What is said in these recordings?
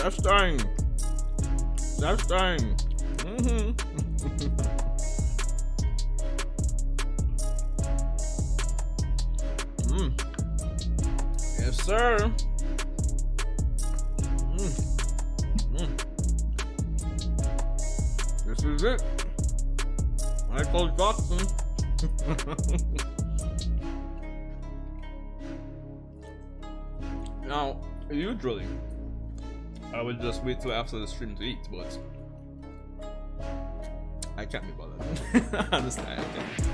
That's dying. That's dying. Yes, sir. This is it. Michael Jackson. Now, usually, I would just wait till after the stream to eat, but I can't be bothered. Honestly, I can't.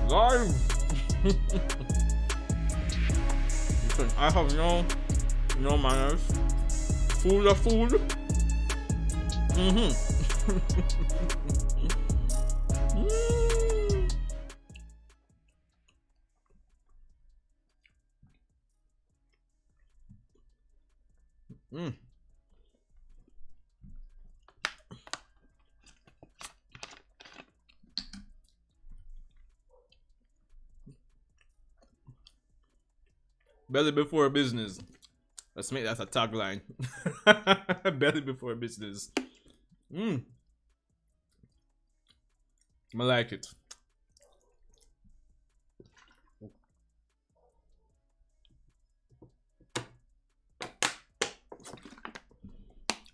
Live. Listen, I have no manners. Food are food. Belly before business. Let's make that a tagline. Belly before business. I like it.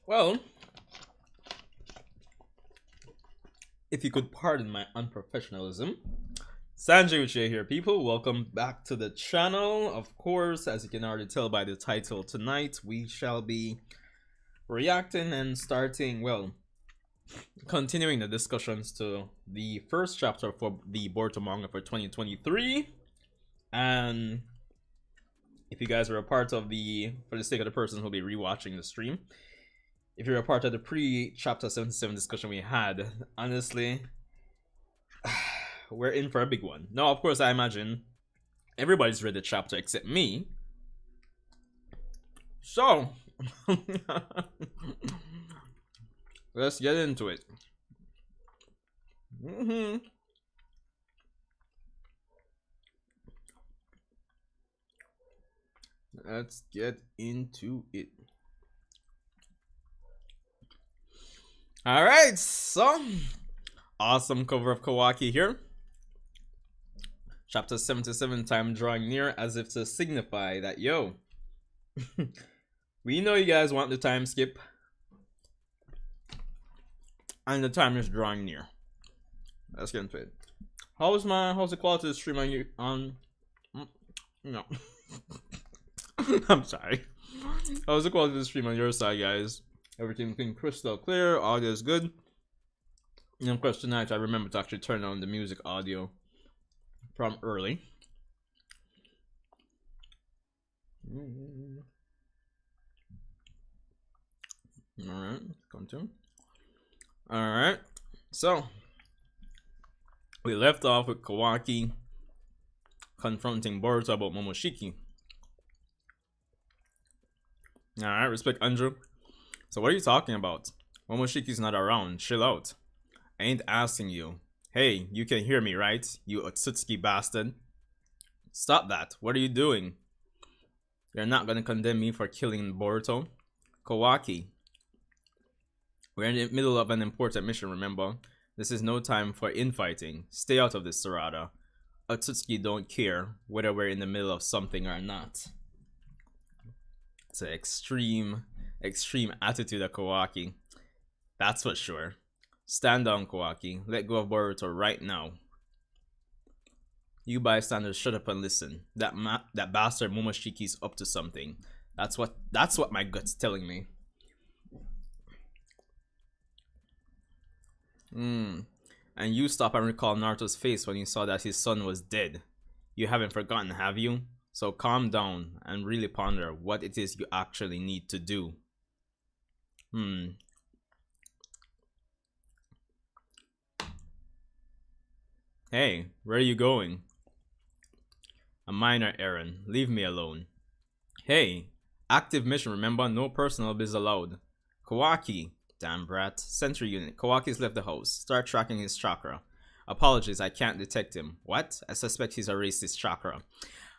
Well, if you could pardon my unprofessionalism, Sanjay Uchiha here, people. Welcome back to the channel. Of course, as you can already tell by the title, tonight we shall be reacting and starting, well, continuing the discussions to the first chapter for the Boruto manga for 2023. And if you guys are a part of the, for the sake of the person who'll be rewatching the stream, if you're a part of the pre-chapter 77 discussion we had, honestly, we're in for a big one. Now, of course, I imagine everybody's read the chapter except me. So, let's get into it. Let's get into it. All right, so awesome cover of Kawaki here. Chapter 77, time drawing near, as if to signify that, yo, we know you guys want the time skip, and the time is drawing near. Let's get into it. How's the quality of the stream on you? No. I'm sorry. How's the quality of the stream on your side, guys? Everything looking crystal clear, audio is good. And of course, tonight I remember to actually turn on the music audio from early. Alright, continue. Alright, so we left off with Kawaki confronting Boruto about Momoshiki. Alright, respect Andrew. So what are you talking about? Momoshiki's not around, chill out. I ain't asking you. Hey, you can hear me, right? You Otsutsuki bastard. Stop that. What are you doing? You're not gonna condemn me for killing Boruto? Kawaki. We're in the middle of an important mission, remember? This is no time for infighting. Stay out of this, Sarada. Otsutsuki don't care whether we're in the middle of something or not. It's an extreme attitude of Kawaki. That's for sure. Stand down, Kawaki. Let go of Boruto right now. You bystanders, shut up and listen. That bastard Momoshiki's up to something. That's what my gut's telling me. And you stop and recall Naruto's face when you saw that his son was dead. You haven't forgotten, have you? So calm down and really ponder what it is you actually need to do. Hey, where are you going? A minor errand. Leave me alone. Hey, active mission, remember? No personal biz allowed. Kawaki. Damn brat. Sentry unit. Kawaki's left the house. Start tracking his chakra. Apologies, I can't detect him. What? I suspect he's a racist chakra.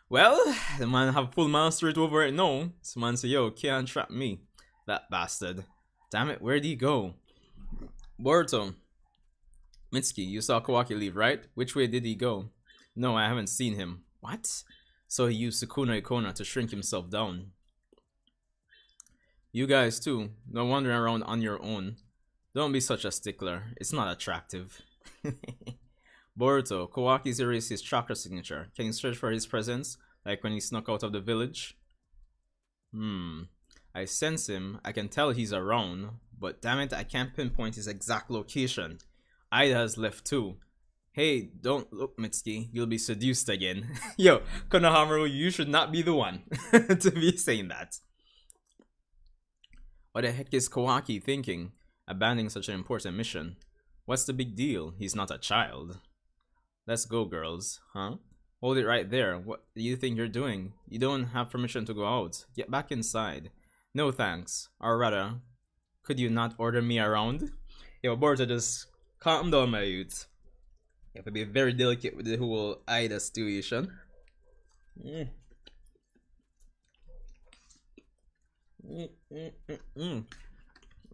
Well, the man have full mastery over it now. This man say, yo, can't trap me. That bastard. Damn it, where'd he go? Boruto. Mitsuki, you saw Kawaki leave, right? Which way did he go? No, I haven't seen him. What? So he used Sukuna Ikona to shrink himself down. You guys too. No wandering around on your own. Don't be such a stickler. It's not attractive. Boruto, Kawaki's erased his chakra signature. Can you search for his presence? Like when he snuck out of the village? I sense him. I can tell he's around. But damn it, I can't pinpoint his exact location. Ida has left too. Hey, don't look, Mitsuki. You'll be seduced again. Yo, Konohamaru, you should not be the one to be saying that. What the heck is Kawaki thinking? Abandoning such an important mission. What's the big deal? He's not a child. Let's go, girls. Huh? Hold it right there. What do you think you're doing? You don't have permission to go out. Get back inside. No thanks. Or rather, could you not order me around? Yo, Boruto, just calm down, my youth. You have to be very delicate with the whole Ida situation.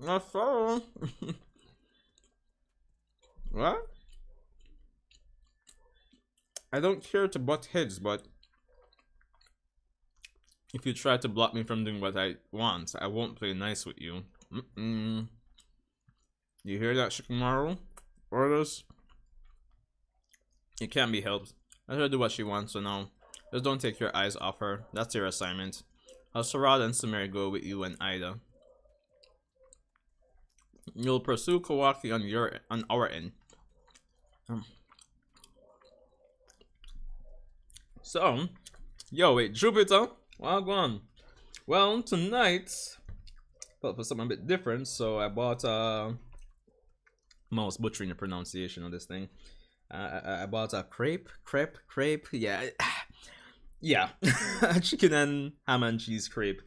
That's all. What? I don't care to butt heads, but if you try to block me from doing what I want, I won't play nice with you. You hear that, Shikamaru? Orders? It can't be helped. Let her do what she wants, so now just don't take your eyes off her. That's your assignment. I'll Sarada and Sumeri go with you and Ida. You'll pursue Kawaki on our end. So, yo, wait, Jupiter, well gone. Well, tonight, felt for something a bit different, so I bought I'm almost butchering the pronunciation of this thing. I bought a crepe, yeah, yeah, chicken and ham and cheese crepe.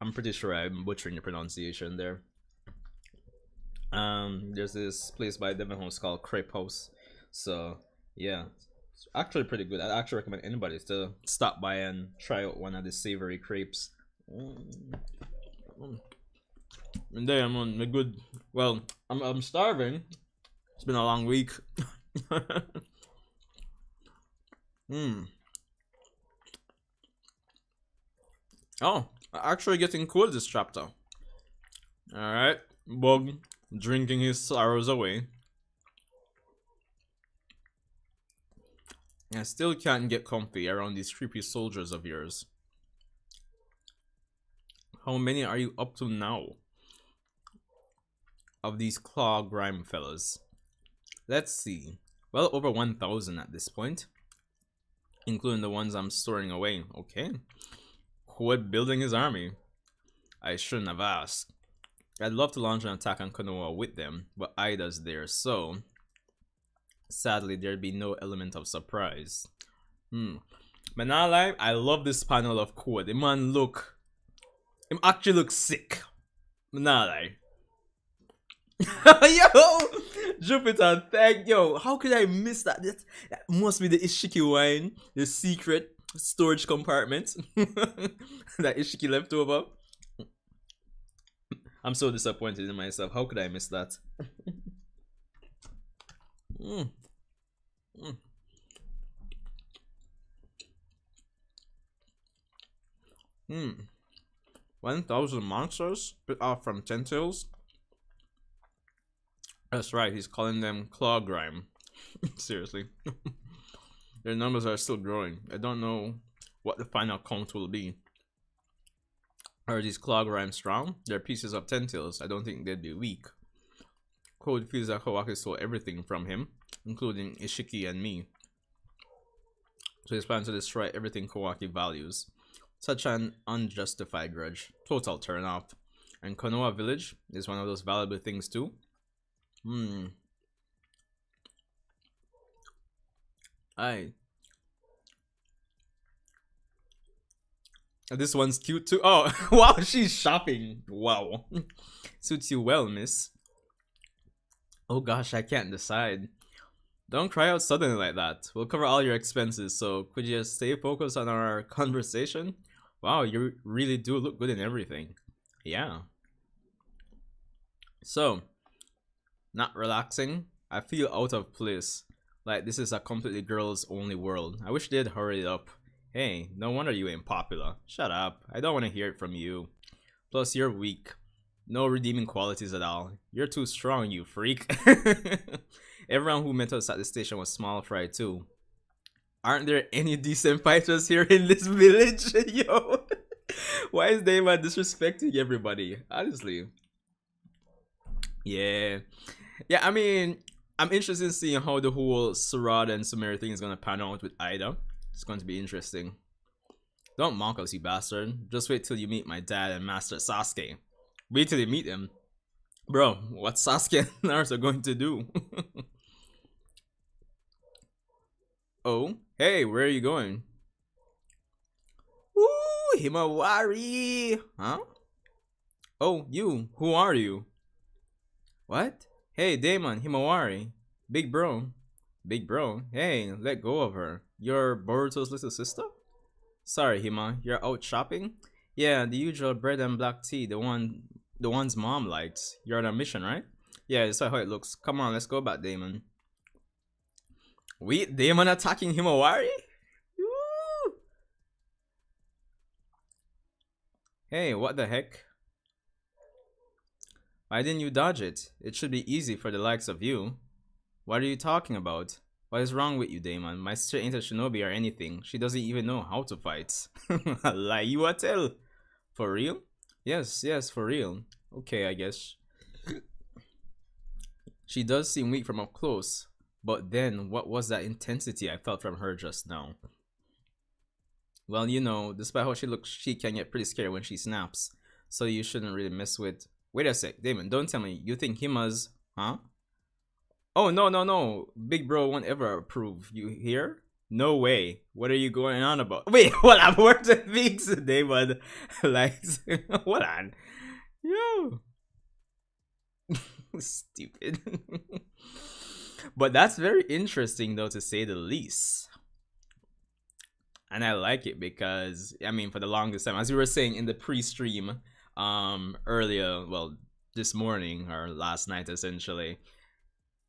I'm pretty sure I'm butchering the pronunciation there. There's this place by Devon House called Crepe House, so yeah, it's actually pretty good. I actually recommend anybody to stop by and try out one of the savory crepes. And there I'm on the good. Well, I'm starving. It's been a long week. Oh, actually getting cool this chapter. Alright, Bug drinking his sorrows away. I still can't get comfy around these creepy soldiers of yours. How many are you up to now? Of these claw grime fellas? Let's see. Well, over 1,000 at this point. Including the ones I'm storing away. Okay. Quid building his army. I shouldn't have asked. I'd love to launch an attack on Konoha with them, but Ida's there, so sadly there'd be no element of surprise. But not lie, I love this panel of Quid. The man him actually looks sick. But not lie. Yo! Jupiter, yo, how could I miss that? That must be the Ishiki wine, the secret storage compartment that Ishiki left over. I'm so disappointed in myself. How could I miss that? 1,000 monsters spit off from tentacles. That's right, he's calling them claw grime. Seriously. Their numbers are still growing. I don't know what the final count will be. Are these claw grime strong? They're pieces of tentacles. I don't think they'd be weak. Code feels that Kawaki stole everything from him, including Ishiki and me. So he's planning to destroy everything Kawaki values. Such an unjustified grudge. Total turn off. And Konoha village is one of those valuable things too. This one's cute too. Oh, wow, she's shopping. Wow. Suits you well, miss. Oh gosh, I can't decide. Don't cry out suddenly like that. We'll cover all your expenses, so could you just stay focused on our conversation? Wow, you really do look good in everything. Yeah. So, not relaxing? I feel out of place. Like this is a completely girls only world. I wish they'd hurry it up. Hey, no wonder you ain't popular. Shut up. I don't want to hear it from you. Plus, you're weak. No redeeming qualities at all. You're too strong, you freak. Everyone who met us at the station was small fry too. Aren't there any decent fighters here in this village? Yo. Why is Daemon disrespecting everybody? Honestly. Yeah. Yeah, I mean, I'm interested in seeing how the whole Sarada and Sumeri thing is gonna pan out with Ida. It's going to be interesting. Don't mock us, you bastard. Just wait till you meet my dad and Master Sasuke. Wait till you meet him. Bro, what's Sasuke and Naruto going to do? Oh, hey, where are you going? Ooh, Himawari! Huh? Oh, you, who are you? What? Hey, Daemon, Himawari. Big bro. Big bro? Hey, let go of her. You're Boruto's little sister? Sorry, Hima, you're out shopping? Yeah, the usual bread and black tea, the ones mom likes. You're on a mission, right? Yeah, that's how it looks. Come on, let's go back, Daemon. Wait, Daemon attacking Himawari? Woo! Hey, what the heck? Why didn't you dodge it? It should be easy for the likes of you. What are you talking about? What is wrong with you, Daemon? My sister ain't a shinobi or anything. She doesn't even know how to fight. Lie you a tell. For real? Yes, for real. Okay, I guess. She does seem weak from up close. But then, what was that intensity I felt from her just now? Well, you know, despite how she looks, she can get pretty scared when she snaps. So you shouldn't really mess with... Wait a sec, Daemon, don't tell me. You think Hima's... Huh? Oh, no. Big bro won't ever approve. You hear? No way. What are you going on about? Wait, what? I've worked with things today, but... Like... Hold on. Yo. Stupid. But that's very interesting, though, to say the least. And I like it because, I mean, for the longest time, as we were saying in the pre-stream earlier, well, this morning or last night, essentially,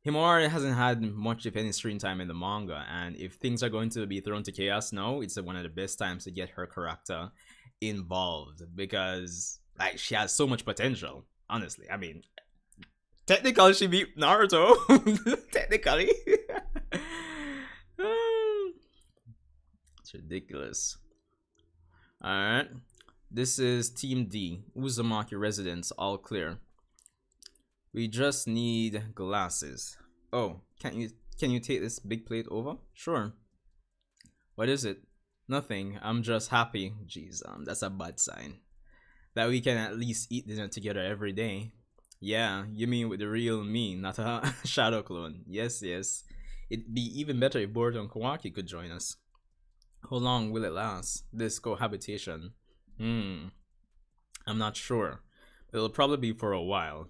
Himawari hasn't had much, if any, screen time in the manga. And if things are going to be thrown to chaos now, it's one of the best times to get her character involved because, like, she has so much potential, honestly. I mean... Technically, she beat Naruto. Technically. It's ridiculous. Alright. This is Team D. Uzumaki residence. All clear. We just need glasses. Oh, can you take this big plate over? Sure. What is it? Nothing. I'm just happy. Jeez, that's a bad sign. That we can at least eat dinner together every day. Yeah, you mean with the real me, not a shadow clone. Yes. It'd be even better if Boruto and Kawaki could join us. How long will it last, this cohabitation? I'm not sure. It'll probably be for a while.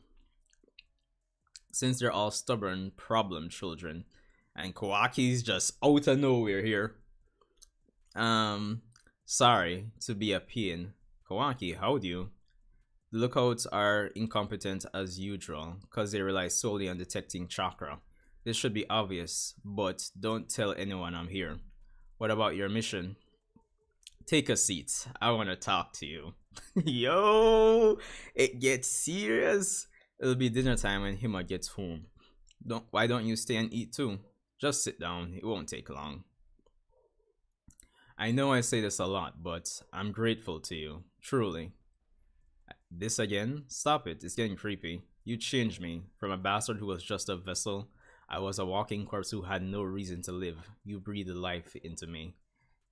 Since they're all stubborn problem children. And Kawaki's just out of nowhere here. Sorry to be a pain. Kawaki, how'd you? The lookouts are incompetent as usual, because they rely solely on detecting chakra. This should be obvious, but don't tell anyone I'm here. What about your mission? Take a seat. I want to talk to you. Yo, it gets serious. It'll be dinner time when Hima gets home. Why don't you stay and eat too? Just sit down. It won't take long. I know I say this a lot, but I'm grateful to you. Truly. This again? Stop it. It's getting creepy. You changed me. From a bastard who was just a vessel, I was a walking corpse who had no reason to live. You breathed life into me.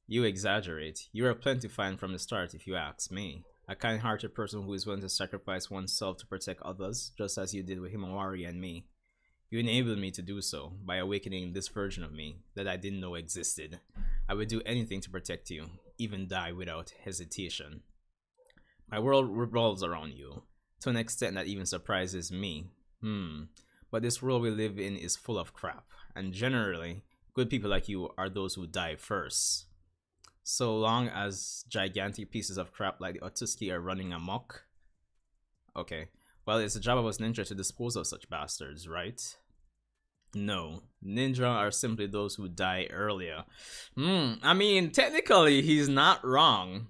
You exaggerate. You are plenty fine from the start, if you ask me. A kind-hearted person who is willing to sacrifice oneself to protect others, just as you did with Himawari and me. You enabled me to do so, by awakening this version of me that I didn't know existed. I would do anything to protect you, even die without hesitation. My world revolves around you, to an extent that even surprises me. But this world we live in is full of crap, and generally, good people like you are those who die first. So long as gigantic pieces of crap like the Otsutsuki are running amok. Okay, well, it's the job of us ninja to dispose of such bastards, right? No, ninja are simply those who die earlier. I mean, technically, he's not wrong.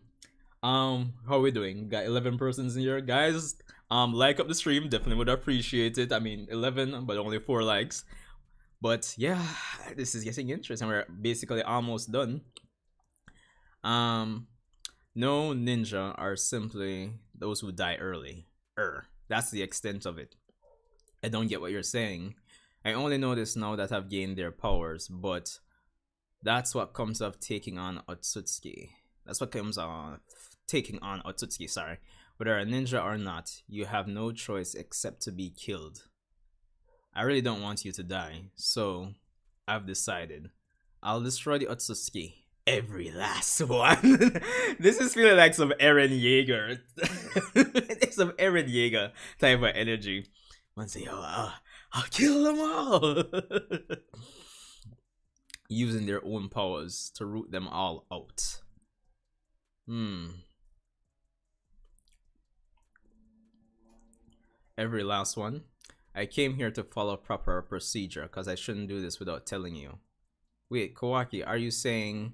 How are we doing? Got 11 persons in here, guys. Like up the stream, definitely would appreciate it. I mean, 11, but only 4 likes. But yeah, this is getting interesting. We're basically almost done. No ninja are simply those who die early. That's the extent of it. I don't get what you're saying. I only know this now that I've gained their powers, but that's what comes of taking on Otsutsuki. That's what comes on taking on Otsutsuki, sorry. Whether a ninja or not, you have no choice except to be killed. I really don't want you to die, so I've decided. I'll destroy the Otsutsuki. Every last one. This is feeling like some Eren Yeager. It's some Eren Yeager type of energy. Man say, oh, I'll kill them all. Using their own powers to root them all out. Every last one. I came here to follow proper procedure because I shouldn't do this without telling you. Wait, Kawaki, are you saying...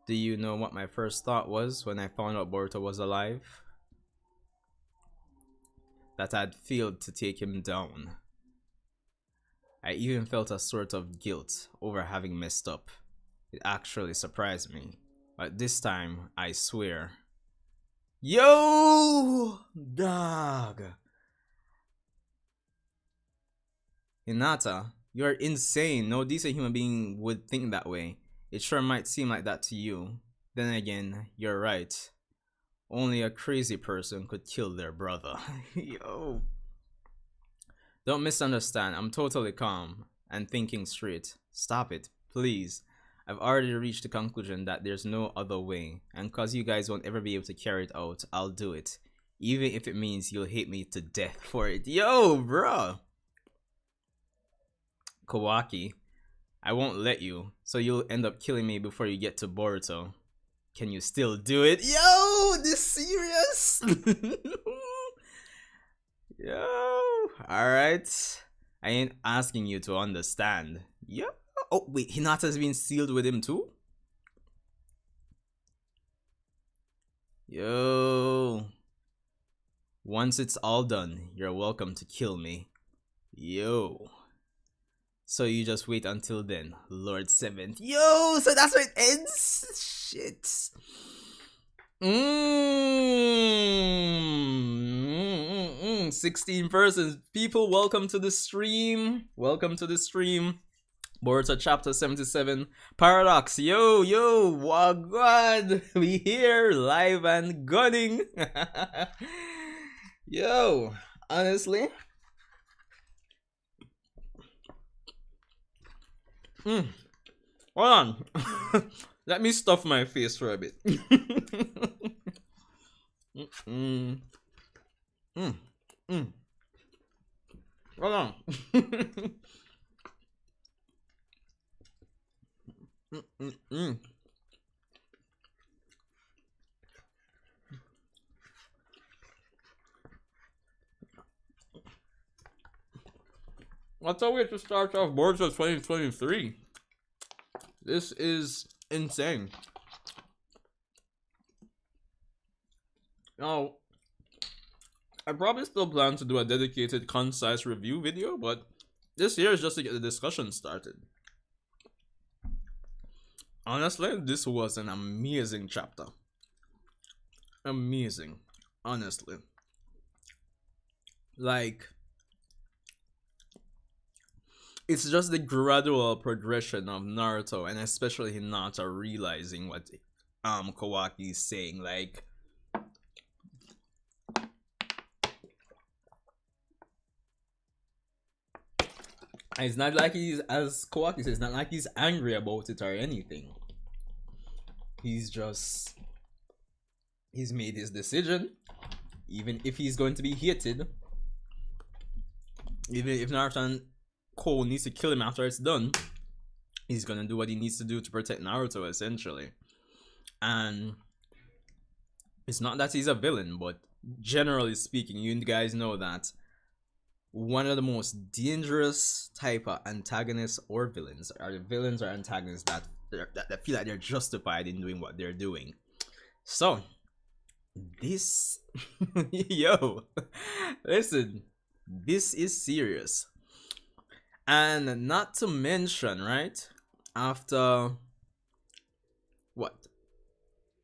Do you know what my first thought was when I found out Boruto was alive? That I'd failed to take him down. I even felt a sort of guilt over having messed up. It actually surprised me. But this time, I swear. Yo! Dog! Hinata, you're insane. No decent human being would think that way. It sure might seem like that to you. Then again, you're right. Only a crazy person could kill their brother. Yo. Don't misunderstand. I'm totally calm and thinking straight. Stop it, please. I've already reached the conclusion that there's no other way. And cause you guys won't ever be able to carry it out, I'll do it. Even if it means you'll hate me to death for it. Yo, bruh. Kawaki. I won't let you, so you'll end up killing me before you get to Boruto. Can you still do it? Yo, this serious? Yo, alright. I ain't asking you to understand. Yo. Oh, wait, Hinata's been sealed with him too? Yo. Once it's all done, you're welcome to kill me. Yo. So you just wait until then, Lord 7th. Yo, so that's where it ends? Shit. 16 persons. People, welcome to the stream. Welcome to the stream. Boruto Chapter 77. Paradox. Yo, wagwan. We here, live and gunning. Yo, honestly. Hold on. Let me stuff my face for a bit. Hold on. I thought we had to start off Boruto 2023. This is insane. Now, I probably still plan to do a dedicated, concise review video, but this here is just to get the discussion started. Honestly, this was an amazing chapter. Amazing. Honestly. Like, it's just the gradual progression of Naruto, and especially Hinata realizing what Kawaki is saying. Like, it's not like he's, as Kawaki says, it's not like he's angry about it or anything. He's made his decision, even if he's going to be hated. Even if Naruto and Cole needs to kill him after it's done, He's gonna do what he needs to do to protect Naruto, essentially. And it's not that he's a villain, but generally speaking, you guys know that one of the most dangerous type of antagonists or villains are the villains or antagonists that feel like they're justified in doing what they're doing. So this yo, listen, this is serious. And not to mention, right, after what,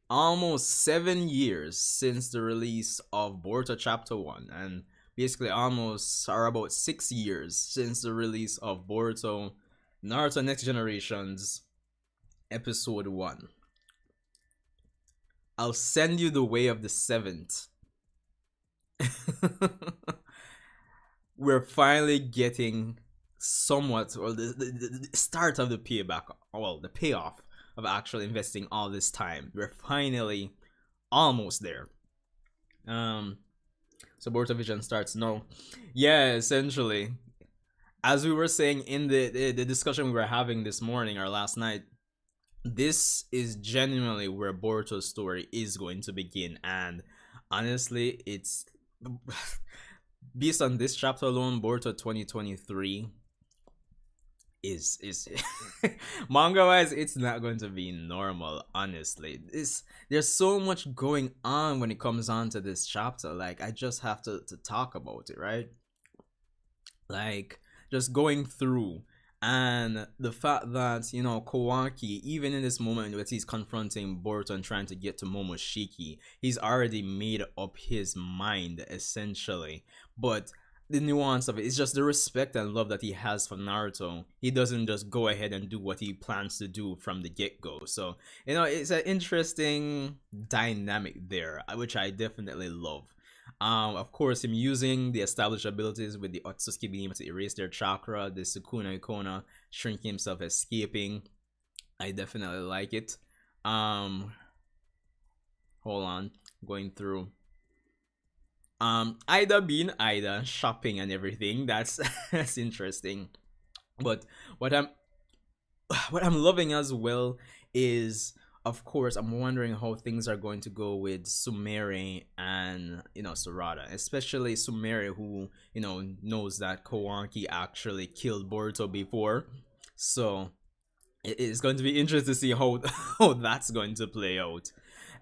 almost 7 years since the release of Boruto Chapter 1, and basically almost, or about 6 years since the release of Boruto Naruto Next Generation's Episode 1. I'll send you the way of the seventh. We're finally getting somewhat, or the start of the payback, well, the payoff of actually investing all this time. We're finally almost there. So Boruto Vision starts now. Yeah, essentially, as we were saying in the discussion we were having this morning or last night, this is genuinely where Boruto's story is going to begin. And honestly, it's based on this chapter alone, Boruto 2023 is manga wise, it's not going to be normal. Honestly, there's so much going on when it comes on to this chapter. Like, I just have to talk about it, right? Like, just going through, and the fact that, you know, Kawaki, even in this moment where he's confronting Boruto and trying to get to Momoshiki, he's already made up his mind, essentially. But the nuance of it is just the respect and love that he has for Naruto. He doesn't just go ahead and do what he plans to do from the get-go. So, you know, it's an interesting dynamic there, which I definitely love. Of course, him using the established abilities with the Otsutsuki being able to erase their chakra, the Sukuna Ikona shrinking himself, escaping. I definitely like it. Hold on, going through. Ida being Ida, shopping and everything. That's that's interesting. But what I'm loving as well is, of course, I'm wondering how things are going to go with Sumire and, you know, Sarada, especially Sumire, who, you know, knows that Kawaki actually killed Boruto before. So it's going to be interesting to see how how that's going to play out.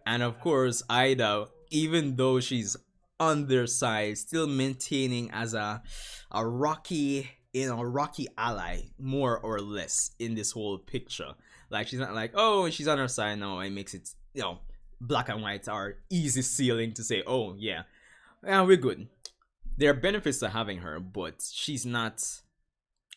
And of course, Ida, even though she's on their side, still maintaining as a rocky, you know, rocky ally, more or less, in this whole picture. Like, she's not like, oh, she's on her side now, and makes it, you know, black and white are easy ceiling to say, oh yeah, we're good. There are benefits to having her, but she's not,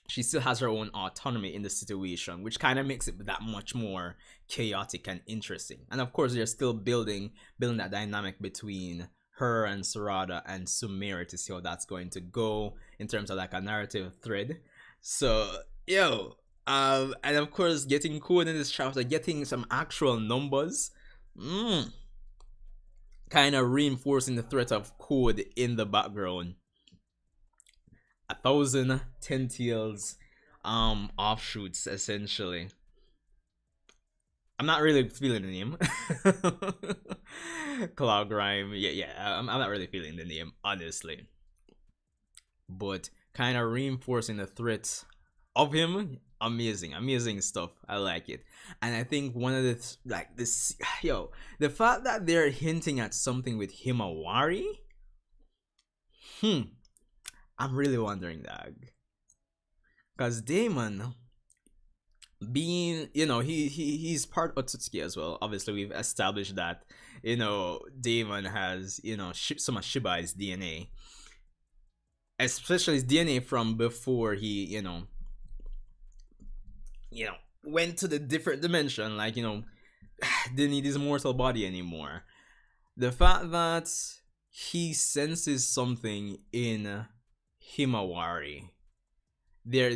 she still has her own autonomy in the situation, which kind of makes it that much more chaotic and interesting. And of course, they're still building that dynamic between her and Sarada and Sumire to see how that's going to go in terms of like a narrative thread. So, yo, and of course, getting code in this chapter, getting some actual numbers, kind of reinforcing the threat of code in the background. 1,000 10 tails offshoots, essentially. I'm not really feeling the name. Cloud Grime, I'm not really feeling the name, honestly. But kind of reinforcing the threat of him. Amazing stuff. I like it. And I think one of the the fact that they're hinting at something with Himawari, I'm really wondering that, because Daemon, being, you know, he's part Otsutsuki as well. Obviously, we've established that, you know, Daemon has, you know, some of Shibai's DNA, especially his DNA from before he, you know, went to the different dimension, like, you know, didn't need his mortal body anymore. The fact that he senses something in Himawari, there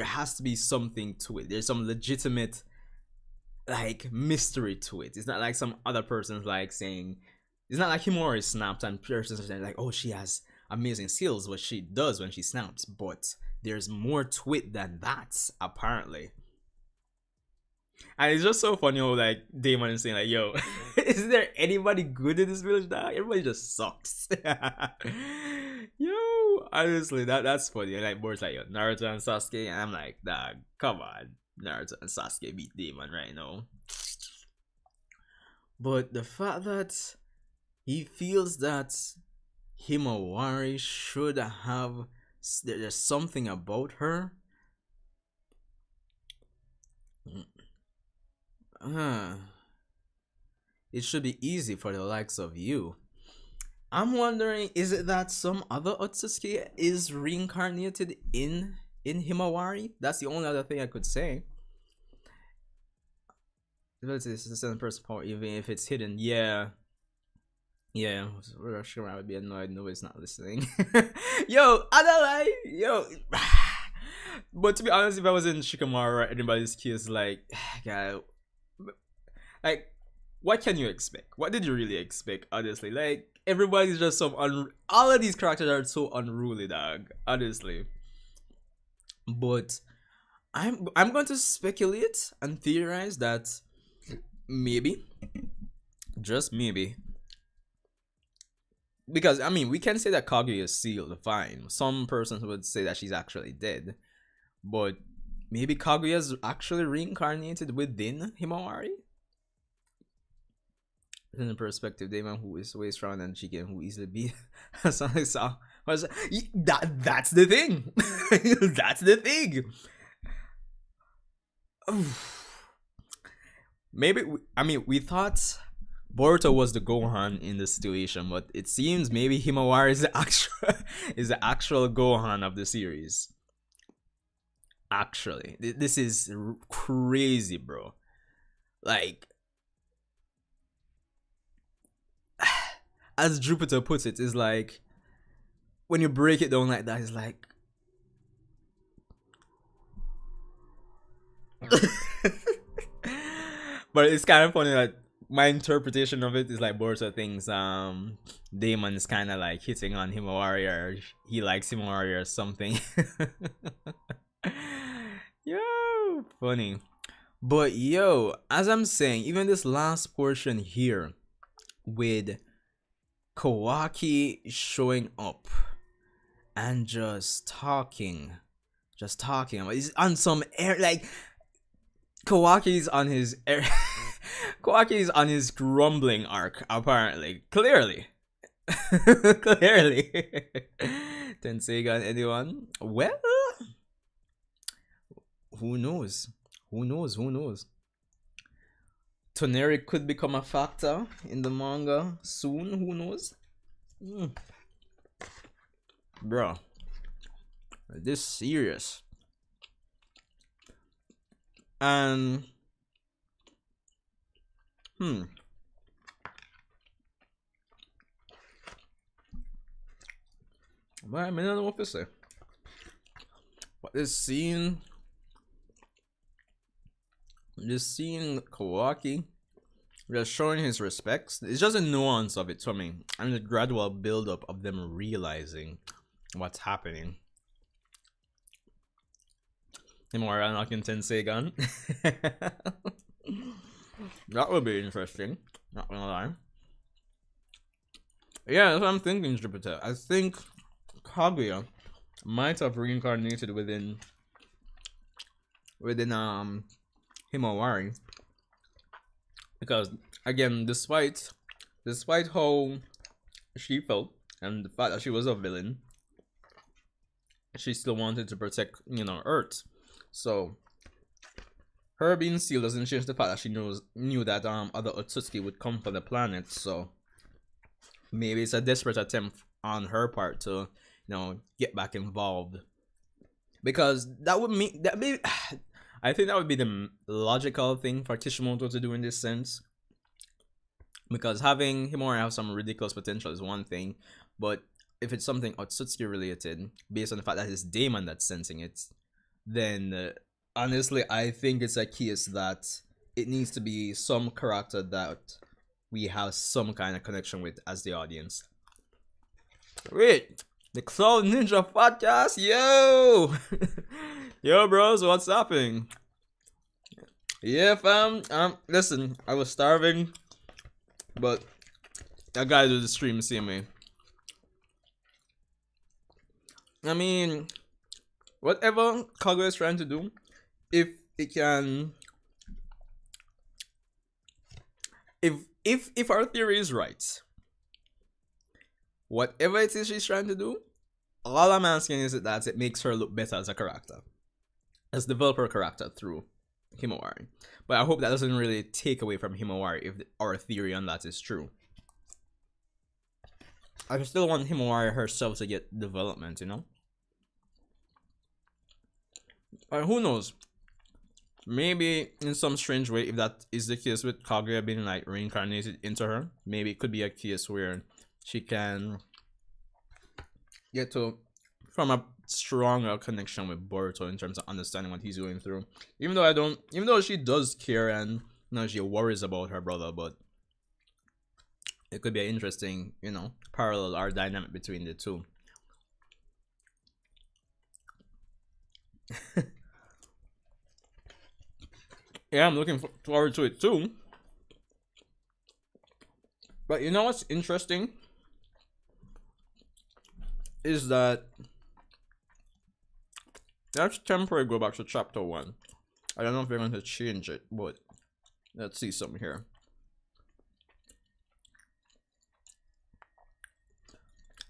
has to be something to it. There's some legitimate, like, mystery to it. It's not like some other person's like saying, it's not like Himawari snapped and persons are like, oh, she has amazing skills, what she does when she snaps. But there's more to it than that, apparently. And it's just so funny how like Daemon is saying like, "Yo, is there anybody good in this village now? Everybody just sucks." Yo, honestly, that's funny. And like Boruto's like, "Yo, Naruto and Sasuke," and I'm like, "Dog, come on, Naruto and Sasuke beat Daemon right now." But the fact that he feels that Himawari should have there's something about her. It should be easy for the likes of you. I'm wondering, is it that some other Otsutsuki is reincarnated in Himawari? That's the only other thing I could say. This is the second person power, even if it's hidden. Yeah. Yeah, we're sure I would be annoyed. Nobody's not listening. Yo, I don't like. Yo. But to be honest, if I was in Shikamaru or anybody's case, like, God, like, what can you expect? What did you really expect? Honestly, like, everybody's just all of these characters are so unruly, dog. Honestly, but I'm going to speculate and theorize that maybe, just maybe, because I mean, we can say that Kaguya is sealed, fine. Some persons would say that she's actually dead, but maybe Kaguya is actually reincarnated within Himawari. In the perspective, Daemon, who is way stronger than she can, who easily beat. That's the thing. That's the thing. Maybe we thought Boruto was the Gohan in this situation, but it seems maybe Himawari is the actual Gohan of the series. Actually, this is crazy, bro. Like, as Jupiter puts it, is like when you break it down like that, it's like but it's kind of funny that my interpretation of it is like Boruto thinks Daemon is kind of like hitting on Himawari, or he likes Himawari or something. Yo, funny. But yo, as I'm saying, even this last portion here with Kawaki showing up and just talking he's on some air, like Kawaki's on his air. Kawaki's on his grumbling arc, apparently. Clearly. Tenseigan, anyone? Well, who knows? Toneri could become a factor in the manga soon. Who knows? Bro, this serious. And well, I mean, I don't know what to say. But this scene, Kawaki just showing his respects. It's just a nuance of it to me, and the gradual build-up of them realizing what's happening. Himawari unlocking Tenseigan. That would be interesting. Not gonna lie. Yeah, that's what I'm thinking, Jupiter. I think Kaguya might have reincarnated within Himawari, because again, despite how she felt and the fact that she was a villain, she still wanted to protect, Earth. So her being sealed doesn't change the fact that she knew that other Otsutsuki would come for the planet. So maybe it's a desperate attempt on her part to, get back involved, because that would mean that maybe I think that would be the logical thing for Kishimoto to do in this sense, because having Himawari have some ridiculous potential is one thing, but if it's something Otsutsuki related, based on the fact that it's Daemon that's sensing it, then honestly, I think it's a case that it needs to be some character that we have some kind of connection with as the audience. Wait, the Cloud Ninja podcast, yo, yo, bros, what's happening? Yeah, fam. Listen, I was starving, but I gotta do the stream, see me. I mean, whatever Kaguya is trying to do, if it can, if our theory is right, whatever it is she's trying to do, all I'm asking is that it makes her look better as a character, as develop her character through Himawari. But I hope that doesn't really take away from Himawari if our theory on that is true. I still want Himawari herself to get development, you know? Who knows? Maybe in some strange way, if that is the case with Kaguya being like reincarnated into her, maybe it could be a case where she can get to from a stronger connection with Boruto in terms of understanding what he's going through. Even though she does care and you know she worries about her brother, but it could be an interesting, you know, parallel or dynamic between the two. Yeah, I'm looking forward to it too. But you know what's interesting is that let's temporarily go back to chapter 1. I don't know if they're going to change it, but let's see something here.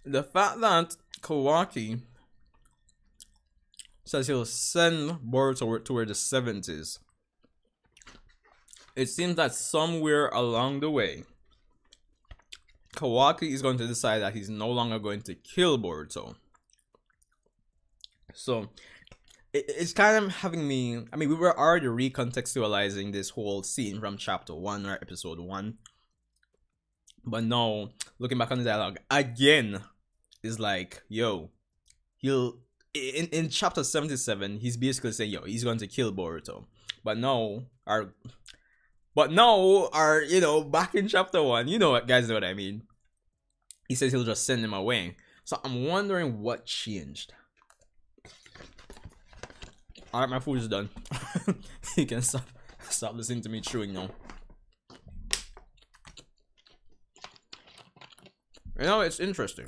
The fact that Kawaki says he'll send Boruto toward the 70s, it seems that somewhere along the way, Kawaki is going to decide that he's no longer going to kill Boruto. So it's kind of having me. I mean, we were already recontextualizing this whole scene from chapter 1 or episode 1, but now looking back on the dialogue again is like, yo, he'll in chapter 77 he's basically saying, yo, he's going to kill Boruto, but no, you know, back in chapter 1, you know what, guys know what I mean, he says he'll just send him away. So I'm wondering what changed. Alright, my food is done. You can stop listening to me chewing now. You know, it's interesting.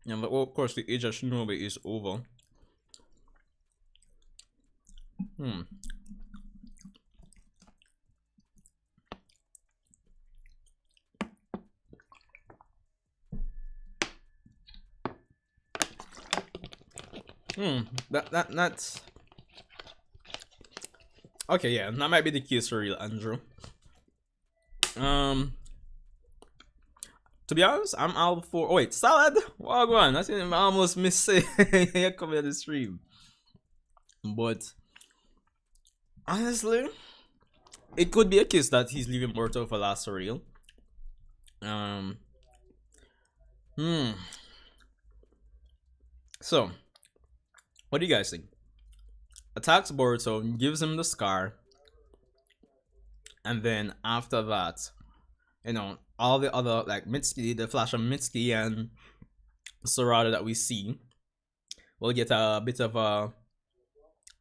And well, of course, the age of Shinobi is over. That's okay. Yeah, that might be the case for real, Andrew. To be honest, I'm all for. Oh wait, salad. Well, go on. I almost missed it. You come to the stream, but honestly, it could be a case that he's leaving Boruto for last for real. So, what do you guys think? Attacks Boruto, gives him the scar, and then after that, you know, all the other like Mitsuki, the flash of Mitsuki and Sarada that we see, we'll get a bit of a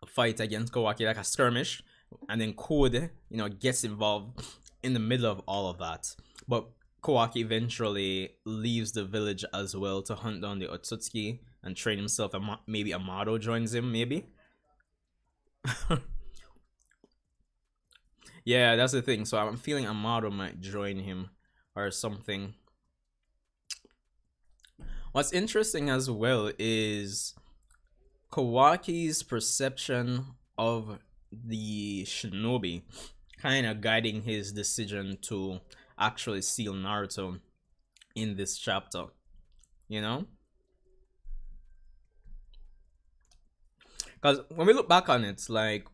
fight against Kawaki, like a skirmish, and then Code, you know, gets involved in the middle of all of that. But Kawaki eventually leaves the village as well to hunt down the Otsutsuki and train himself, and maybe Amado joins him, maybe. Yeah, that's the thing. So I'm feeling Amado might join him or something. What's interesting as well is Kawaki's perception of the shinobi kind of guiding his decision to actually seal Naruto in this chapter, you know? Because when we look back on it, like,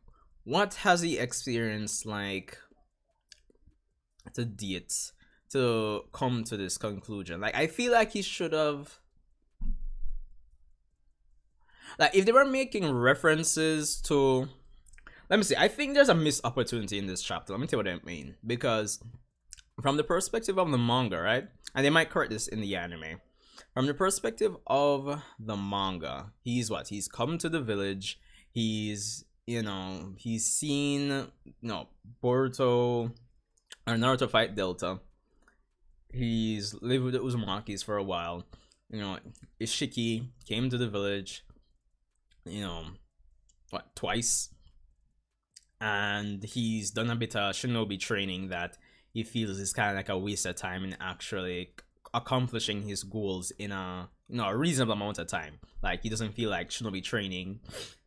what has he experienced, like, to date to come to this conclusion? Like, I feel like he should have, like, if they were making references to, let me see, I think there's a missed opportunity in this chapter. Let me tell you what I mean. Because from the perspective of the manga, right? And they might correct this in the anime. From the perspective of the manga, he's what? He's come to the village. He's, he's seen, Boruto or Naruto fight Delta. He's lived with the Uzumakis for a while. Ishiki came to the village, twice. And he's done a bit of shinobi training that he feels is kind of like a waste of time in actually accomplishing his goals in a reasonable amount of time. Like, he doesn't feel like shinobi training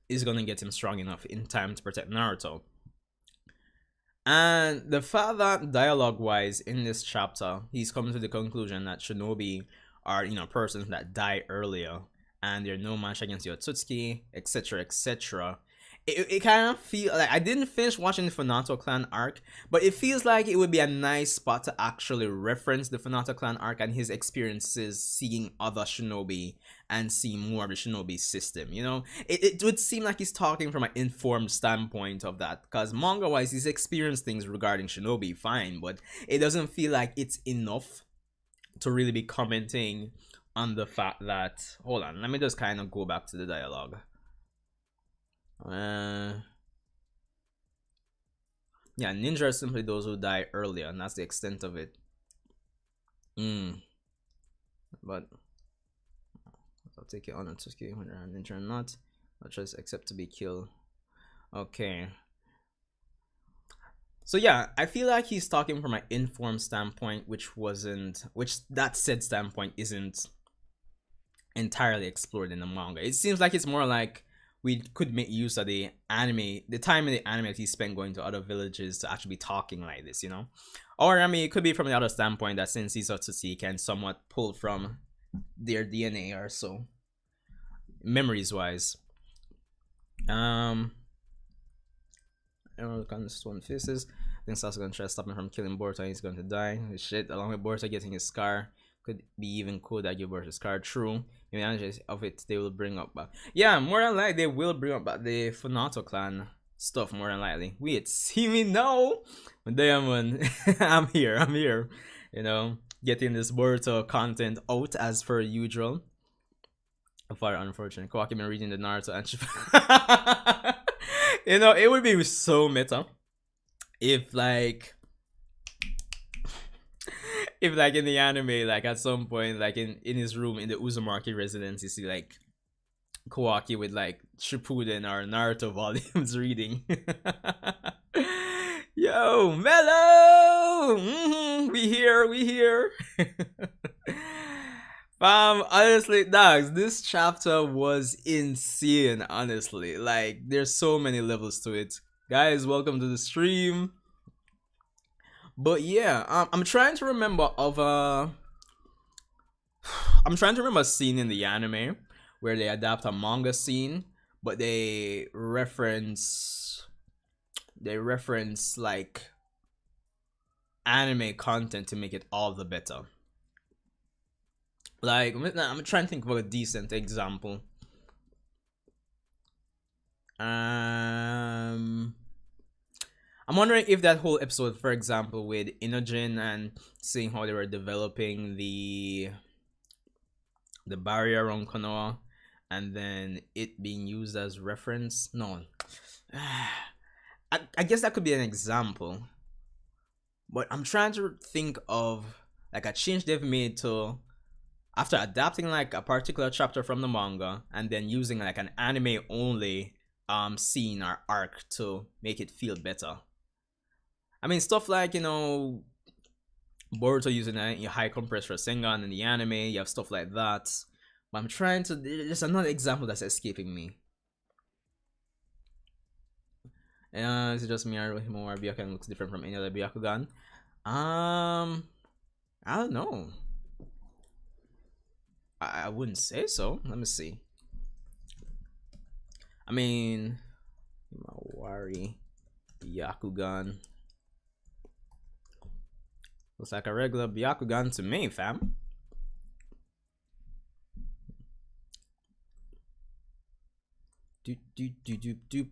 is gonna get him strong enough in time to protect Naruto. And the fact that dialogue wise in this chapter, he's come to the conclusion that shinobi are persons that die earlier and they're no match against the Otsutsuki, etc., etc. It kind of feels like I didn't finish watching the Funato clan arc, but it feels like it would be a nice spot to actually reference the Funato clan arc and his experiences seeing other shinobi and seeing more of the shinobi system. It would seem like he's talking from an informed standpoint of that, because manga wise he's experienced things regarding shinobi fine, but it doesn't feel like it's enough to really be commenting on the fact that, hold on, let me just kind of go back to the dialogue. Yeah, ninja are simply those who die earlier, and that's the extent of it. But I'll take it on Otsutsuki when you're a ninja or not just except to be killed. Okay. So yeah, I feel like he's talking from an informed standpoint, which that said standpoint isn't entirely explored in the manga. It seems like it's more like we could make use of the time in the anime that he spent going to other villages to actually be talking like this, Or, it could be from the other standpoint that since he's Otsutsuki, he can somewhat pull from their DNA or so, memories-wise. I don't look on the stone faces. I think Sasuke gonna try to stop him from killing Boruto and he's going to die. Shit, along with Boruto getting his scar. Could be even cool that give Boruto's scar. True. In the of it, they will bring up back. Yeah, more than likely, they will bring up back the Funato clan stuff, more than likely. Wait, see me now? Daemon, I'm here. Getting this Boruto content out as per usual. Far unfortunate. Kawaki been reading the Naruto and she... it would be so meta if in the anime, like at some point, like in his room in the Uzumaki residence, you see like Kawaki with like Shippuden or Naruto volumes reading. Yo, Mellow! We here. Honestly, dogs, this chapter was insane, honestly. Like, there's so many levels to it. Guys, welcome to the stream. But yeah, I'm trying to remember a scene in the anime where they adapt a manga scene, but they reference like anime content to make it all the better. Like, I'm trying to think of a decent example. I'm wondering if that whole episode, for example, with Inogen and seeing how they were developing the barrier around Konoha, and then it being used as reference. No, I guess that could be an example. But I'm trying to think of like a change they've made to, after adapting like a particular chapter from the manga and then using like an anime only scene or arc to make it feel better. I mean, stuff like, Boruto using a high compressed Rasengan in the anime, you have stuff like that. But I'm trying to, there's another example that's escaping me. Is it just me or Himawari Byakugan looks different from any other Byakugan? I don't know. I wouldn't say so. Let me see. I mean, Himawari Byakugan looks like a regular Byakugan to me, fam. Doop.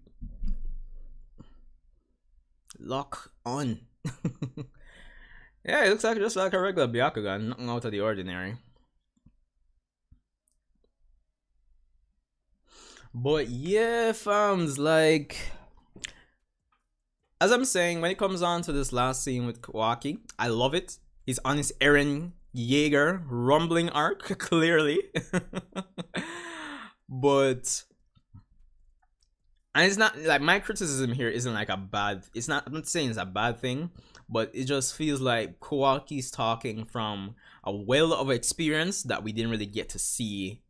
Lock on. Yeah, it looks like just like a regular Byakugan, nothing out of the ordinary. But yeah, fams, like as I'm saying, when it comes on to this last scene with Kawaki, I love it. He's on his Eren Jaeger rumbling arc, clearly. But and it's not like my criticism here isn't like a bad, it's not, I'm not saying it's a bad thing, but it just feels like Kawaki's talking from a well of experience that we didn't really get to see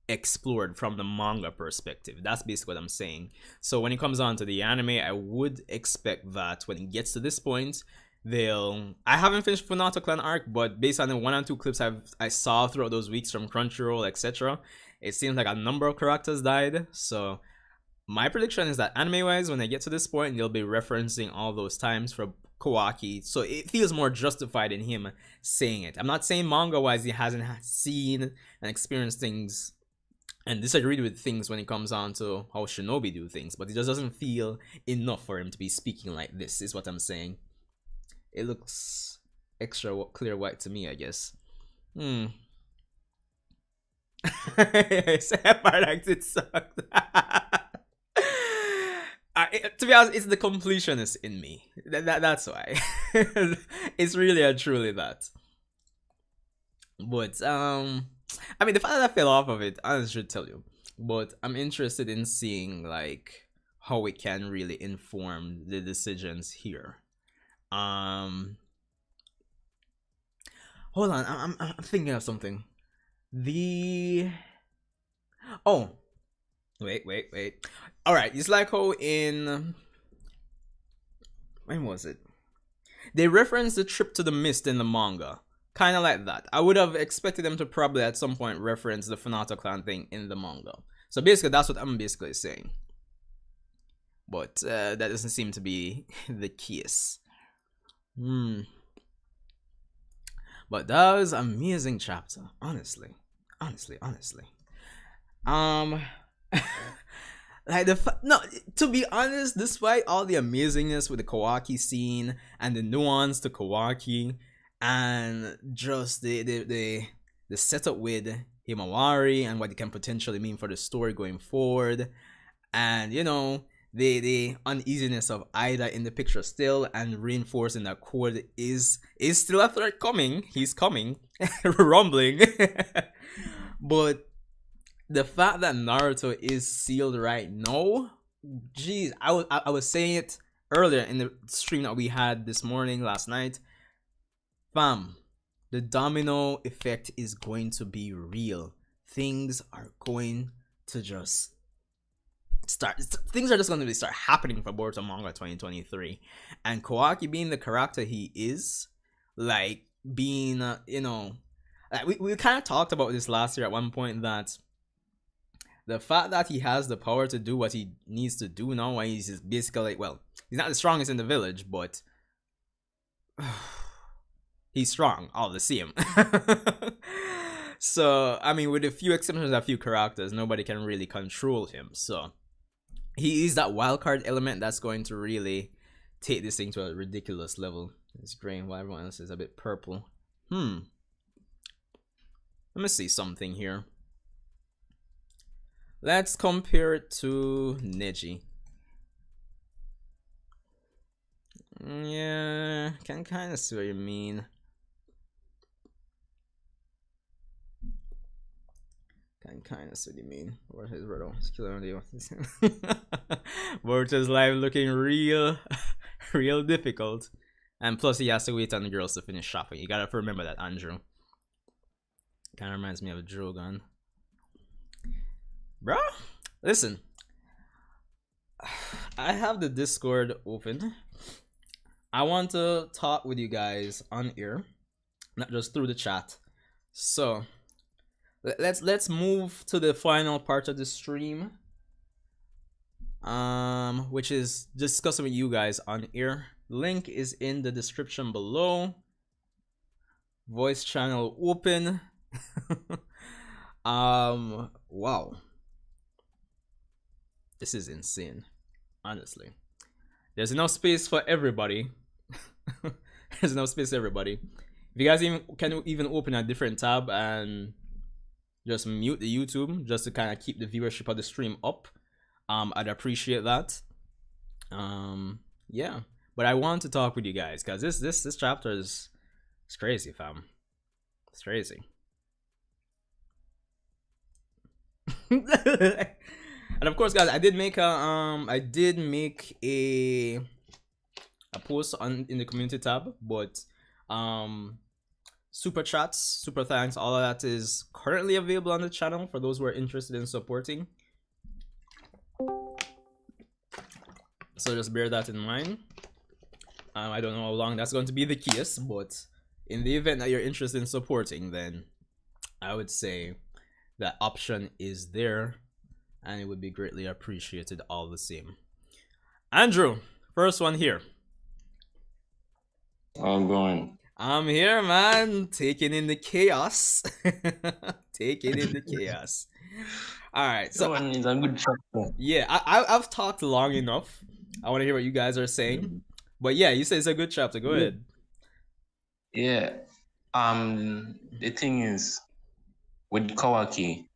explored from the manga perspective. That's basically what I'm saying. So when it comes on to the anime, I would expect that when it gets to this point, they'll, I haven't finished Funato Clan arc, but based on the 1 and 2 clips I saw throughout those weeks from Crunchyroll, etc., it seems like a number of characters died. So my prediction is that anime wise, when they get to this point, they'll be referencing all those times for Kawaki, so it feels more justified in him saying it. I'm not saying manga wise he hasn't seen and experienced things and disagreed with things when it comes on to how Shinobi do things, but it just doesn't feel enough for him to be speaking like this, is what I'm saying. It looks extra clear white to me, I guess. It sucked. To be honest, it's the completionist in me. That's why. It's really and truly that. But I mean, the fact that I fell off of it, I should tell you. But I'm interested in seeing like how it can really inform the decisions here. Hold on, I'm thinking of something. Oh, wait. All right, it's like how in when was it? They referenced the trip to the mist in the manga. Kind of like that. I would have expected them to probably at some point reference the Funato Clan thing in the manga. So basically, that's what I'm basically saying. But that doesn't seem to be the case. But that was an amazing chapter, honestly. Like no, to be honest, despite all the amazingness with the Kawaki scene and the nuance to Kawaki, and just the setup with Himawari and what it can potentially mean for the story going forward, and you know the uneasiness of Ida in the picture still, and reinforcing that Cord is still a threat coming. He's coming, rumbling. But the fact that Naruto is sealed right now, jeez, I was saying it earlier in the stream that we had this morning, last night. Fam, the domino effect is going to be real. Things are going to just things are just going to start happening for Boruto manga 2023, and Kawaki being the character he is, like being you know, like we kind of talked about this last year at one point, that the fact that he has the power to do what he needs to do now, when he's just basically, well, he's not the strongest in the village, but he's strong all the same. So I mean, with a few exceptions of a few characters, nobody can really control him. So he is that wildcard element that's going to really take this thing to a ridiculous level. It's green while everyone else is a bit purple. Let me see something here. Let's compare it to Neji. Yeah, can kind of see what you mean. Can kind of see what you mean. What is Roto? It's killing me. Boruto's life looking real difficult. And plus he has to wait on the girls to finish shopping. You gotta remember that, Andrew. Kinda reminds me of a Drogon. Bro, listen. I have the Discord open. I want to talk with you guys on air, not just through the chat. So let's move to the final part of the stream, which is discussing with you guys on air. Link is in the description below. Voice channel open. Wow, this is insane. Honestly, there's enough space for everybody. There's enough space for everybody. If you guys even can even open a different tab and just mute the YouTube just to kind of keep the viewership of the stream up, I'd appreciate that. Yeah, but I want to talk with you guys because this chapter is it's crazy, fam. It's crazy. And of course, guys, I did make a post on in the community tab, but super chats, super thanks, all of that is currently available on the channel for those who are interested in supporting. So just bear that in mind. I don't know how long that's going to be the case, but in the event that you're interested in supporting, then I would say that option is there, and it would be greatly appreciated all the same. Andrew, first one here. I'm here, man. Taking in the chaos. Taking in the chaos. All right. So that one is a good chapter. Yeah, I've talked long enough. I want to hear what you guys are saying. But yeah, you say it's a good chapter. Go ahead. Yeah. The thing is, with Kawaki,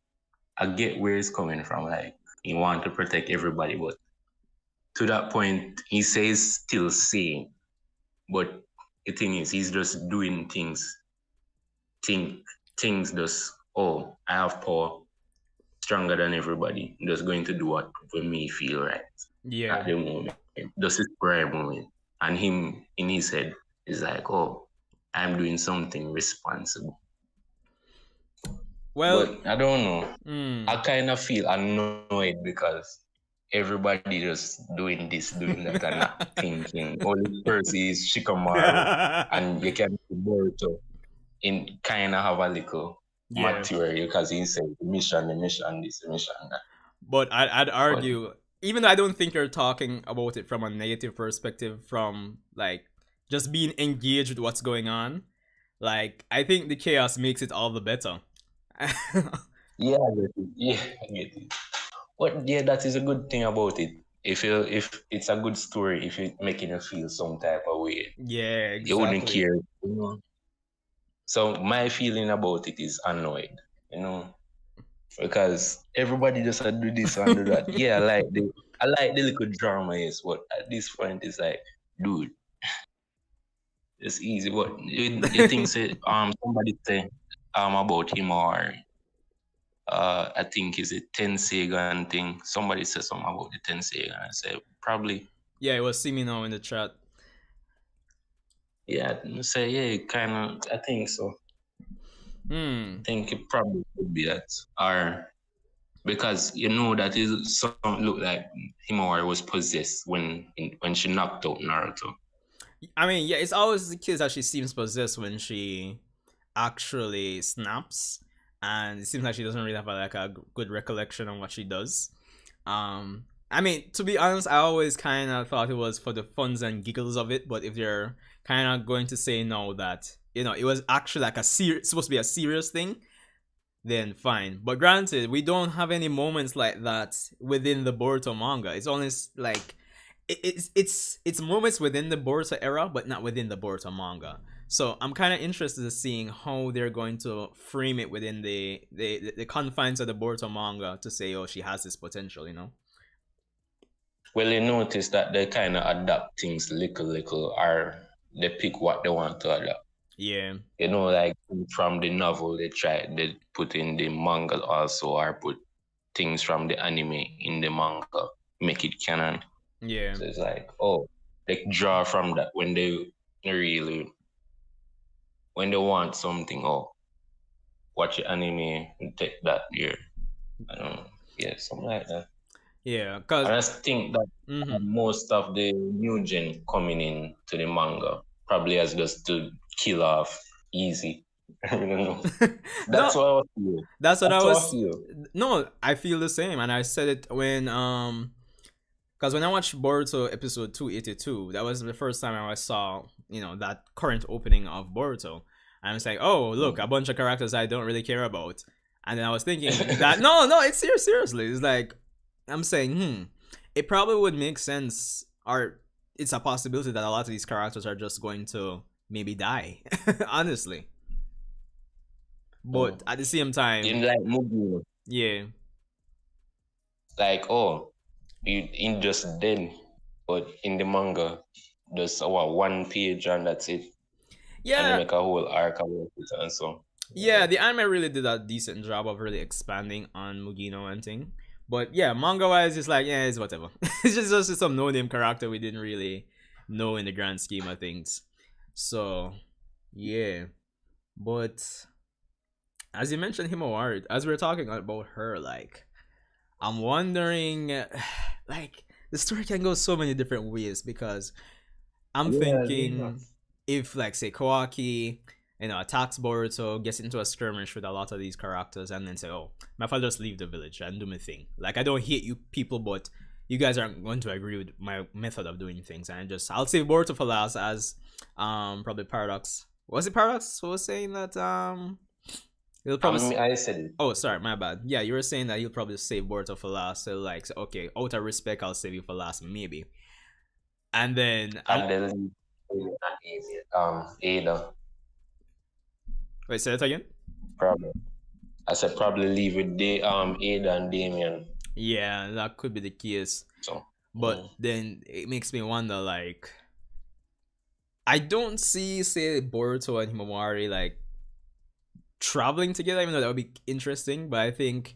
I get where he's coming from. Like, he wants to protect everybody, but to that point, he says still saying. But the thing is, he's just doing things just, oh, I have power, stronger than everybody. I'm just going to do what for me feel right. Yeah. At the moment. Just his prime moment. And him in his head is like, oh, I'm doing something responsible. Well, but I don't know. I kind of feel annoyed because everybody just doing this, doing that, and not thinking. Only person is Shikamaru, and you can see Boruto in kind of have a little material because he said the mission, this, the mission, that. But I'd argue, even though I don't think you're talking about it from a negative perspective, from like just being engaged with what's going on, like I think the chaos makes it all the better. Yeah, I get it. But yeah, that is a good thing about it. If it's a good story, if it's making you feel some type of way, yeah, exactly. You wouldn't care, you know. So my feeling about it is annoyed, you know, because everybody just do this and do that. Yeah, I like the little drama, yes, but at this point it's like, dude, it's easy. But you think say somebody say about Himawari. I think is it Tensegan thing. Somebody said something about the Tensegan. I said probably. Yeah, it was see me now in the chat. Yeah, say yeah, kind of. I think so. I think it probably could be that, or because you know that it looked like Himawari was possessed when she knocked out Naruto. I mean, yeah, it's always the case that she seems possessed when she actually snaps. And it seems like she doesn't really have a good recollection on what she does. I mean, to be honest, I always kind of thought it was for the funs and giggles of it. But if you're kind of going to say no, that you know it was actually like supposed to be a serious thing, then fine. But granted, we don't have any moments like that within the Boruto manga. It's only like it's moments within the Boruto era, but not within the Boruto manga. So I'm kind of interested in seeing how they're going to frame it within the confines of the Boruto manga to say, oh, she has this potential, you know? Well, you notice that they kind of adapt things little, or they pick what they want to adapt. Yeah. You know, like from the novel, they put in the manga also, or put things from the anime in the manga, make it canon. Yeah. So it's like, oh, they draw from that when they want something, or watch the anime and take that here. I don't know. Yeah, something like that. Yeah, because I just think that most of the new gen coming in to the manga probably has just to kill off easy. I don't know. That's what I feel. That's what I was. No, I feel the same, and I said it when because when I watched Boruto episode 282, that was the first time I saw that current opening of Boruto. And I was like, oh look, a bunch of characters I don't really care about, and then I was thinking that no, it's seriously, it's like. I'm saying, it probably would make sense, or it's a possibility that a lot of these characters are just going to maybe die. Honestly. Mm. But at the same time, In like movie, yeah. like in just then, but in the manga, just our 1 page and that's it, and they Yeah, make a whole arc about it and so. yeah, the anime really did a decent job of really expanding on Mugino and thing. But yeah, manga wise, it's like, yeah, it's whatever. It's just some no name character we didn't really know in the grand scheme of things. So, yeah. But as you mentioned, Himawari, as we are talking about her, like, I'm wondering, like, the story can go so many different ways because I'm Yeah, thinking if, like, say, Kawaki, attacks Boruto, gets into a skirmish with a lot of these characters, and then say, "Oh, my father just leave the village and do my thing." Like, I don't hate you people, but you guys aren't going to agree with my method of doing things, and I'll save Boruto for last, as probably Paradox. Was it Paradox who was saying that he'll probably I said it. Oh, sorry, my bad. Yeah, you were saying that he'll probably save Boruto for last. So, like, okay, out of respect, I'll save you for last, maybe. And then, And then Ada, wait, say that again. probably. I said probably leave with Ada and Damien. Yeah, that could be the case. So, But then it makes me wonder, like, I don't see, say, Boruto and Himawari, like, traveling together, even though that would be interesting. But I think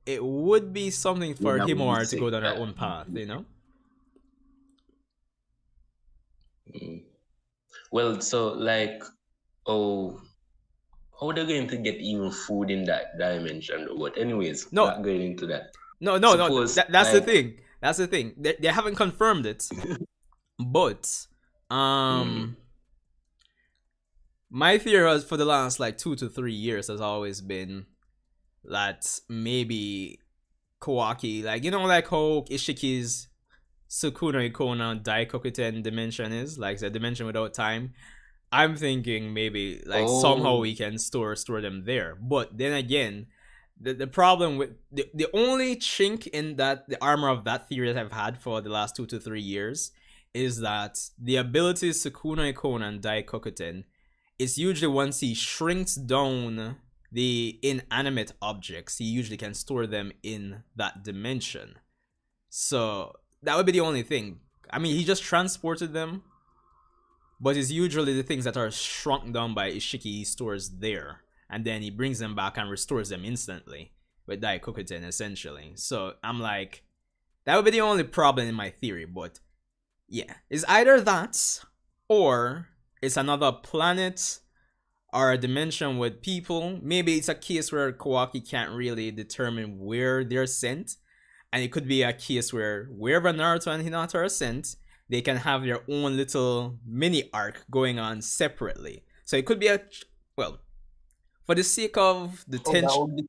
it would be something for that would be Himawari to sick. go down her own path, you know? Well, so like, oh, how they're going to get even food in that dimension? But anyways, No, not going into that. no. Suppose That's the like, thing. That's the thing. They haven't confirmed it, but my theory was for the last like 2 to 3 years has always been that maybe Kawaki, like, like how Ishiki's Sukuna Ikona Daikokuten dimension is, like the dimension without time. I'm thinking maybe like somehow we can store them there. But then again, the problem with the only chink in that the armor of that theory that I've had for the last 2 to 3 years is that the abilities Sukuna Ikona and Daikokuten is usually once he shrinks down the inanimate objects, he usually can store them in that dimension. So that would be the only thing. I mean, he just transported them, but it's usually the things that are shrunk down by Ishiki he stores there, and then he brings them back and restores them instantly with Daikokuten, essentially. So I'm like, that would be the only problem in my theory. But yeah, it's either that or it's another planet or a dimension with people. Maybe it's a case where Kawaki can't really determine where they're sent, and it could be a case where wherever Naruto and Hinata are sent, they can have their own little mini arc going on separately. So it could be well, for the sake of the tension.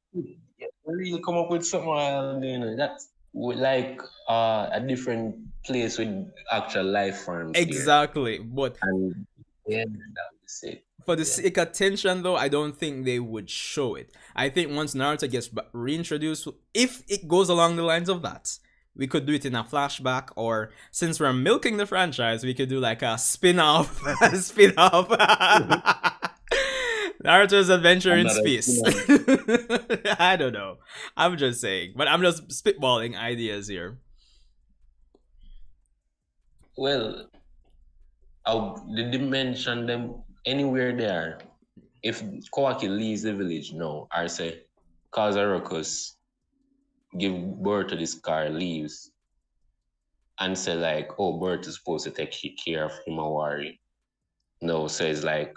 Yeah, really come up with something, that's like a different place with actual life forms. Exactly, there. but And yeah, that would be sick. For the sake of tension, though, I don't think they would show it. I think once Naruto gets reintroduced, if it goes along the lines of that, we could do it in a flashback, or since we're milking the franchise, we could do like a spin-off. Naruto's adventure in space. I don't know. I'm just saying, but I'm just spitballing ideas here. Well, did they mention them anywhere there? If Kawaki leaves the village now, or say Kazarokus give birth to this car, leaves, and say like, oh, Bert is supposed to take care of Himawari. No, so it's like,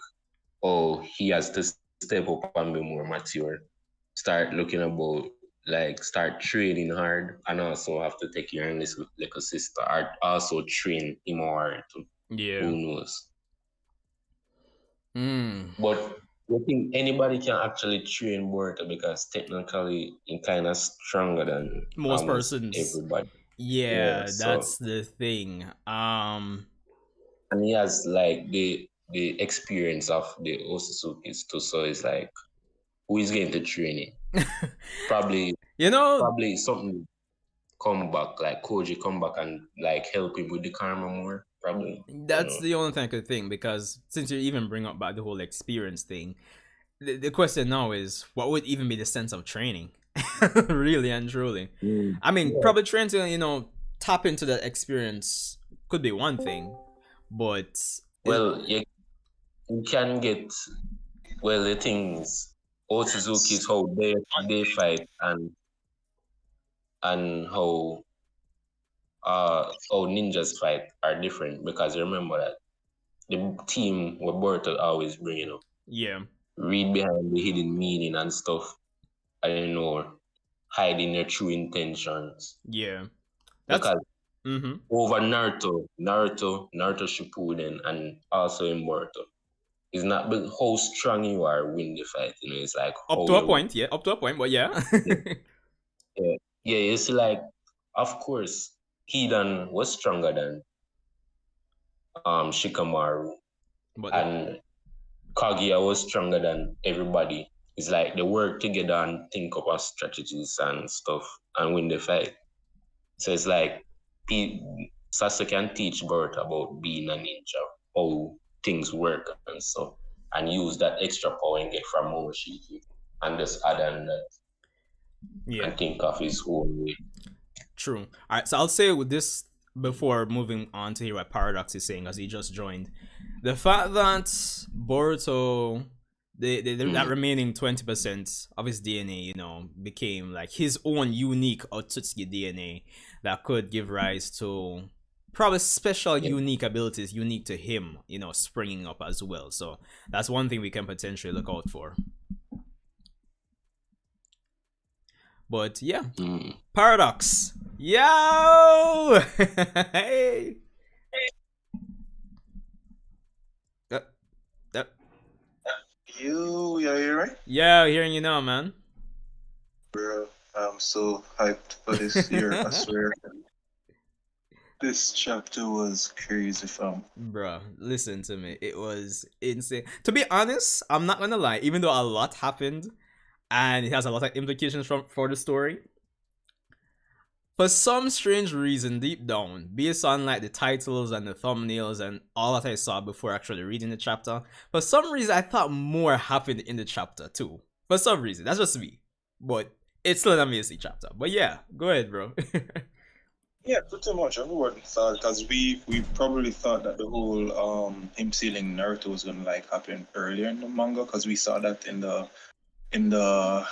oh, he has to step up and be more mature. Start looking about, like, start training hard, and also have to take care of this little sister, or also train Himawari too. Yeah. Who knows? But I think anybody can actually train Boruto because technically he's kind of stronger than most persons. Everybody. Yeah, that's the thing. And he has like the experience of the Otsutsuki's too, so it's like, who is going to train him? Probably something come back, like Koji come back and like help him with the karma more. probably. You That's know. the only thing I could think, because since you even bring up about the whole experience thing, the question now is what would even be the sense of training? Really and truly. Mm. I mean, Yeah. probably trying to, tap into that experience could be one thing, but it, Well, you can get well the things. Otsutsuki is how they fight and how ninjas fight are different because you remember that the team where Boruto always bring, yeah, read behind the hidden meaning and stuff, and hiding their true intentions. yeah. That's Because mm-hmm. over Naruto Shippuden, and also in Boruto, it's not how strong you are win the fight. It's like Up how to a you, point, yeah, up to a point, but yeah. yeah, yeah, yeah. It's like, of course, Hidan was stronger than Shikamaru, But and Kaguya was stronger than everybody. It's like they work together and think up strategies and stuff and win the fight. So it's like Sasuke can teach Bert about being a ninja, how things work and stuff, and use that extra power and get from Momoshiki and just add on that yeah, and think of his own way. true. All right, so I'll say with this before moving on to hear what Paradox is saying as he just joined. The fact that Boruto, that Mm. remaining 20% of his DNA, became like his own unique Otsutsuki DNA that could give rise to probably special, Yeah. unique abilities unique to him, springing up as well. So that's one thing we can potentially look out for. But yeah, Mm. Paradox. Yo! Hey! Uh, uh, Yeah, you're right, yeah, hearing you now, man. bro. I'm so hyped for this year. I swear. This chapter was crazy, fam. Bruh, listen to me. It was insane. To be honest, I'm not gonna lie, even though a lot happened and it has a lot of implications for the story, for some strange reason deep down, based on like the titles and the thumbnails and all that I saw before actually reading the chapter, for some reason I thought more happened in the chapter too. For some reason. That's just me. But it's still an amazing chapter. But yeah, go ahead, bro. Yeah, pretty much. Everyone thought because we probably thought that the whole him sealing Naruto was gonna like happen earlier in the manga because we saw that in the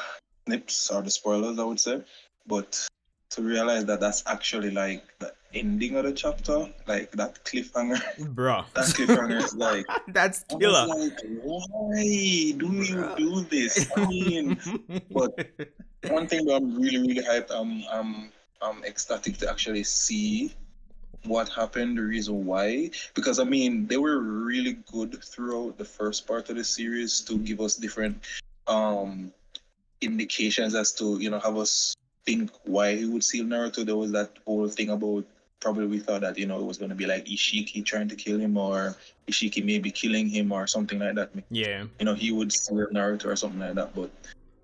snips or the spoilers, I would say. But to realize that that's actually like the ending of the chapter, like that cliffhanger. Bro. That cliffhanger is like, That's I was killer. like, why do you Bruh. do this? I mean, but one thing that I'm really, really hyped, I'm ecstatic to actually see what happened, the reason why. Because I mean, they were really good throughout the first part of the series to give us different um indications as to, have us think why he would seal Naruto. There was that whole thing about probably we thought that, it was gonna be like Ishiki trying to kill him or Ishiki maybe killing him or something like that. Yeah. He would seal Naruto or something like that. But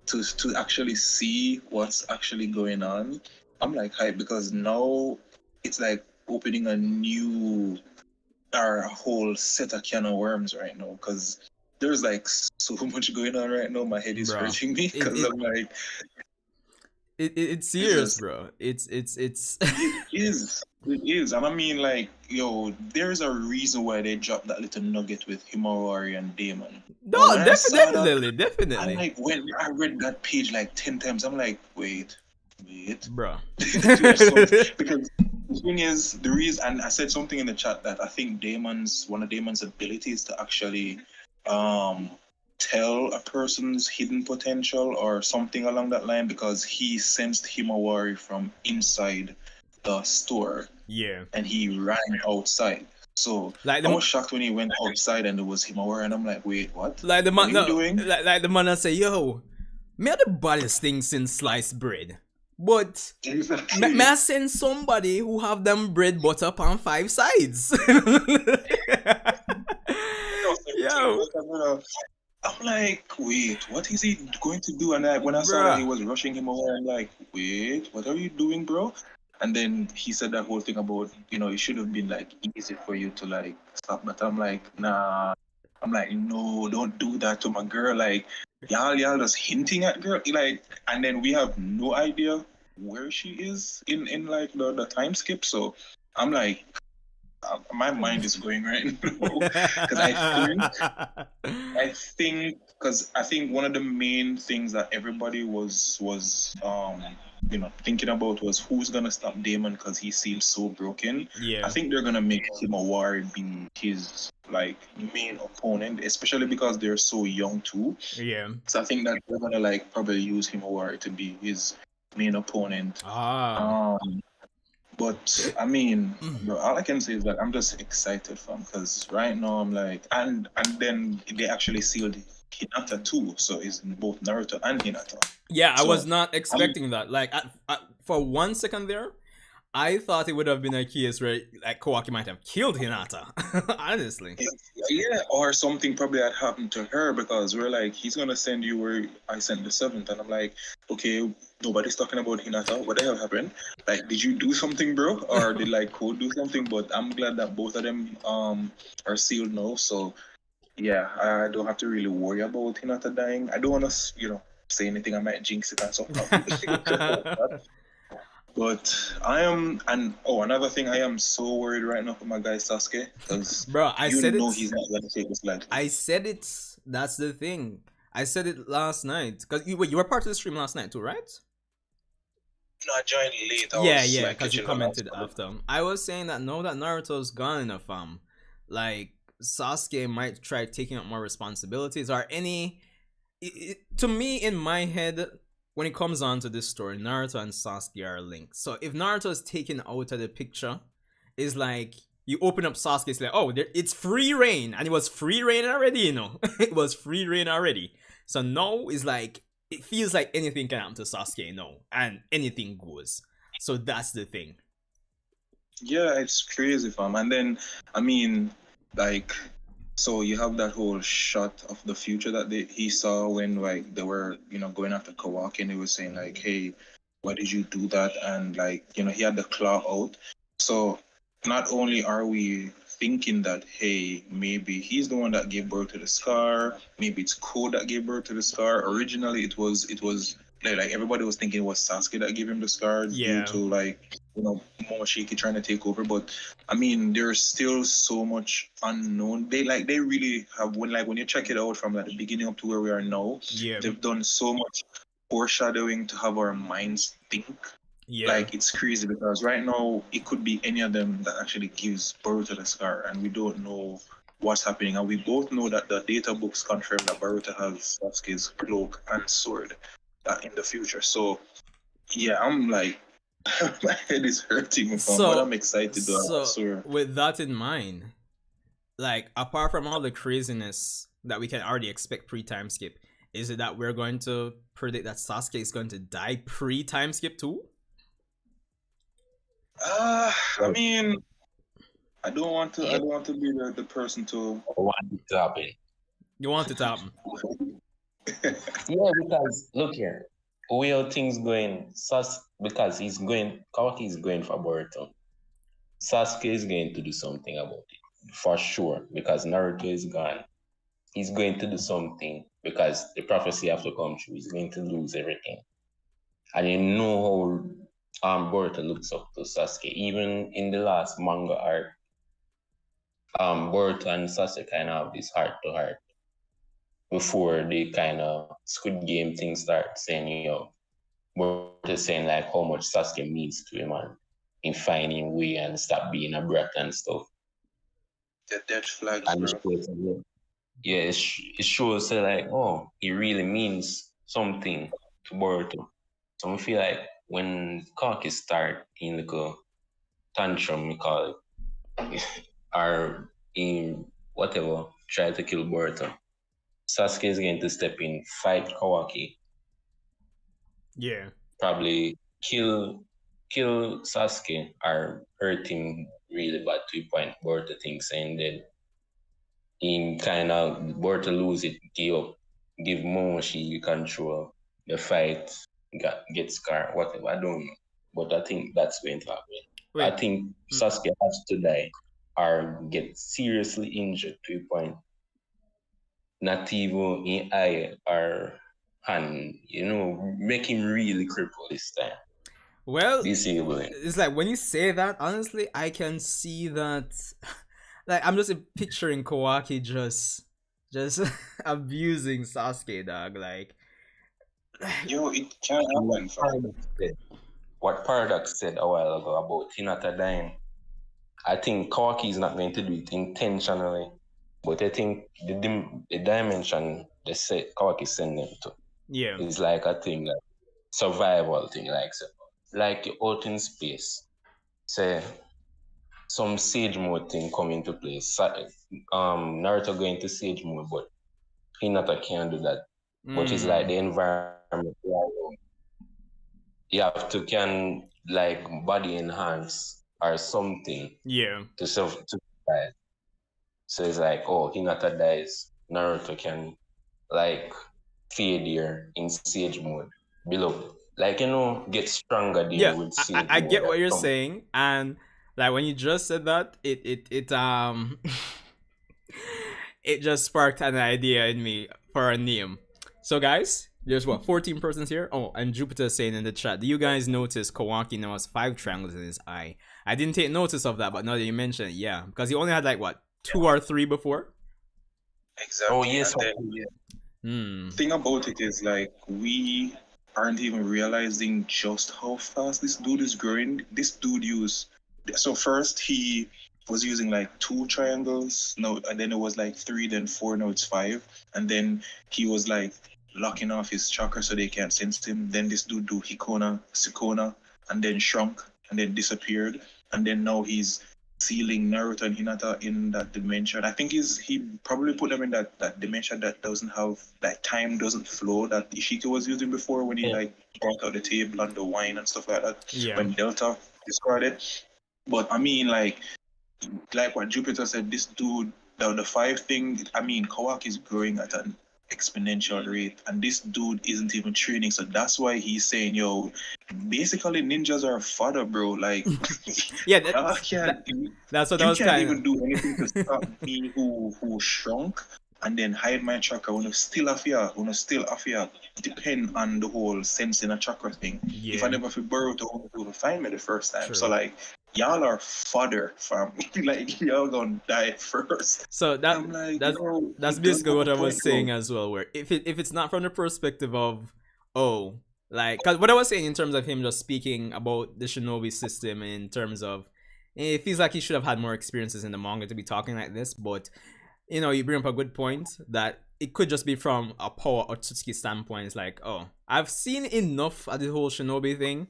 to actually see what's actually going on, I'm like hyped because now it's like opening a new or a whole set of can of worms right now because there's like so much going on right now. My head is Bro. hurting me It, because it, I'm like, it's it's serious, just bro. It's it is. It is. And I mean, like, there's a reason why they dropped that little nugget with Himawari and Daemon. But no, when I saw that, I definitely. like when I read that page like 10 times, I'm like, wait. Bro. There's some, because the thing is, the reason, and I said something in the chat that I think one of Daemon's abilities to actually um tell a person's hidden potential or something along that line because he sensed Himawari from inside the store Yeah. and he ran outside. So Like I the was shocked when he went outside and there was Himawari and I'm like, wait, what? like the What man are you no, doing? like the man that say, yo, me are the baddest thing since sliced bread. But Exactly. may I send somebody who have them bread butter on 5 sides? Yo, I'm like, wait, what is he going to do? And when I saw that he bruh. was rushing him away, I'm like, wait, what are you doing, bro? And then he said that whole thing about, it should have been like easy for you to like stop. But I'm like, nah. I'm like, no, don't do that to my girl. Like, y'all just hinting at girl. Like, and then we have no idea where she is in like the time skip. So I'm like, my mind is going right now because I think one of the main things that everybody was thinking about was who's gonna stop Daemon because he seems so broken. Yeah. I think they're gonna make Himawari be his like main opponent, especially because they're so young too. Yeah. So I think that they're gonna like probably use Himawari to be his main opponent. But I mean, bro, all I can say is that I'm just excited for him because right now I'm like, and then they actually sealed Hinata too, so it's in both Naruto and Hinata. Yeah, I So, was not expecting that. Like, for 1 second there, I thought it would have been a case where like Kawaki might have killed Hinata. Honestly. Yeah, or something probably had happened to her because we're like, he's gonna send you where I sent the 7th, and I'm like, okay, nobody's talking about Hinata. What the hell happened? Like, did you do something, bro? Or did like Code do something? But I'm glad that both of them are sealed now. So yeah, I don't have to really worry about Hinata dying. I don't want to, say anything. I might jinx it and stuff. But I am, and another thing, I am so worried right now for my guy Sasuke because Bro, I said it. he's not gonna take this lightly. I said it. That's the thing. I said it last night because you were part of the stream last night too, right? No, I joined late. Yeah, because you commented after. I was saying that now that Naruto's gone in a fam, like Sasuke might try taking up more responsibilities or any. To me, in my head, when it comes on to this story, Naruto and Sasuke are linked. So if Naruto is taken out of the picture, it's like you open up Sasuke, it's like, oh, it's free reign, and it was free reign already, it was free reign already. So now it's like it feels like anything can happen to Sasuke now, and anything goes. So that's the thing. Yeah, it's crazy, fam. And then, I mean, like, so you have that whole shot of the future that he saw when like they were, going after Kawaki, and he was saying like, hey, why did you do that? And like, he had the claw out. So not only are we thinking that, hey, maybe he's the one that gave birth to the scar, maybe it's Code that gave birth to the scar. Originally it was like everybody was thinking it was Sasuke that gave him the scar due to like Momoshiki trying to take over. But I mean, there's still so much unknown. They really have when you check it out from like the beginning up to where we are now, they've done so much foreshadowing to have our minds think. Yeah. Like it's crazy because right now it could be any of them that actually gives Boruto the scar, and we don't know what's happening. And we both know that the data books confirm that Boruto has Sasuke's cloak and sword in the future. So yeah, I'm like, my head is hurting, but I'm excited. So with that in mind, like apart from all the craziness that we can already expect pre-time skip, is it that we're going to predict that Sasuke is going to die pre-time skip too? I mean, I don't want to be the person to. I want it to happen. You want it to happen? Yeah, because look here, where things going, because Kawaki is going for Boruto. Sasuke is going to do something about it, for sure, because Naruto is gone. He's going to do something because the prophecy have to come true. He's going to lose everything. And you know how Boruto looks up to Sasuke. Even in the last manga arc, Boruto and Sasuke kind of have this heart-to-heart before the kind of Squid Game thing start saying, Boruto saying like how much Sasuke means to him and in finding way and stop being a brat and stuff. The death flags, bro. Yeah, it shows like, oh, it really means something to Boruto. So I feel like when Kawaki start in the tantrum, we call it, or in whatever, try to kill Boruto, Sasuke is going to step in, fight Kawaki. Yeah. Probably kill Sasuke or hurt him really bad to the point Boruto thinks, and then in kind of Boruto lose it, give Momoshiki control, the fight, get scar, whatever, I don't know. but I think that's going to happen. I Wait. think Sasuke has to die or get seriously injured to a point. Not even in eye or hand, make him really cripple this time. Well, Disable him. it's like when you say that, honestly, I can see that. Like I'm just picturing Kawaki just abusing Sasuke, dog. Like, Yo, it can't happen, fam. What Paradox said a while ago about Hinata dying, I think Kawaki is not going to do it intentionally, but I think the dimension they say Kawaki send them to yeah, is like a thing, like survival thing, like you're out in space. Say some sage mode thing come into place. Naruto go into sage mode, but Hinata can't do that. But it's like the environment. You have to can like body enhance or something yeah. to survive. So it's like, oh, Hinata dies, Naruto can like fade here in sage mode below. Like, get stronger there Yeah, with I, sage I I mode. get what you're saying, and like when you just said that, it it just sparked an idea in me for a name. So guys, there's what 14 persons here. Oh, and Jupiter is saying in the chat, do you guys notice Kawaki now has 5 triangles in his eye? I didn't take notice of that, but now that you mention it, yeah, because he only had like what 2 or 3 before. Exactly. Oh, yes. And then, thing about it is like we aren't even realizing just how fast this dude is growing. This dude so first he was using like 2 triangles, no, and then it was like 3, then 4, now it's 5, and then he was like locking off his chakra so they can't sense him. Then this dude do Hikona, Sukona, and then shrunk and then disappeared, and then now he's sealing Naruto and Hinata in that dimension. I think he probably put them in that dimension that doesn't have that time doesn't flow that Ishiki was using before when he like brought out the table and the wine and stuff like that. Yeah. When Delta discarded. But I mean like what Jupiter said, this dude the 5 thing, I mean Kawaki is growing at an exponential rate, and this dude isn't even training, so that's why he's saying, yo, basically ninjas are fodder, bro. Like Yeah, that's what I was you can't kind even of. do anything to stop me who shrunk and then hide my chakra when still afia depend on the whole sense in a chakra thing. Yeah. If I never feel Boruto to find me the first time. True. So like y'all are fodder, fam. Like y'all gonna die first. So that's basically what I was saying as well. Where if it's not from the perspective of like, cause what I was saying in terms of him just speaking about the Shinobi system in terms of it feels like he should have had more experiences in the manga to be talking like this. But you bring up a good point that it could just be from a power Otsutsuki standpoint. It's like, I've seen enough of the whole Shinobi thing.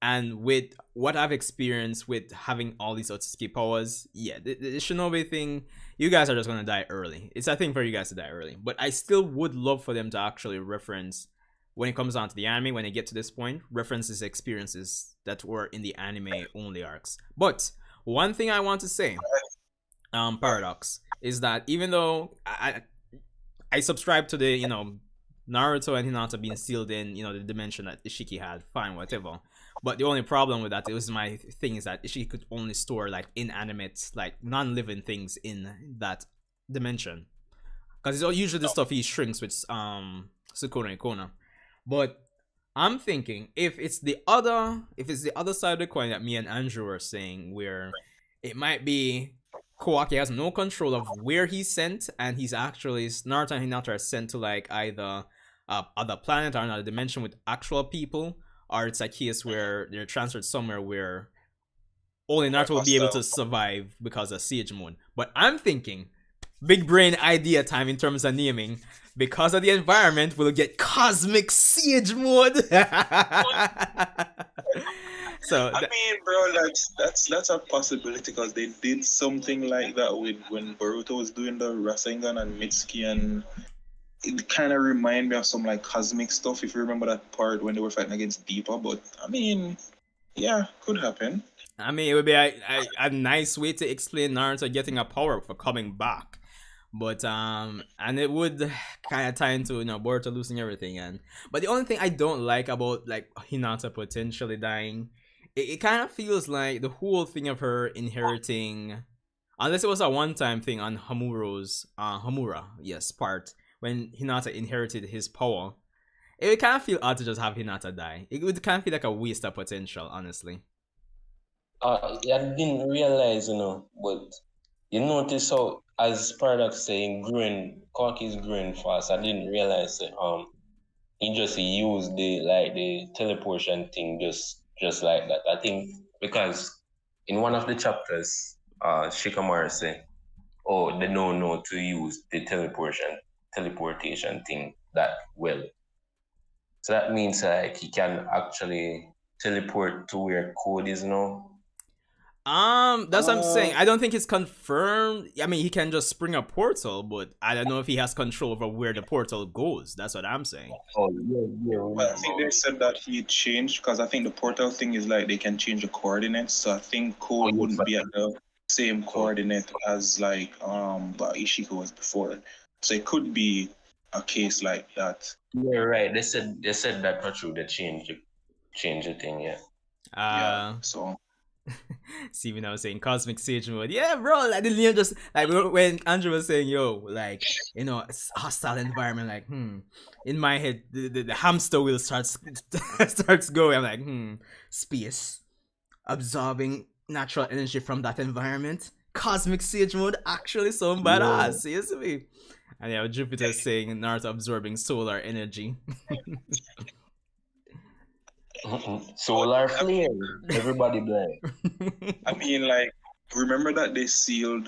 And with what I've experienced with having all these Otsutsuki powers, yeah, the Shinobi thing, you guys are just gonna die early. It's a thing for you guys to die early. But I still would love for them to actually reference, when it comes down to the anime, when they get to this point, references experiences that were in the anime only arcs. But one thing I want to say, Paradox, is that even though I subscribe to the, Naruto and Hinata being sealed in, the dimension that Ishiki had, fine, whatever. But the only problem with that, it was my thing, is that she could only store like inanimate, like non-living things in that dimension, because it's usually the stuff he shrinks with Sukuna and Kona. But I'm thinking if it's the other side of the coin that me and Andrew were saying, where it might be Kawaki has no control of where he's sent, and he's actually Naruto and Hinata are sent to like either other planet or another dimension with actual people. Or it's a case where they're transferred somewhere where only Naruto will be able to survive because of siege mode. But I'm thinking, big brain idea time in terms of naming. Because of the environment, we'll get cosmic siege mode. So I mean, bro, that's a possibility, because they did something like that with when Boruto was doing the Rasengan and Mitsuki, and it kind of remind me of some like cosmic stuff, if you remember that part when they were fighting against Deepa. But I mean, yeah, could happen. I mean, it would be a nice way to explain Naruto getting a power for coming back. But and it would kind of tie into Boruto losing everything. But the only thing I don't like about like Hinata potentially dying it kind of feels like the whole thing of her inheriting, unless it was a one-time thing on Hamura, yes, part when Hinata inherited his power. It would kind of feel odd to just have Hinata die. It would kind of feel like a waste of potential, honestly. I didn't realize, but you notice how, as Paradox saying, Kawaki is growing fast. I didn't realize that he just used the teleportation thing just like that. I think because in one of the chapters, Shikamaru said, "Oh, they don't know to use the teleportation thing that well." So that means like he can actually teleport to where Code is now. That's what I'm saying. I don't think it's confirmed. I mean, he can just spring a portal, but I don't know if he has control over where the portal goes. That's what I'm saying. Oh, yeah. Well, I think they said that he changed because I think the portal thing is like they can change the coordinates. So I think Code wouldn't be at the same coordinate as like Ishika was before. So it could be a case like that. Yeah, right. They said that for true. They change the thing. Yeah. Yeah. So Steven, I was saying cosmic sage mode. Yeah, bro. Like the Liam just like when Andrew was saying, "Yo, like it's a hostile environment." Like, in my head, the hamster wheel starts going. I'm like, space absorbing natural energy from that environment. Cosmic sage mode actually so badass. Yes, me. And yeah, Jupiter saying Naruto absorbing solar energy. Solar flare. Everybody blind. I mean, like, remember that they sealed,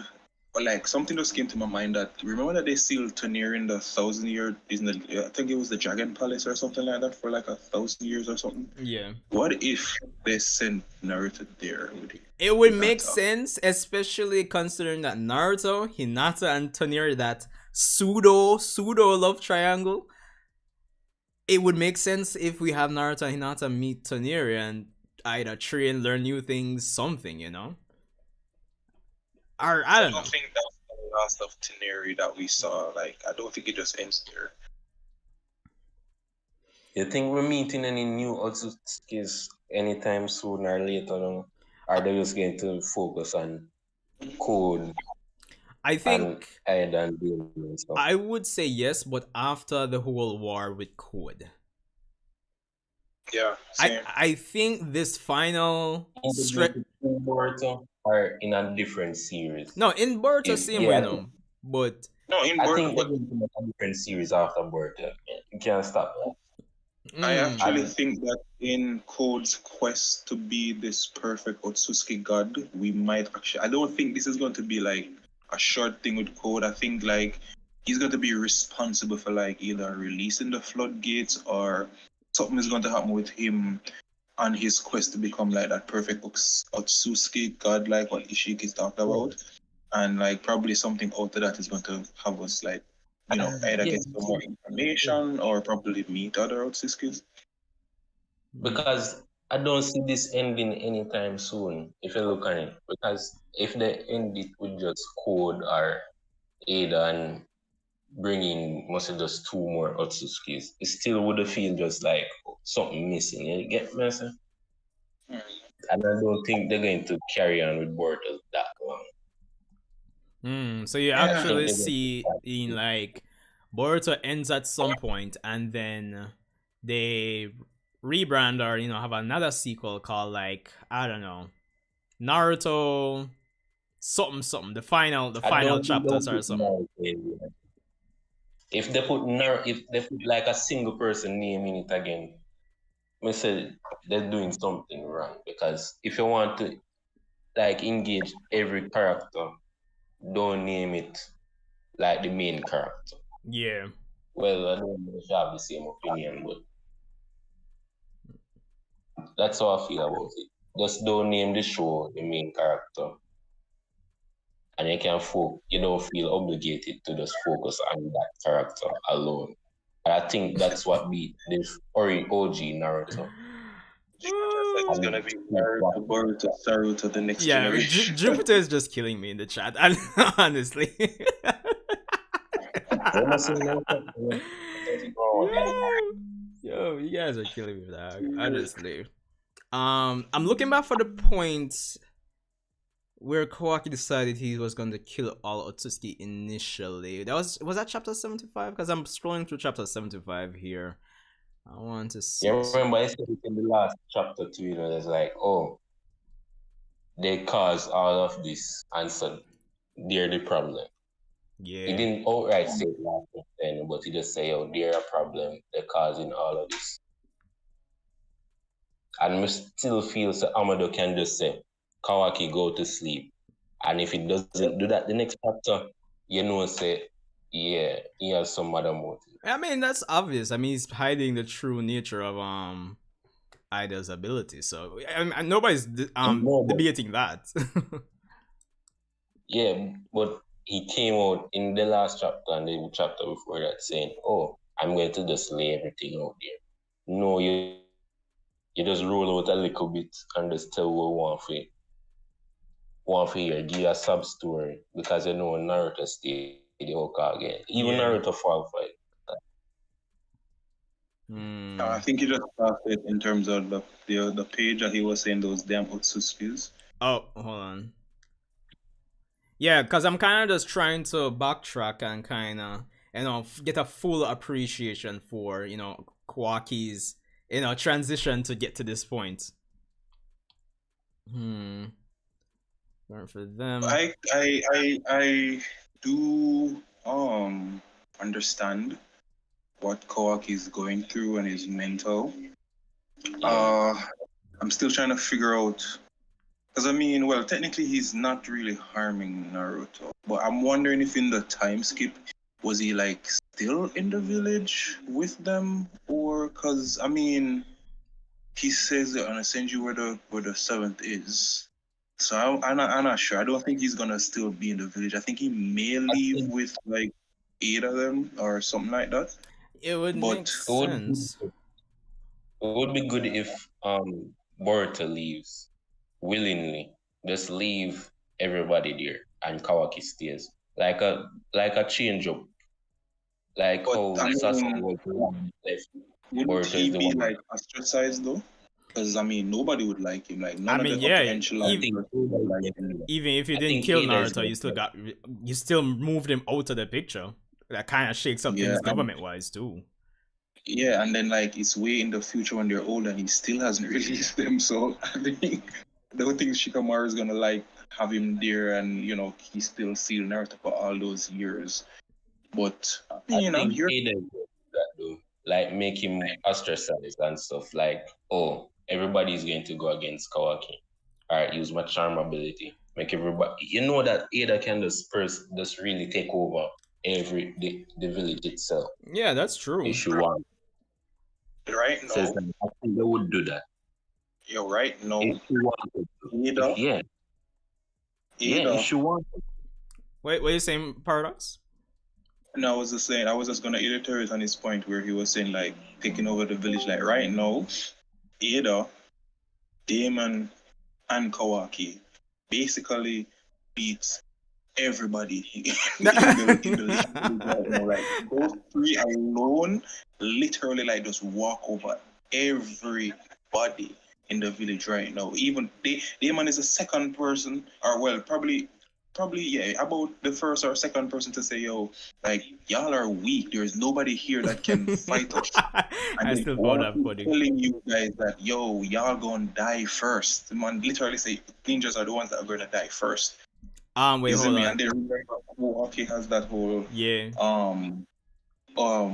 or like something just came to my mind that remember that they sealed Tonier in the 1,000-year, I think it was the Dragon Palace or something like that for like 1,000 years or something. Yeah. What if they sent Naruto there? It would make sense, especially considering that Naruto, Hinata, and Tonier, that pseudo love triangle. It would make sense if we have Naruto and Hinata meet Tonier and either train, learn new things, something, Or I don't know. I think that's the last of Tonier that we saw. Like, I don't think it just ends there. You think we're meeting any new Otsutskis anytime soon or later? No? Are they just going to focus on Code? I think and stuff? I would say yes, but after the whole war with Code. Yeah, same. I think this final Boruto or in a different series. No, in Boruto same way, no. But no, in I Boruto, think they're going to make a different series after Boruto. You can't stop that. I actually think that in Code's quest to be this perfect Otsutsuki god, we might actually. I don't think this is going to be like a short thing with Code. I think like he's going to be responsible for like either releasing the floodgates or something is going to happen with him on his quest to become like that perfect Otsutsuki god, like what Ishiki talked about, and like probably something out of that is going to have us like either get some more information or probably meet other Otsutsukis. Because I don't see this ending anytime soon, if you look at it. Because if they end it with just Code or Ada and bringing mostly just 2 more Otsutskis, it still would feel just like something missing. You get me? And I don't think they're going to carry on with Boruto that long. So you actually see in like Boruto ends at some point and then they rebrand or have another sequel called like I don't know, Naruto something the final chapters or something. If they put like a single person name in it again, I say they're doing something wrong, because if you want to like engage every character, don't name it like the main character. Yeah. Well, I don't know if you have the same opinion, but that's how I feel about it. Just don't name the show the main character. And you don't feel obligated to just focus on that character alone. And I think that's what beat this OG Naruto. It's gonna be Boruto the next generation. Jupiter is just killing me in the chat, honestly. Yo, you guys are killing me with that, honestly. I'm looking back for the point where Kawaki decided he was going to kill all Otsutsuki initially. Was that chapter 75? Because I'm scrolling through chapter 75 here. I want to see. Yeah, remember I said it in the last chapter too, you know, it's like, oh, they caused all of this, and so they're the problem. Yeah. He didn't outright say it last time, but he just say, oh, they're a problem, they're causing all of this. And we still feel so Amado can just say, Kawaki, go to sleep. And if he doesn't do that the next chapter, you know, say, yeah, he has some other motive. I mean, that's obvious. I mean, he's hiding the true nature of Ida's ability. So nobody's debating that. Yeah, but he came out in the last chapter and the chapter before that saying, oh, I'm going to just lay everything out there. No, you just roll out a little bit and just tell what one for here, give a sub story because you know Naruto stay the Hokage. Even Naruto fall for it. I think he just started in terms of the page that he was saying those damn Otsutsukis. Oh, hold on. Yeah, because I'm kind of just trying to backtrack and kind of, get a full appreciation for, Kawaki's, transition to get to this point. For them. I do understand what Kawaki is going through and his mental. I'm still trying to figure out, because I mean, well, technically he's not really harming Naruto, but I'm wondering if in the time skip, was he like still in the village with them, or because I mean, he says that I'm gonna send you where the seventh is. So I'm not sure. I don't think he's gonna still be in the village. I think he may leave with like 8 of them or something like that. It would make sense. It would be good if Boruto leaves willingly. Just leave everybody there and Kawaki stays. Like a change up. Like how Sasuke was left. Wouldn't he be like ostracized though? Because I mean, nobody would like him. Like none of the even if you didn't kill Naruto, you still moved him out of the picture. That kind of shakes up things government-wise too. Yeah, and then like it's way in the future when they're old, and he still hasn't released them. So I think I don't think Shikamaru is gonna like have him there, and he still seal Naruto for all those years. But I think Ada that though, like make him ostracized and stuff. Like, oh, everybody's going to go against Kawaki. All right, use my charm ability, make everybody. You know that Ada can just really take over the village itself. Yeah, that's true. Issue 1. Right? No. Says that I think they would do that. You're right. No. Issue 1. Ada. Yeah. Yeah. Issue 1. Wait, what are you saying, Paradox? No, I was just gonna iterate on his point where he was saying like taking over the village. Like right now, Ada, Daemon, and Kawaki basically beats everybody in the league. Like those 3 alone literally like just walk over everybody in the village right now. Even Daemon is the second person, or well, probably about the first or second person to say, yo, like y'all are weak. There's nobody here that can fight us. And I still found that funny. Telling you guys that yo, y'all gonna die first. Man, literally say ninjas are the ones that are gonna die first. Wait, hold on. And they remember Kawaki has that whole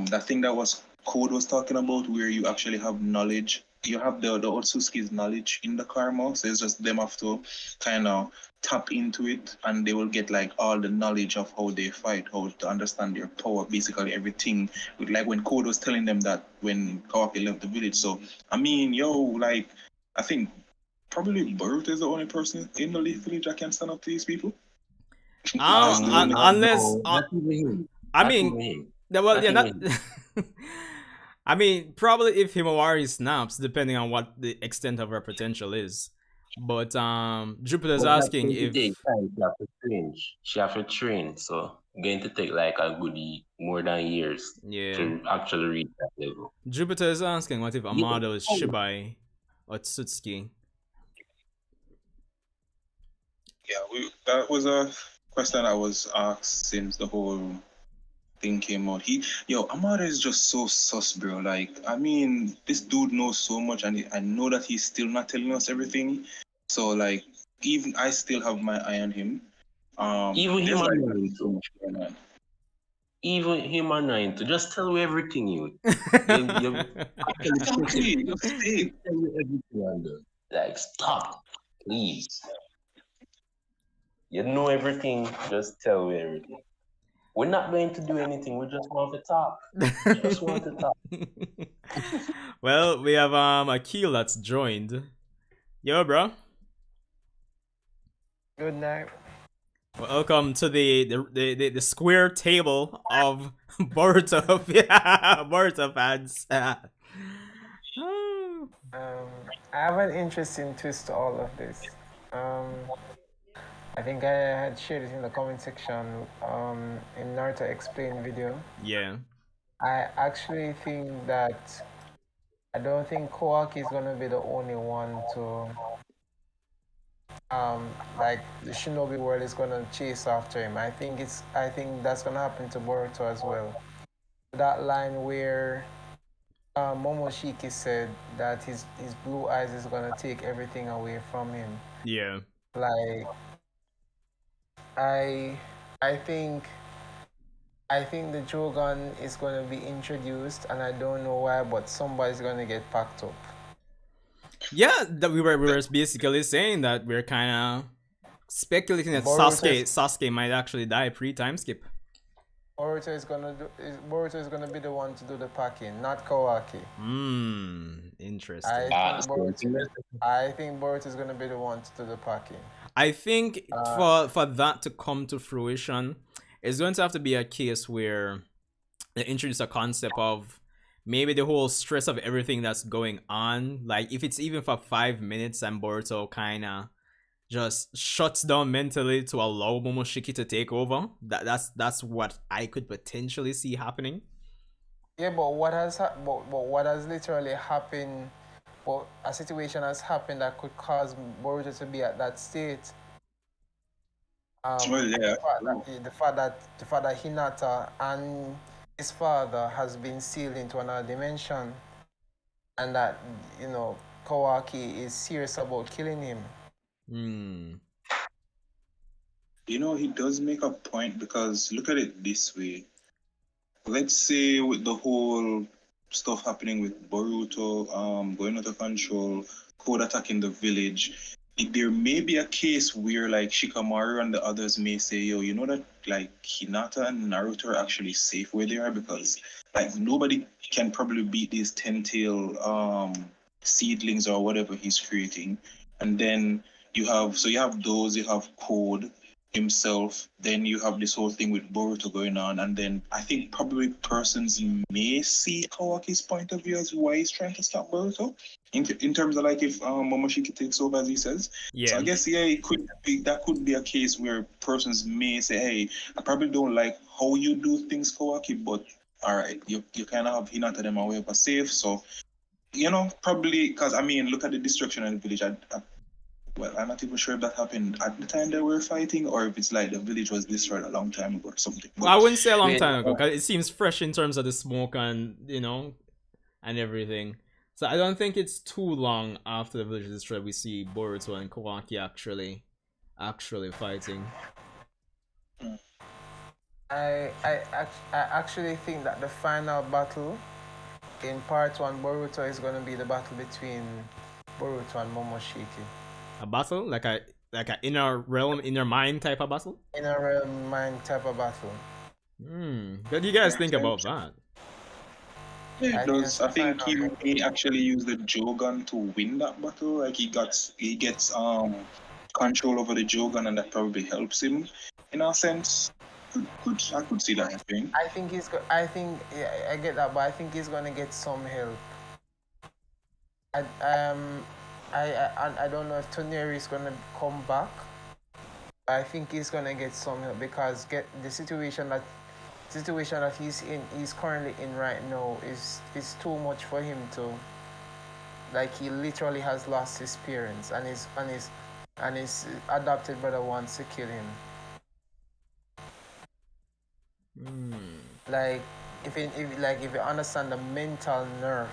that thing that was Code was talking about, where you actually have knowledge. You have the Otsutsuki's knowledge in the karma, so it's just them have to kind of tap into it, and they will get like all the knowledge of how they fight, how to understand their power, basically everything. Like when Code was telling them that when Kawaki left the village. So I mean, like I think probably Boruto is the only person in the Leaf Village that can stand up to these people. Unless I mean, probably if Himawari snaps, depending on what the extent of her potential is. But Jupiter's asking if she have to train, so going to take like a good more than years to actually reach that level. Jupiter is asking what if Amado is Shibai? Otsutsuki. Yeah, that was a question that was asked since the whole thing came out. Amada is just so sus, bro. Like, I mean, this dude knows so much, and I know that he's still not telling us everything. So, like, even I still have my eye on him. Even him There's like annoying so to much going on. even him annoying to just tell you everything you actually push it. Exactly. Just say it. Just tell you everything and like stop, please. You know everything, just tell me everything. We're not going to do anything, we just want to talk. Just want to talk. Well, we have Akil that's joined. Yo, bro. Good night. Welcome to the square table of Boruto. Yeah, Boruto fans. I have an interesting twist to all of this. I think I had shared it in the comment section in Naruto Explain video. Yeah. I actually think that I don't think Kawaki is gonna be the only one to like the Shinobi world is gonna chase after him. I think that's gonna happen to Boruto as well. That line where Momoshiki said that his blue eyes is gonna take everything away from him. Yeah. Like I I think I think the Jogan is gonna be introduced, and I don't know why, but somebody's gonna get packed up. Yeah, that we were basically saying that we're kind of speculating that Sasuke might actually die pre-time skip. Boruto is gonna be the one to do the packing, not Kawaki. Interesting. I think Boruto is gonna be the one to do the packing. I think for that to come to fruition, it's going to have to be a case where they introduce a concept of maybe the whole stress of everything that's going on. Like if it's even for 5 minutes and Boruto kind of just shuts down mentally to allow Momoshiki to take over. That's what I could potentially see happening. Yeah, but what has literally happened? Well, a situation has happened that could cause Boruto to be at that state. Well, yeah. The fact that Hinata and his father has been sealed into another dimension, and that Kawaki is serious about killing him. He does make a point, because look at it this way. Let's say with the whole stuff happening with Boruto going out of control, Code attacking the village, there may be a case where like Shikamaru and the others may say, yo, you know that like Hinata and Naruto are actually safe where they are, because like nobody can probably beat these 10-tail seedlings or whatever he's creating. And then you have those, you have Code himself, then you have this whole thing with Boruto going on, and then I think probably persons may see Kawaki's point of view as why he's trying to stop Boruto in terms of like if Momoshiki takes over, as he says. Yeah. So I guess that could be a case where persons may say, hey, I probably don't like how you do things, Kawaki, but all right, you kind of have Hinata them away for safe, so probably, because I mean, look at the destruction of the village. Well, I'm not even sure if that happened at the time they were fighting, or if it's like the village was destroyed a long time ago or something. Well, I wouldn't say a long time ago, because it seems fresh in terms of the smoke and and everything. So I don't think it's too long after the village is destroyed we see Boruto and Kawaki actually fighting. I actually think that the final battle in part 1 Boruto is going to be the battle between Boruto and Momoshiki. A battle? Like a inner realm, inner mind type of battle? Inner realm mind type of battle. What do you guys think about that? Yeah, it does. I think he may actually use the Jogan to win that battle. Like he gets control over the Jogan, and that probably helps him in a sense. I could see that happening. I get that, but I think he's gonna get some help. I don't know if Toneri is gonna come back. I think he's gonna get some help, because the situation that he's currently in right now is too much for him Like he literally has lost his parents, and his adopted brother wants to kill him. Like if you understand the mental nerve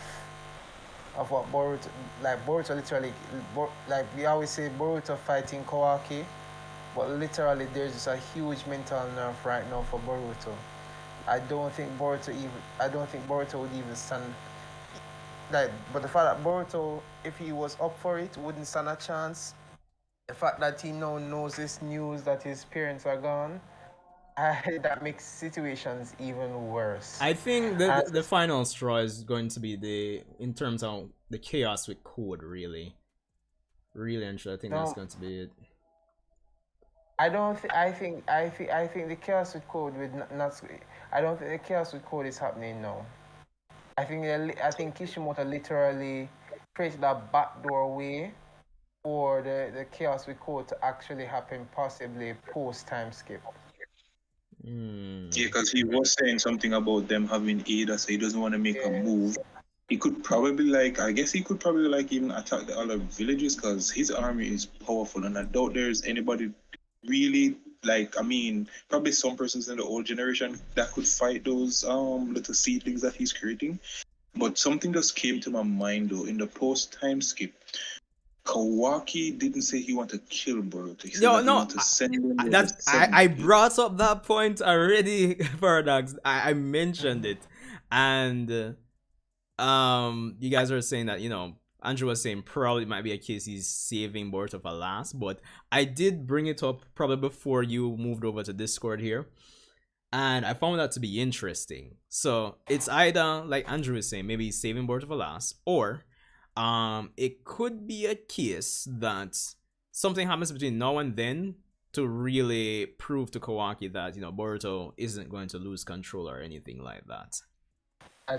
of what Boruto, like Boruto literally, like we always say Boruto fighting Kawaki, but literally there's just a huge mental nerve right now for Boruto. I don't think Boruto would even stand. Like, but the fact that Boruto, if he was up for it, wouldn't stand a chance. The fact that he now knows this news that his parents are gone, that makes situations even worse. I think the final straw is going to be in terms of the chaos with code, really. Really, and I think that's going to be it. I think the chaos with code I don't think the chaos with code is happening now. I think Kishimoto literally created a backdoor way for the chaos with code to actually happen, possibly post time skip. Yeah, because he was saying something about them having Ada, so he doesn't want to make a move. He could probably even attack the other villages because his army is powerful, and I doubt there's anybody really probably some persons in the old generation that could fight those little seedlings that he's creating. But something just came to my mind though in the post time skip. Kawaki didn't say he wanted to kill Boruto. He said he wanted to send him. I brought up that point already, Paradox. I mentioned it, and you guys are saying that Andrew was saying probably it might be a case he's saving Boruto for last, but I did bring it up probably before you moved over to Discord here, and I found that to be interesting. So it's either like Andrew is saying, maybe he's saving Boruto for last, or it could be a case that something happens between now and then to really prove to Kawaki that Boruto isn't going to lose control or anything like that.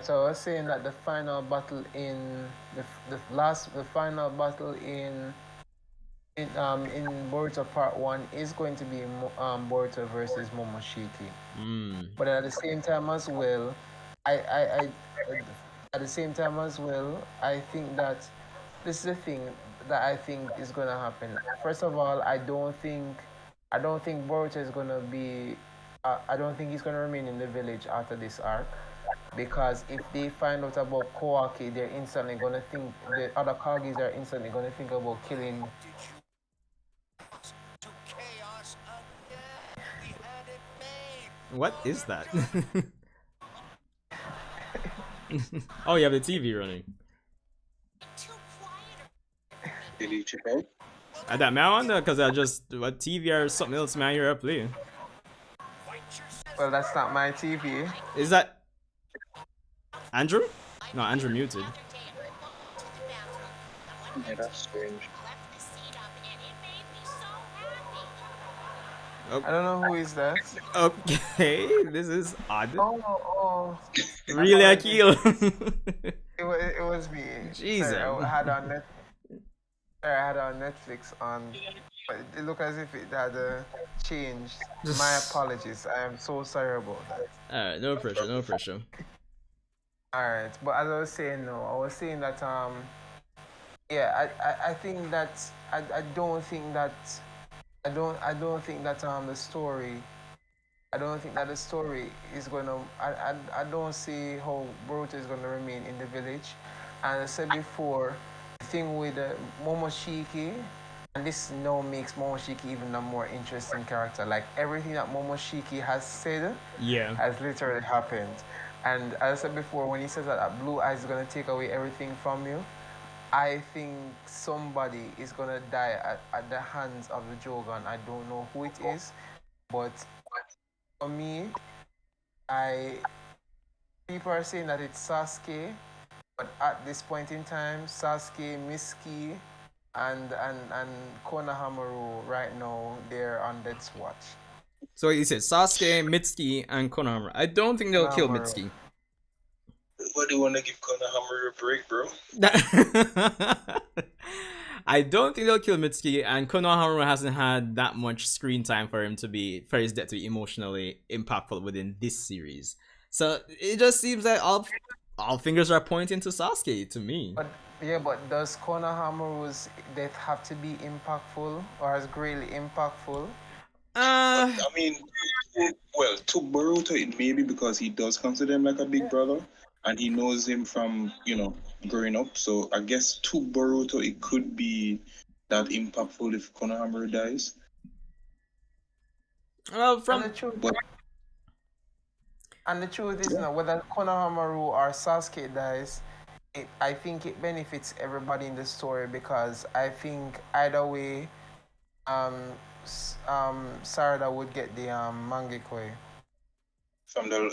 So I was saying that the final battle in Boruto Part 1 is going to be Boruto versus Momoshiki. But at the same time as well, I think that this is the thing that I think is gonna happen. First of all, I don't think Boruto is gonna be. I don't think he's gonna remain in the village after this arc, because if they find out about Kawaki, they're instantly gonna think the other Kages are instantly gonna think about killing. What is that? Oh, you have the TV running. Did you check out? I that man on there because I just what TV or something else man you're playing. Well, that's not my TV. Is that Andrew? No, Andrew muted. Yeah, that's strange. Okay. I don't know who is that. Okay, this is odd. Oh. Really, Akil? It was me. Jesus. Sorry, I had on Netflix on, but it looked as if it had changed. My apologies. I am so sorry about that. Alright, no pressure. Alright, but as I was saying, I was saying that I think that I don't think that the story. I don't think that the story is gonna. I don't see how Boruto is gonna remain in the village. And I said before, the thing with Momoshiki, and this now makes Momoshiki even a more interesting character. Like everything that Momoshiki has said, has literally happened. And as I said before, when he says that Blue Eyes is gonna take away everything from you, I think somebody is gonna die at the hands of the Jogan. I don't know who it is, but for me, people are saying that it's Sasuke, but at this point in time, Sasuke, Mitsuki, and Konohamaru right now they're on death's watch. So he said Sasuke, Mitsuki, and Konohamaru. I don't think they'll kill Mitsuki. What do you want to give Konohamaru a break, bro? I don't think they'll kill Mitsuki, and Konohamaru hasn't had that much screen time for his death to be emotionally impactful within this series. So it just seems like all fingers are pointing to Sasuke to me. But yeah, but does Konohamaru's death have to be impactful or as greatly impactful? Uh, I mean, well, to Boruto, it may be because he does consider him like a big brother, and he knows him from growing up. So I guess to Boruto, it could be that impactful if Konohamaru dies. well, And from the truth, But and the truth is yeah, now whether Konohamaru or Sasuke dies, I think it benefits everybody in the story because I think either way, Sarada would get the Mangekoi. from the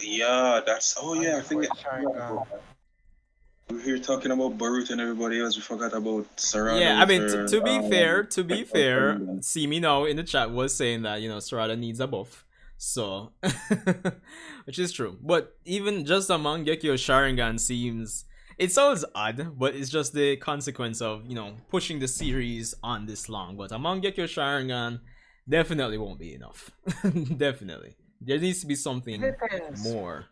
that's yeah, I think Mangekoi Sharingan. we're here talking about Boruto and everybody else. We forgot about Sarada yeah, I with mean, her. to be fair, Sharingan. see me now in the chat was saying that Sarada needs a buff, so which is true. But even just a Mangekyo Sharingan seems it sounds odd, but it's just the consequence of pushing the series on this long. But a Mangekyo Sharingan definitely won't be enough. Definitely, there needs to be It something depends. more.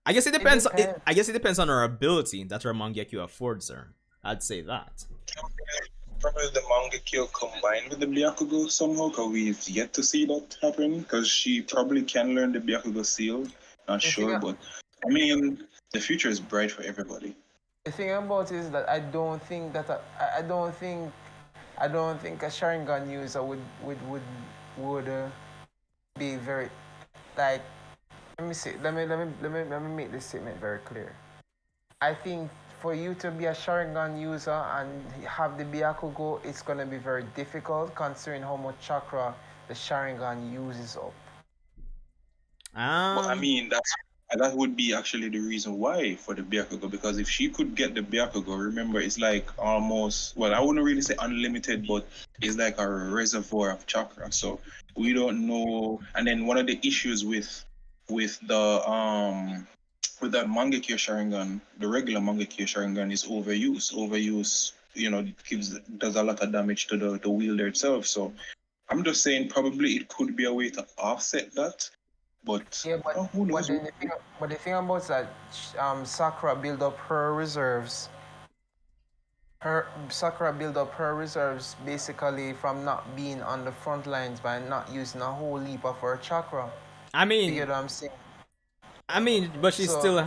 I guess it It depends. depends. I guess it depends on her ability that her Mangekyo affords her. I'd say that. Probably the Mangekyo combined with the Byakugo somehow, because we've yet to see that happen. Because she probably can learn the Byakugo seal. Not The thing, sure, but I mean, the future is bright for everybody. the thing about it is that I don't think that I don't think a Sharingan user would be very like. Let me see. Let me make this statement very clear. I think for you to be a Sharingan user and have the Byakugo, it's gonna be very difficult considering how much chakra the Sharingan uses up. But I mean, that would be actually the reason why for the Byakugo, because if she could get the Byakugo, remember it's like almost, well, I wouldn't really say unlimited, but it's like a reservoir of chakra. So we don't know. And then one of the issues with that Mangekyo Sharingan, the regular Mangekyo Sharingan is overuse. Overuse, does a lot of damage to the wielder itself. So I'm just saying probably it could be a way to offset that. But Yeah, who knows? but the thing about that, Sakura build up her reserves. Her Sakura build up her reserves basically from not being on the front lines by not using a whole leap of her chakra. I You mean, get what I'm saying? but she So still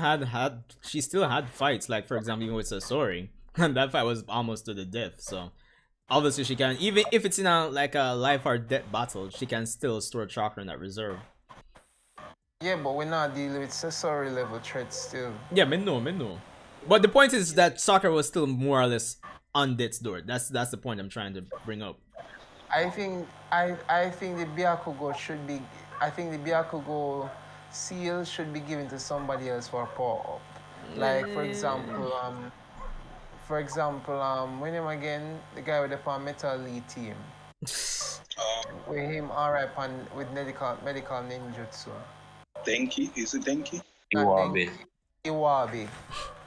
had fights. Like for example, even with Sasori, and that fight was almost to the death. So obviously she can, even if it's in a life or death battle, she can still store chakra in that reserve. yeah, but we're not dealing with Sasori level threats still. Yeah, me know. But the point is that Sakura was still more or less on death's door. That's the point I'm trying to bring up. I think the Byakugo should be. I think the Byakugo seal should be given to somebody else for power up. Like for example, when him again, the guy with the Pan Metal Lead team, with him alright with medical ninjutsu. Denki? Is it Denki? Not Iwabe. Iwabi.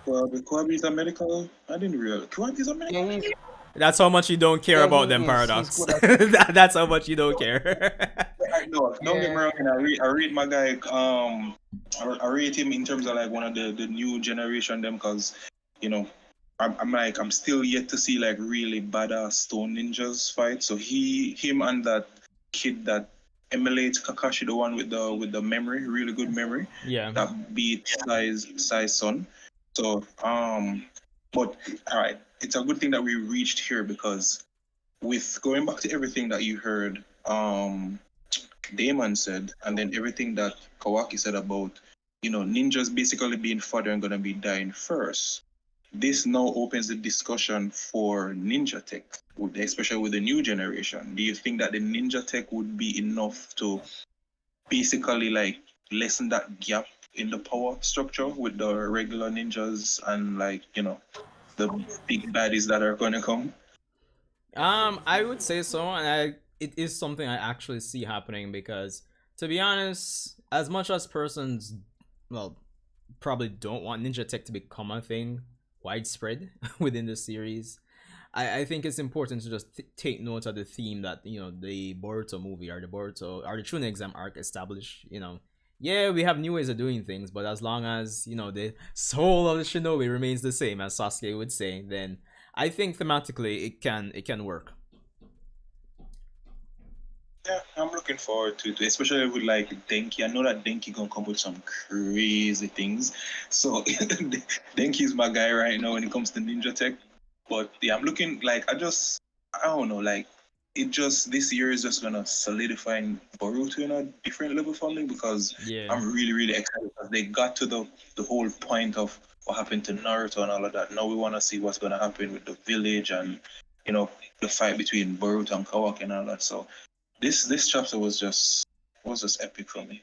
Kwabi is a medical. I didn't realize. Kwabi is a medical. Yeah, That's how much you don't care Yeah, about he them, is. Paradox. He's good That's how much you don't care. No, don't get me Yeah. wrong. I rate my guy. I rate him in terms of like one of the new generation them, because I'm still yet to see like really badass stone ninjas fight. So him and that kid that emulates Kakashi, the one with the memory, really good memory, Yeah. that beat size son. So but all right, it's a good thing that we reached here, because with going back to everything that you heard, Daemon said, and then everything that Kawaki said about, ninjas basically being fodder and gonna be dying first. This now opens the discussion for ninja tech, especially with the new generation. Do you think that the ninja tech would be enough to basically like lessen that gap in the power structure with the regular ninjas and the big baddies that are gonna come? I would say so, and it is something I actually see happening because, to be honest, as much as persons, well, probably don't want ninja tech to become a thing widespread within the series, I think it's important to just take note of the theme that the Boruto movie or the Boruto or the Chunin exam arc established. yeah, we have new ways of doing things, but as long as you know the soul of the shinobi remains the same, as Sasuke would say, then I think thematically it can work. Yeah, I'm looking forward to it, especially with like Denki. I know that Denki gonna come with some crazy things. So Denki's my guy right now when it comes to ninja tech. But yeah, I'm looking like I don't know, like it just this year is just gonna solidify Boruto in a different level for me because Yeah. I'm really, really excited because they got to the whole point of what happened to Naruto and all of that. Now we wanna see what's gonna happen with the village and you know the fight between Boruto and Kawaki and all that. So this chapter was just epic for me,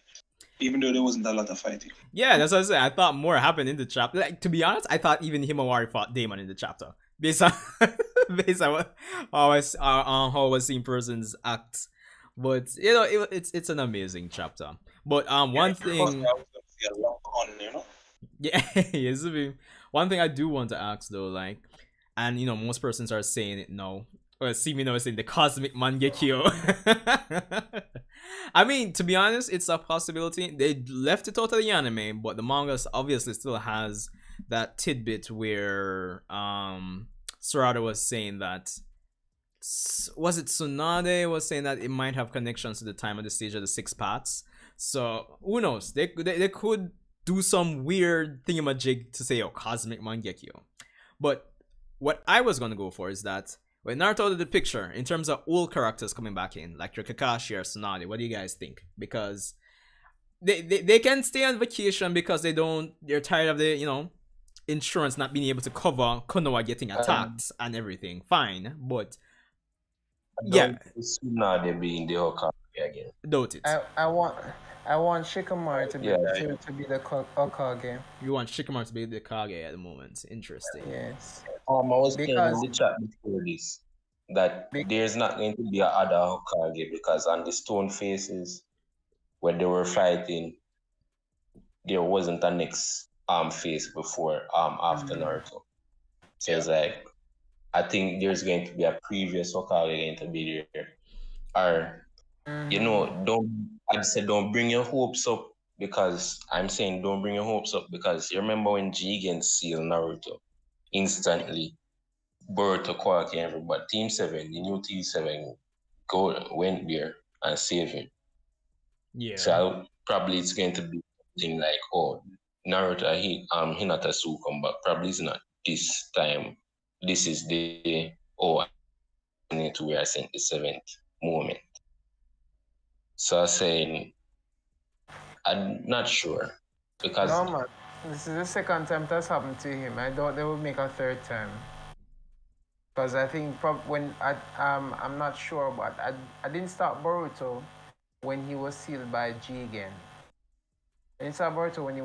even though there wasn't a lot of fighting. Yeah, that's what I said. I thought more happened in the chapter. Like to be honest, I thought even Himawari fought Daemon in the chapter based on based on how I was seeing persons act. But you know, it's an amazing chapter. But one thing, I was gonna see a long con, you know. yeah, yes, one thing I do want to ask though, like, and you know, most persons are saying it now. Or see me now saying the cosmic mangekyo. I mean, to be honest, it's a possibility. They left it out of the anime, but the manga obviously still has that tidbit where Sarada was saying that was it Tsunade was saying that it might have connections to the time of the stage of the six paths. So who knows? They could do some weird thingamajig to say cosmic mangekyo. But what I was gonna go for is that when Naruto did the picture, in terms of old characters coming back in, like your Kakashi or Tsunade, what do you guys think? Because they can stay on vacation because they're tired of the insurance not being able to cover Konoha getting attacked and everything. Fine, but yeah, Tsunade being the Hokage again. doubt it. I want Shikamaru to be to be the Hokage. You want Shikamaru to be the Kage at the moment. Interesting. Yes. I was saying in the chat before this that there's not going to be a other Hokage because on the stone faces when they were fighting, there wasn't a next face before after Naruto. So it's like I think there's going to be a previous Hokage going to be there. Or don't bring your hopes up because I'm saying don't bring your hopes up because you remember when Jigen sealed Naruto instantly, Boruto, Kawaki, everybody, Team 7, the new Team 7 went there and saved him. Yeah. So probably it's going to be something like, Naruto, Hinata Su come back. Probably it's not this time. This is the I need to where I sent the 7th moment. So I'm saying, I'm not sure because No man, this is the second time that's happened to him. I thought they would make a third time. Because I think when I'm not sure, but I didn't start Boruto when he was sealed by Jigen. I didn't start Boruto when he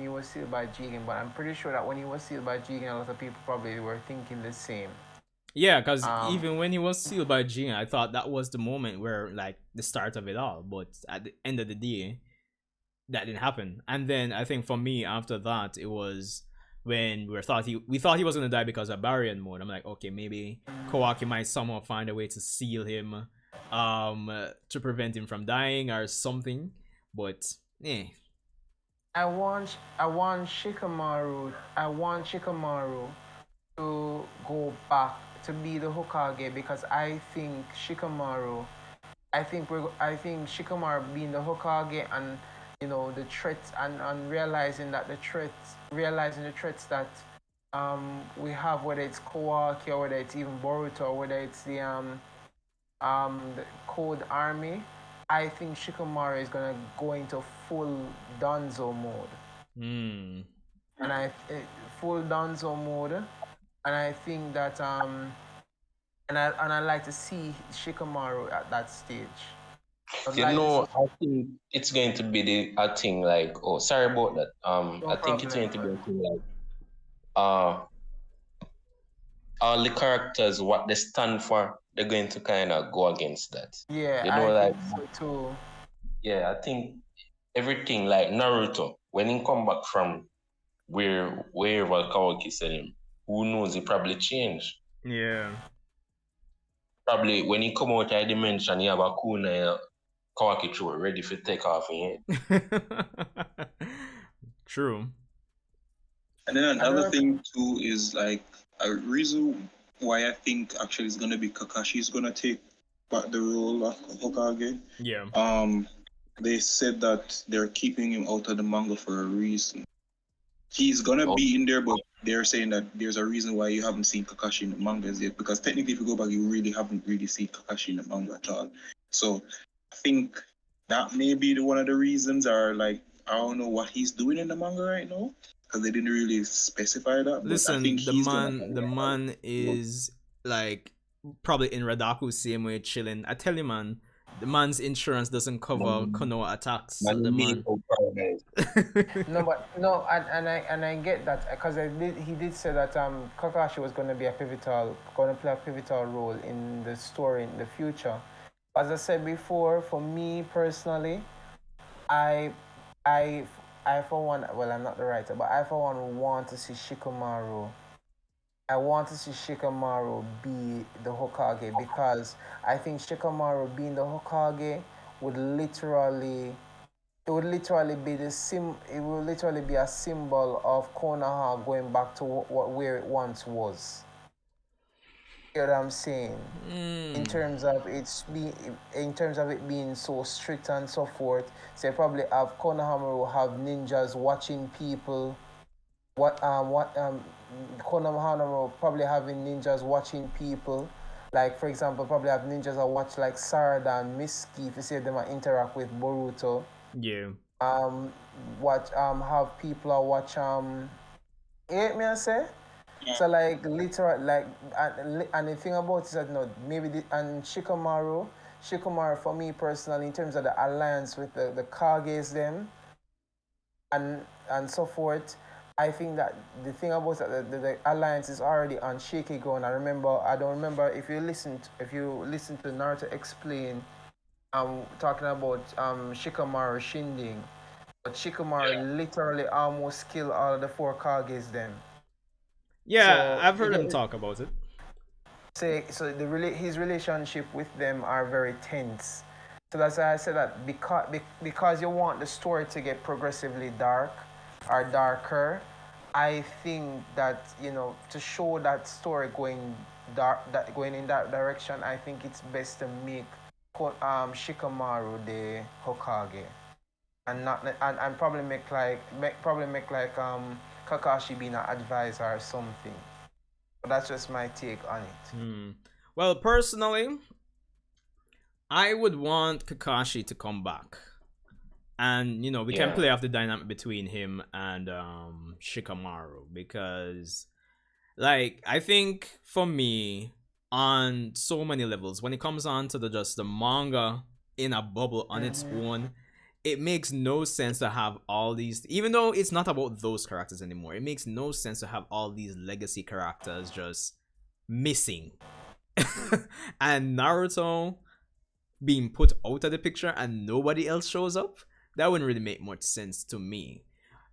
was sealed by Jigen, but I'm pretty sure that when he was sealed by Jigen, a lot of people probably were thinking the same. Yeah, because even when he was sealed by Jigen, I thought that was the moment where like the start of it all. But at the end of the day, that didn't happen. And then I think for me after that, it was when we thought he was gonna die because of barrier mode. I'm like, okay, maybe Kawaki might somehow find a way to seal him, to prevent him from dying or something. But I want Shikamaru to go back to be the Hokage because I think Shikamaru being the Hokage and the threats and realizing the threats that we have, whether it's Kawaki or whether it's even Boruto or whether it's the Code Army. I think Shikamaru is gonna go into full Danzo mode. And full Danzo mode. And I think that and I like to see Shikamaru at that stage. I think it's going to be a thing like, sorry about that. I think it's going to be a thing like all the characters, what they stand for, they're going to kind of go against that. Yeah, I think so too. Yeah, I think everything like Naruto, when he come back from wherever Kawaki sent him, who knows, he probably changed. Yeah. Probably when he come out of dimension, he have a kunai Kawaki through ready for take off in True. And then another Another thing too is like a reason why I think actually it's gonna be Kakashi is gonna take back the role of Hokage. Yeah. They said that they're keeping him out of the manga for a reason. He's gonna Oh. be in there, but they're saying that there's a reason why you haven't seen Kakashi in the mangas yet. Because technically, if you go back, you really haven't really seen Kakashi in the manga at all. So I think that may be one of the reasons, or like I don't know what he's doing in the manga right now, because they didn't really specify that. But I think Listen, the he's gonna. man is like probably in Radaku same way chilling. I tell you, man, the man's insurance doesn't cover Konoha attacks. So the man. No, but no, and I get that because he did say that Kakashi was going to be going to play a pivotal role in the story in the future. As I said before, for me personally, I I I for one, well, I'm not the writer, but I for one want to see Shikamaru. I want to see Shikamaru be the Hokage because I think Shikamaru being the Hokage would literally it will literally be a symbol of Konoha going back to where it once was. You know what I'm saying? In terms of it being so strict and so forth. So you probably have Konohamaru will have ninjas watching people. Konohamaru will probably having ninjas watching people. Like for example, probably have ninjas that watch like Sarada and Miski if you see them interact with Boruto. Yeah. Have people watch you get me I say? So like literal like and the thing about it is that no maybe and Shikamaru for me personally in terms of the alliance with the Kages them and so forth. I think that the thing about it, the alliance is already on shaky ground. I don't remember if you listen to Naruto explain talking about Shikamaru Shinding. But Shikamaru literally almost killed all of the four Kages then. Yeah, So I've heard him talk about it. his relationship with them are very tense. So that's why I said that because you want the story to get progressively dark or darker, I think that to show that story going in that direction, I think it's best to make Shikamaru the Hokage, and not and probably make like Kakashi being an advisor or something. But that's just my take on it. Well, personally, I would want Kakashi to come back. And we can play off the dynamic between him and Shikamaru because like I think for me on so many levels when it comes on to just the manga in a bubble on its own, it makes no sense to have all these, even though it's not about those characters anymore, it makes no sense to have all these legacy characters just missing. And Naruto being put out of the picture and nobody else shows up, that wouldn't really make much sense to me.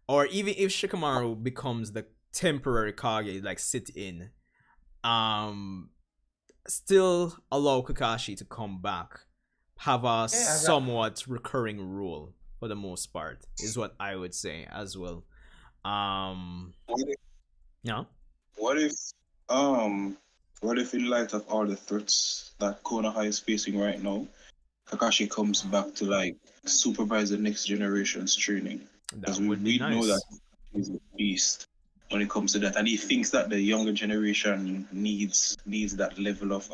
Or even if Shikamaru becomes the temporary Kage, like sit in, still allow Kakashi to come back, have a somewhat recurring role for the most part, is what I would say as well. Yeah. What if in light of all the threats that Konoha is facing right now, Kakashi comes back to like supervise the next generation's training? Because we know that he's a beast when it comes to that, and he thinks that the younger generation needs that level of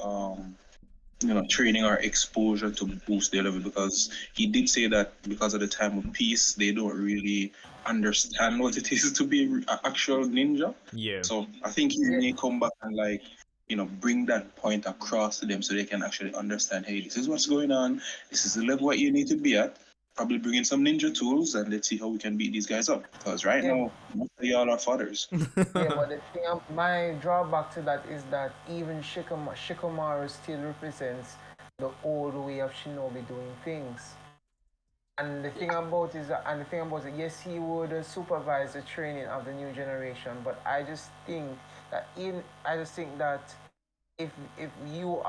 training or exposure to boost their level, because he did say that because of the time of peace they don't really understand what it is to be an actual ninja. Yeah. So I think he may come back and like bring that point across to them so they can actually understand, hey, this is what's going on, this is the level what you need to be at. Probably bring in some ninja tools and let's see how we can beat these guys up. Because right now, most of y'all are fathers. Yeah, but the thing, my drawback to that is that even Shikamaru still represents the old way of Shinobi doing things. And the thing about it, yes, he would supervise the training of the new generation, but I just think that if you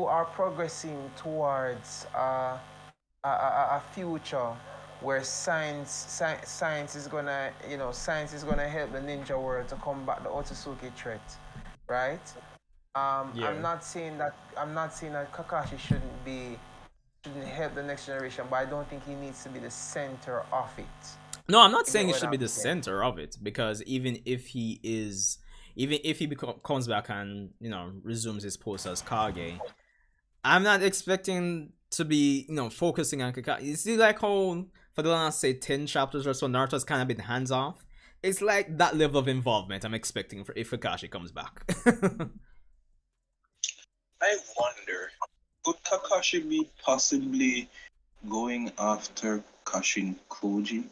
are progressing towards a future where science is gonna science is gonna help the ninja world to combat the Otsutsuki threat, right? Yeah. I'm not saying that Kakashi shouldn't help the next generation, but I don't think he needs to be the center of it. No, I'm not You get saying it what should be I'm the saying? center of it, because even if he comes back and resumes his post as Kage, I'm not expecting to be focusing on Kakashi. You see, like how for the last say 10 chapters or so, Naruto's kind of been hands off. It's like that level of involvement I'm expecting for if Kakashi comes back. I wonder, could Kakashi be possibly going after Kashin Koji?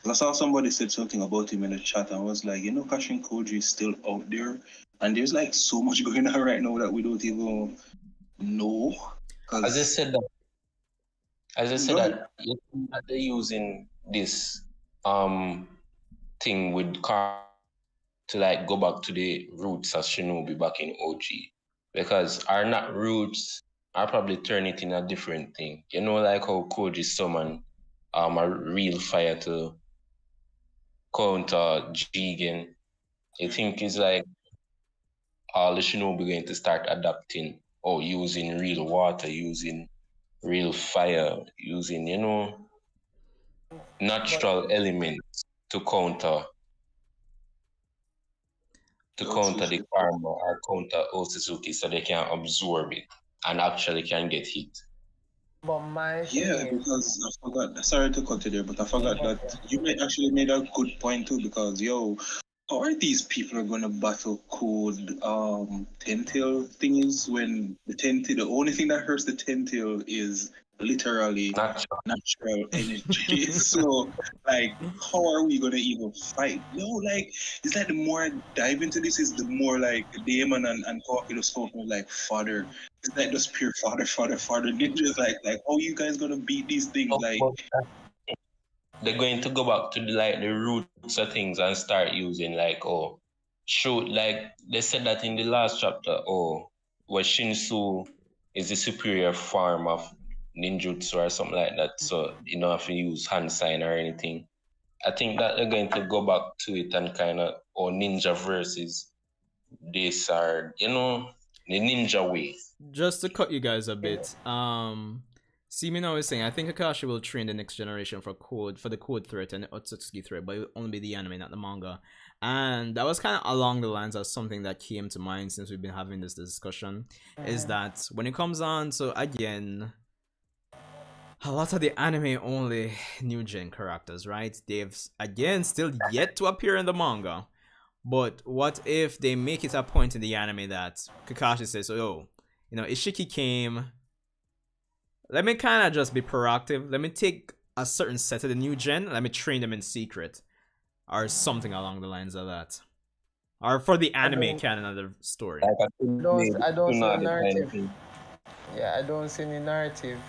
I saw somebody said something about him in the chat, and I was like, Kashin Koji is still out there, and there's like so much going on right now that we don't even know. As I Cause said that, as I said go ahead. that, you think that they're using this um thing with car to like go back to the roots as Shinobi back in OG, because our not roots are probably turn it in a different thing. Like how Koji summon a real fire to counter Jigen. I think it's like all the Shinobi going to start adapting or using real water, using real fire, using But natural elements to counter the Otsutsuki. karma or counter Otsutsuki so they can absorb it and actually can get hit. my thing Yeah, is, because I forgot. Sorry to cut you there, but I forgot that okay. you may actually made a good point too. Because how are these people are gonna battle code tentail thingies when the only thing that hurts the tentail is literally Natural. natural energy. So like how are we gonna even fight? Like it's like the more I dive into this is the more like Daemon and Kawaki just spoken like father. It's like just pure father ninjas like how you guys gonna beat these things like They're going to go back to the roots of things and start using shoot, like they said that in the last chapter, where Shinsu is the superior form of ninjutsu or something like that, so you don't have to use hand sign or anything. I think that they're going to go back to it and kind of, ninja versus this are, the ninja way. Just to cut you guys a bit, see me now is saying I think Kakashi will train the next generation for the code threat and the Otsutsuki threat, but it will only be the anime, not the manga. And that was kind of along the lines of something that came to mind since we've been having this discussion. Is that when it comes on, so again, a lot of the anime only new gen characters, right? They've again still yet to appear in the manga. But what if they make it a point in the anime that Kakashi says, "Oh, Ishiki came. Let me kind of just be proactive. Let me take a certain set of the new gen. Let me train them in secret, or something along the lines of that, or for the I anime don't, canon of the story." Like a I don't see a Tsunade kind of narrative. thing. Yeah, I don't see any narrative.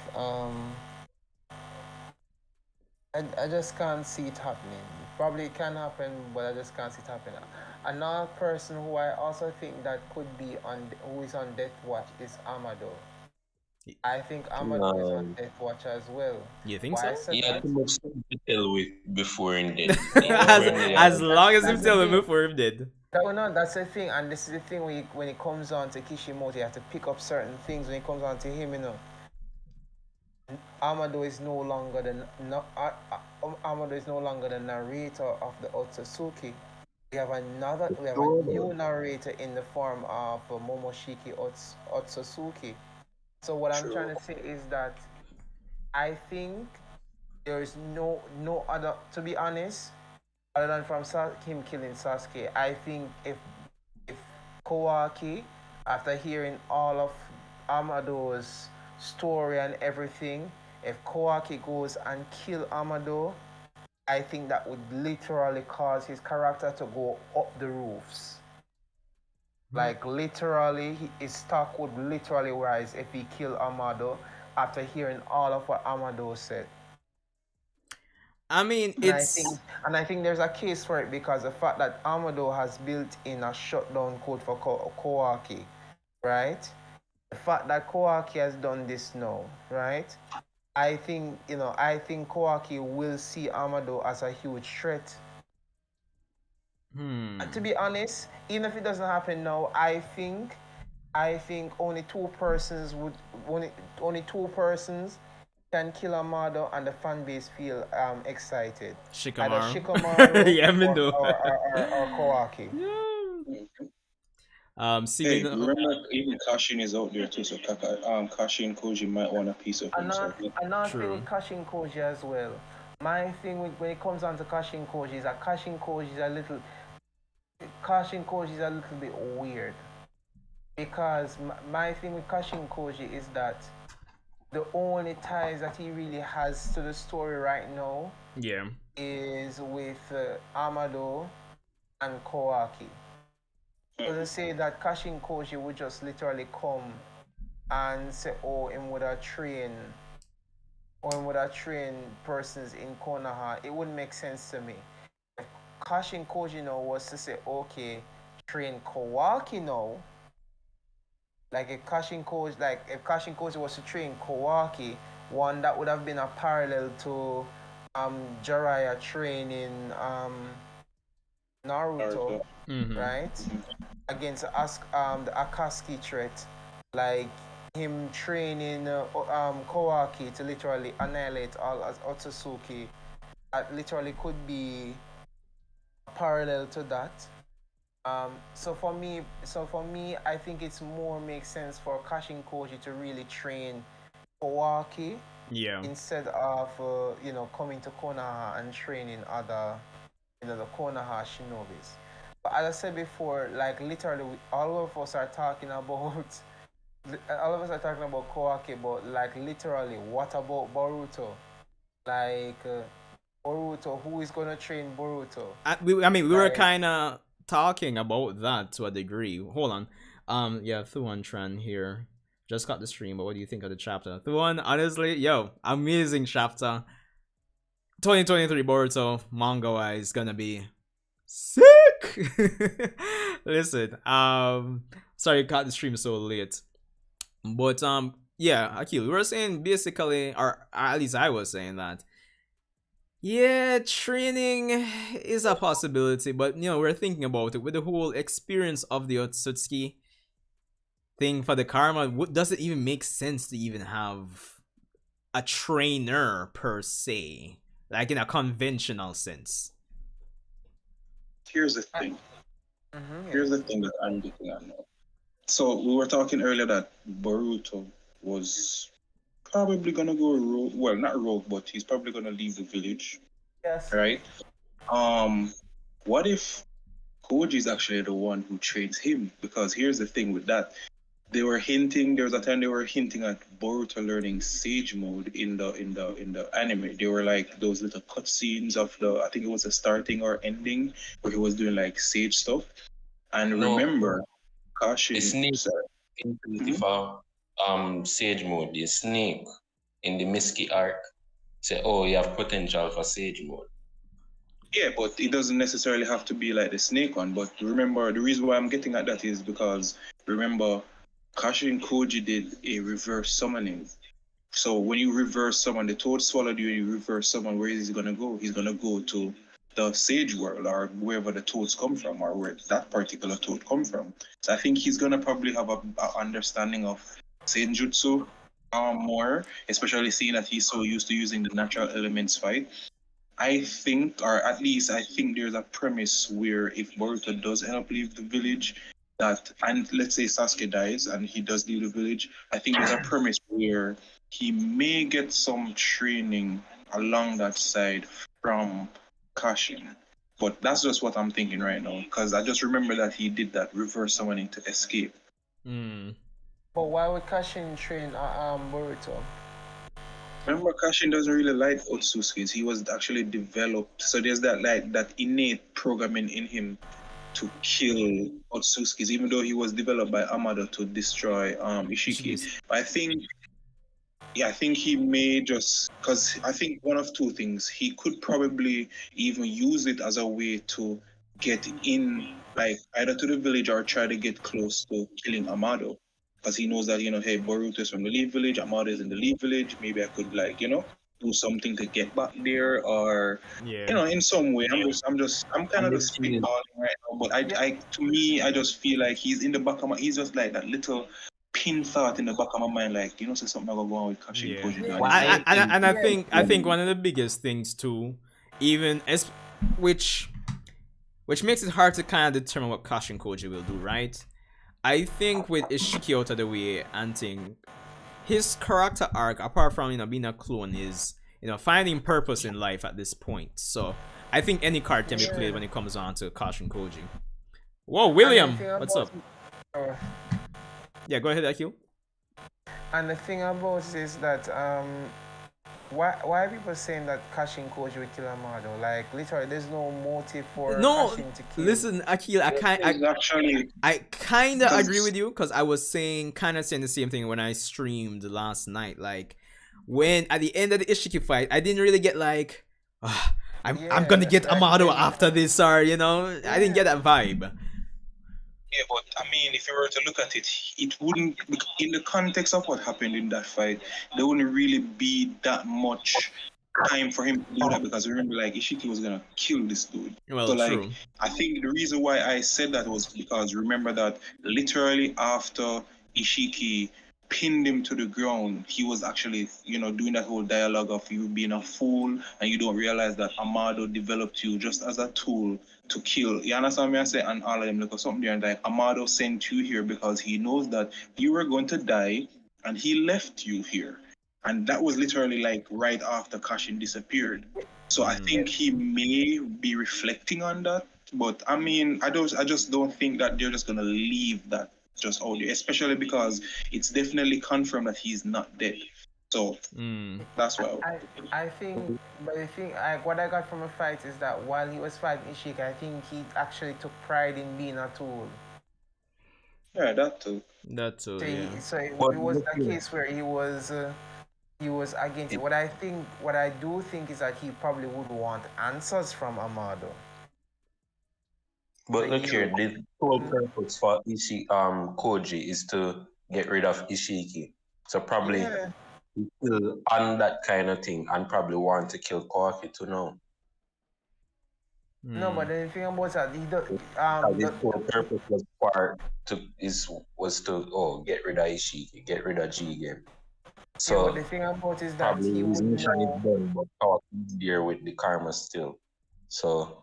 I just can't see it happening. Probably it can happen, but I just can't see it happening. Another person who I also think that could be who is on death watch is Amado. I think Amado is on Um, death watch as well. You think Why I so? said he had that? too much stuff to tell with before in dead. Before as him dead, as long as him That's the tell him thing. before him did. That's the thing, and this is the thing when it comes on to Kishimoto, you have to pick up certain things when it comes on to him. Amado is no longer Amado is no longer the narrator of the Otsutsuki. We have a new narrator in the form of Momoshiki Otsutsuki. So what I'm true. trying to say is that I think there is no other, to be honest, other than from him killing Sasuke. I think if Kawaki, after hearing all of Amado's story and everything, if Kawaki goes and kill Amado, I think that would literally cause his character to go up the roofs. Like literally, his stock would literally rise if he killed Amado after hearing all of what Amado said. I mean, And it's I think there's a case for it because the fact that Amado has built in a shutdown code for Kawaki, right? The fact that Kawaki has done this now, right? I think Kawaki will see Amado as a huge threat. To be honest, even if it doesn't happen now, I think only two persons can kill Amado and the fan base feel excited. Either Shikamaru. Shikamaru Yeah, me or do. Kawaki. Yeah. Hey, Seeing. remember even Kashin is out there too, so Kashin Koji might want a piece of him. So Another thing True. with Kashin Koji as well. My thing when it comes down to Kashin Koji is that Kashin Koji is a little bit weird because my thing with Kashin Koji is that the only ties that he really has to the story right now Yeah. is with Amado and Kawaki. So to say that Kashin Koji would just literally come and say, oh, him would have trained or him would have trained persons in Konoha, it wouldn't make sense to me. If Kashin Koji now was to say, okay, train Kawaki now, if Kashin Koji was to train Kawaki, one that would have been a parallel to Jiraiya training Naruto, right? Against the Akatsuki threat, like him training Kawaki to literally annihilate all as Otsutsuki, that literally could be parallel to that. So for me, I think it's more makes sense for Kashin Koji to really train Kawaki Yeah. instead of coming to Konoha and training other the Konoha shinobis. But as I said before, like literally, all of us are talking about all of us are talking about Kawaki, but like literally, what about Boruto? Like Boruto, who is gonna train Boruto? I mean, we were Like, kind of talking about that to a degree. Hold on. Yeah, Thuan Tran here. Just got the stream, but what do you think of the chapter? Thuan, honestly, yo, amazing chapter. 2023 Boruto manga wise gonna be sick. Listen, sorry, caught the stream so late, but yeah, Akil, we were saying basically, or at least I was saying that yeah, training is a possibility, but we're thinking about it with the whole experience of the Otsutsuki thing for the karma. Does it even make sense to even have a trainer per se, like in a conventional sense? here's the thing. Here's yes. the thing that I'm looking at now. So we were talking earlier that Boruto was probably gonna go rogue. Well, not rogue, but he's probably gonna leave the village, Yes. right? Um, what if Koji is actually the one who trains him? Because here's the thing with that. They were hinting. There was a time they were hinting at Boruto learning Sage mode in the anime. They were like those little cutscenes of I think it was the starting or ending where he was doing like Sage stuff. And No, remember, the Kashin. snake Sorry. in Mhm. 24 Sage mode, the snake in the Miski arc say, oh, you have potential for Sage mode. Yeah, but it doesn't necessarily have to be like the snake one. But remember, the reason why I'm getting at that is because remember, Kashin Koji did a reverse summoning. So when you reverse summon, the toad swallowed you, you reverse summon, where is he gonna go? He's gonna go to the sage world or wherever the toads come from or where that particular toad come from. So I think he's gonna probably have a understanding of Senjutsu more, especially seeing that he's so used to using the natural elements fight. I think, or at least I think there's a premise where if Boruto does end up leave the village, that and let's say Sasuke dies and he does leave the village, I think there's a premise where he may get some training along that side from Kashin. But that's just what I'm thinking right now, because I just remember that he did that reverse summoning to escape. But why would Kashin train Boruto? Remember, Kashin doesn't really like Otsutsuki's. He was actually developed, so there's that like that innate programming in him to kill Otsutsuki's, even though he was developed by Amado to destroy Ishiki. Jeez. But I think he may just because I think one of two things. He could probably even use it as a way to get in, like either to the village or try to get close to killing Amado. because he knows that, hey, Boruto is from the Leaf Village, Amado is in the Leaf Village. Maybe I could, like, do something to get back there, or Yeah. in some way. I'm kind of And the just thing is, spitballing right now. But Yeah. to me, I just feel like he's in the back of my. He's just like that little pin thought in the back of my mind, like, say something I go on with Kashin Yeah. Koji. Yeah. And it's why like, is And I Yeah. think one of the biggest things too, even as which makes it hard to kind of determine what Kashin Koji will do, right? I think with Ishiki out of the way and thing, his character arc, apart from being a clone, is finding purpose in life at this point. So I think any card can be played when it comes on to Kashin Koji. Whoa, And the William, thing what's about up? uh, Yeah, go ahead, Akil. and the thing about it is that why are people saying that Kashin Koji will kill Amado? Like literally, there's no motive for No, Kashin to kill. listen, Akil, it's actually I kind of because agree with you because I was saying the same thing when I streamed last night. Like when at the end of the Ishiki fight, I didn't really get like, "Ah, I'm gonna get like Amado then, after this, or I didn't get that vibe. Yeah, but I mean, if you were to look at it, it wouldn't, in the context of what happened in that fight, there wouldn't really be that much time for him to do that, because remember, like, Ishiki was gonna kill this dude. So, Well, like, true. I think the reason why I said that was because remember that literally after Ishiki pinned him to the ground, he was actually, doing that whole dialogue of you being a fool and you don't realize that Amado developed you just as a tool to kill. You understand me? I say, and all of them look or something there, and like Amado sent you here because he knows that you were going to die, and he left you here. And that was literally like right after Kashin disappeared. So I think he may be reflecting on that. But I mean, I just don't think that they're just gonna leave that just out there, especially because it's definitely confirmed that he's not dead. So that's why. I think, but the thing, what I got from the fight is that while he was fighting Ishiki, I think he actually took pride in being a tool. Yeah, that too. That too, So, yeah. so it but was look a here, case where he was against it. What I do think is that he probably would want answers from Amado. but So look he here, would, the whole purpose for Koji is to get rid of Ishiki. So probably yeah. he's still on that kind of thing and probably want to kill Kawaki too now. No, but the thing about that, he do, Because his whole purpose was to get rid of Ishiki, get rid of Jigen. yeah, but the So thing about it is that probably he his would mission is know. done, but Kawaki is there with the karma still. So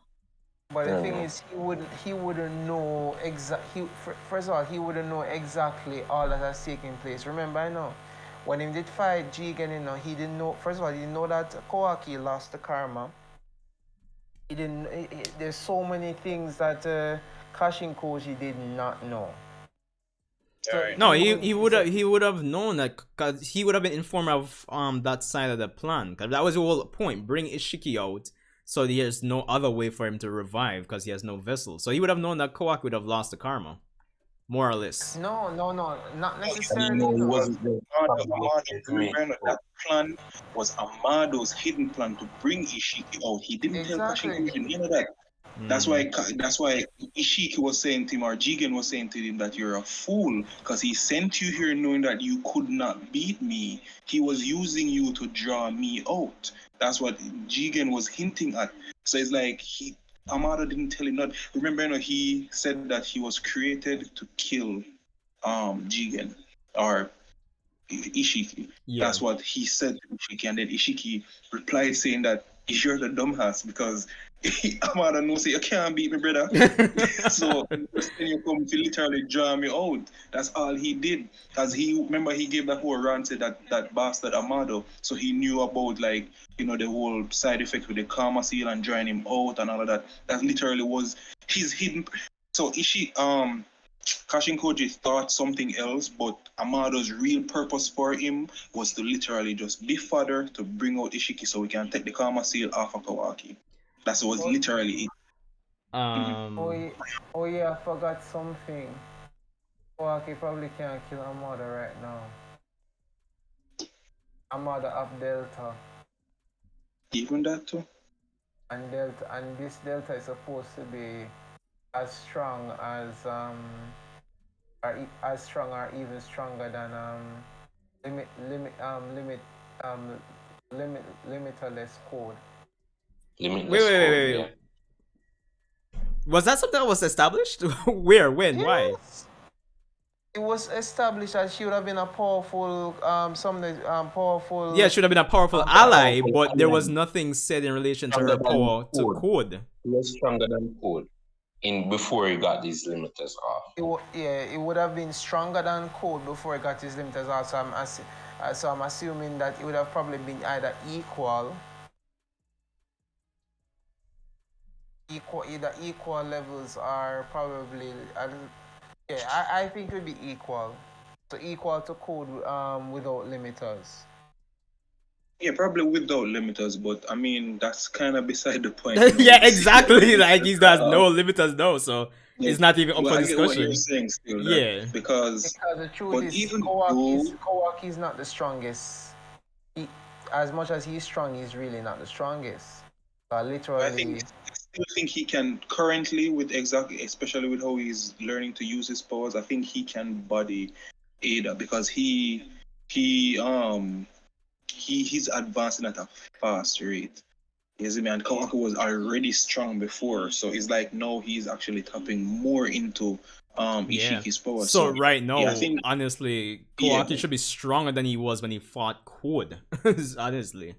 But I the don't thing know. is, he wouldn't know first of all, he wouldn't know exactly all that has taken place. Remember, I know when he did fight Jigen, he didn't know. First of all, he didn't know that Kawaki lost the karma. He didn't. There's so many things that Kashin Koji did not know. So No, he he would have known that because he would have been informed of that side of the plan. Because that was the whole point. Bring Ishiki out so there's no other way for him to revive because he has no vessel. So he would have known that Kawaki would have lost the karma, more or less. no, not And you necessarily. know he No. wasn't the to make That plan was Amado's hidden plan to bring Ishiki out. He didn't tell Kashin Exactly. Koji none of that. That's why Ishiki was saying to him, or Jigen was saying to him, that you're a fool because he sent you here knowing that you could not beat me. He was using you to draw me out. That's what Jigen was hinting at. So it's like Amado didn't tell him that. Remember, he said that he was created to kill Jigen or Ishiki. Yeah. That's what he said to Ishiki, and then Ishiki replied saying that you're the dumbass because Amada knows say you can't beat me, brother. So just when you come to literally draw me out, that's all he did. Cause he remember he gave that whole rant to that bastard Amado, so he knew about like the whole side effect with the karma seal and drawing him out and all of that. That literally was his hidden. So Kashin Koji thought something else, but Amado's real purpose for him was to literally just be fodder to bring out Ishiki so we can take the karma seal off of Kawaki. That was literally it. Oh yeah, I forgot something. Kawaki probably can't kill Amada right now. Amada up Delta. Even that too. And this Delta is supposed to be as strong as as strong or even stronger than limit limit limit um limitless code. Limitless code, yeah. Was that something that was established? Where? When? Why? Yes. It was established that she would have been a powerful powerful Yeah, should have been a powerful A ally, powerful but there was ally, nothing said in relation to stronger her than power to code. code. He was stronger than code in before he got these limiters off. it would have been stronger than code before it got his limiters out. So I'm assuming that it would have probably been either either equal levels or probably yeah, I think it would be equal. So equal to code without limiters. Yeah, probably without limiters, but I mean that's kind of beside the point. You know, Yeah, we see that exactly. Like limiters, he's got no limiters, no, so yeah, it's not even up well, for I get what you're discussion. saying still, that Yeah. because Because the truth but is, even though Kawaki is not the strongest. He, as much as he's strong, he's really not the strongest. I think I still think he can currently with exactly, especially with how he's learning to use his powers. I think he can body Ada because he's advancing at a fast rate. You see me, and Kawaki was already strong before, so it's like now he's actually tapping more into Yeah. Ishiki's power. So right now, yeah, I think honestly, yeah, Kawaki should be stronger than he was when he fought Code. Honestly.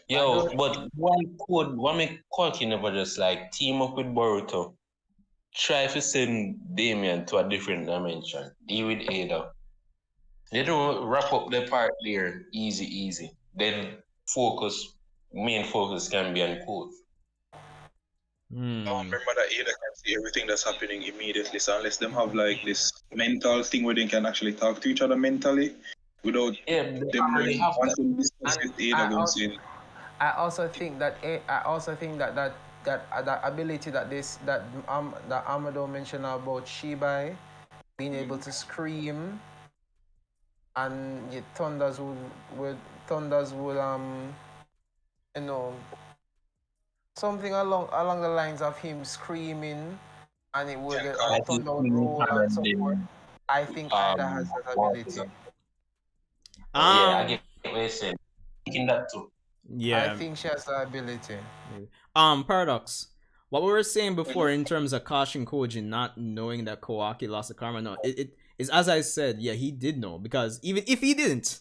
Yo, but why make Kawaki never just like team up with Boruto? Try to send Damien to a different dimension. Deal with Ada. They don't wrap up the part there easy. Then main focus can be on code. remember that Ada can see everything that's happening immediately. So unless them have like this mental thing where they can actually talk to each other mentally without them already knowing have once that. they discuss it, Ada goes in. I also think that that ability that Amado mentioned about Shibai being able to scream and the thunders would you know something along the lines of him screaming and it would thunder would roll and so forth. I think Ida has that ability. Yeah, I get what you're saying. Thinking that too. Yeah. I think she has the ability. Paradox. What we were saying before in terms of Kashin Koji not knowing that Kawaki lost the karma, no, it is as I said, yeah, he did know, because even if he didn't,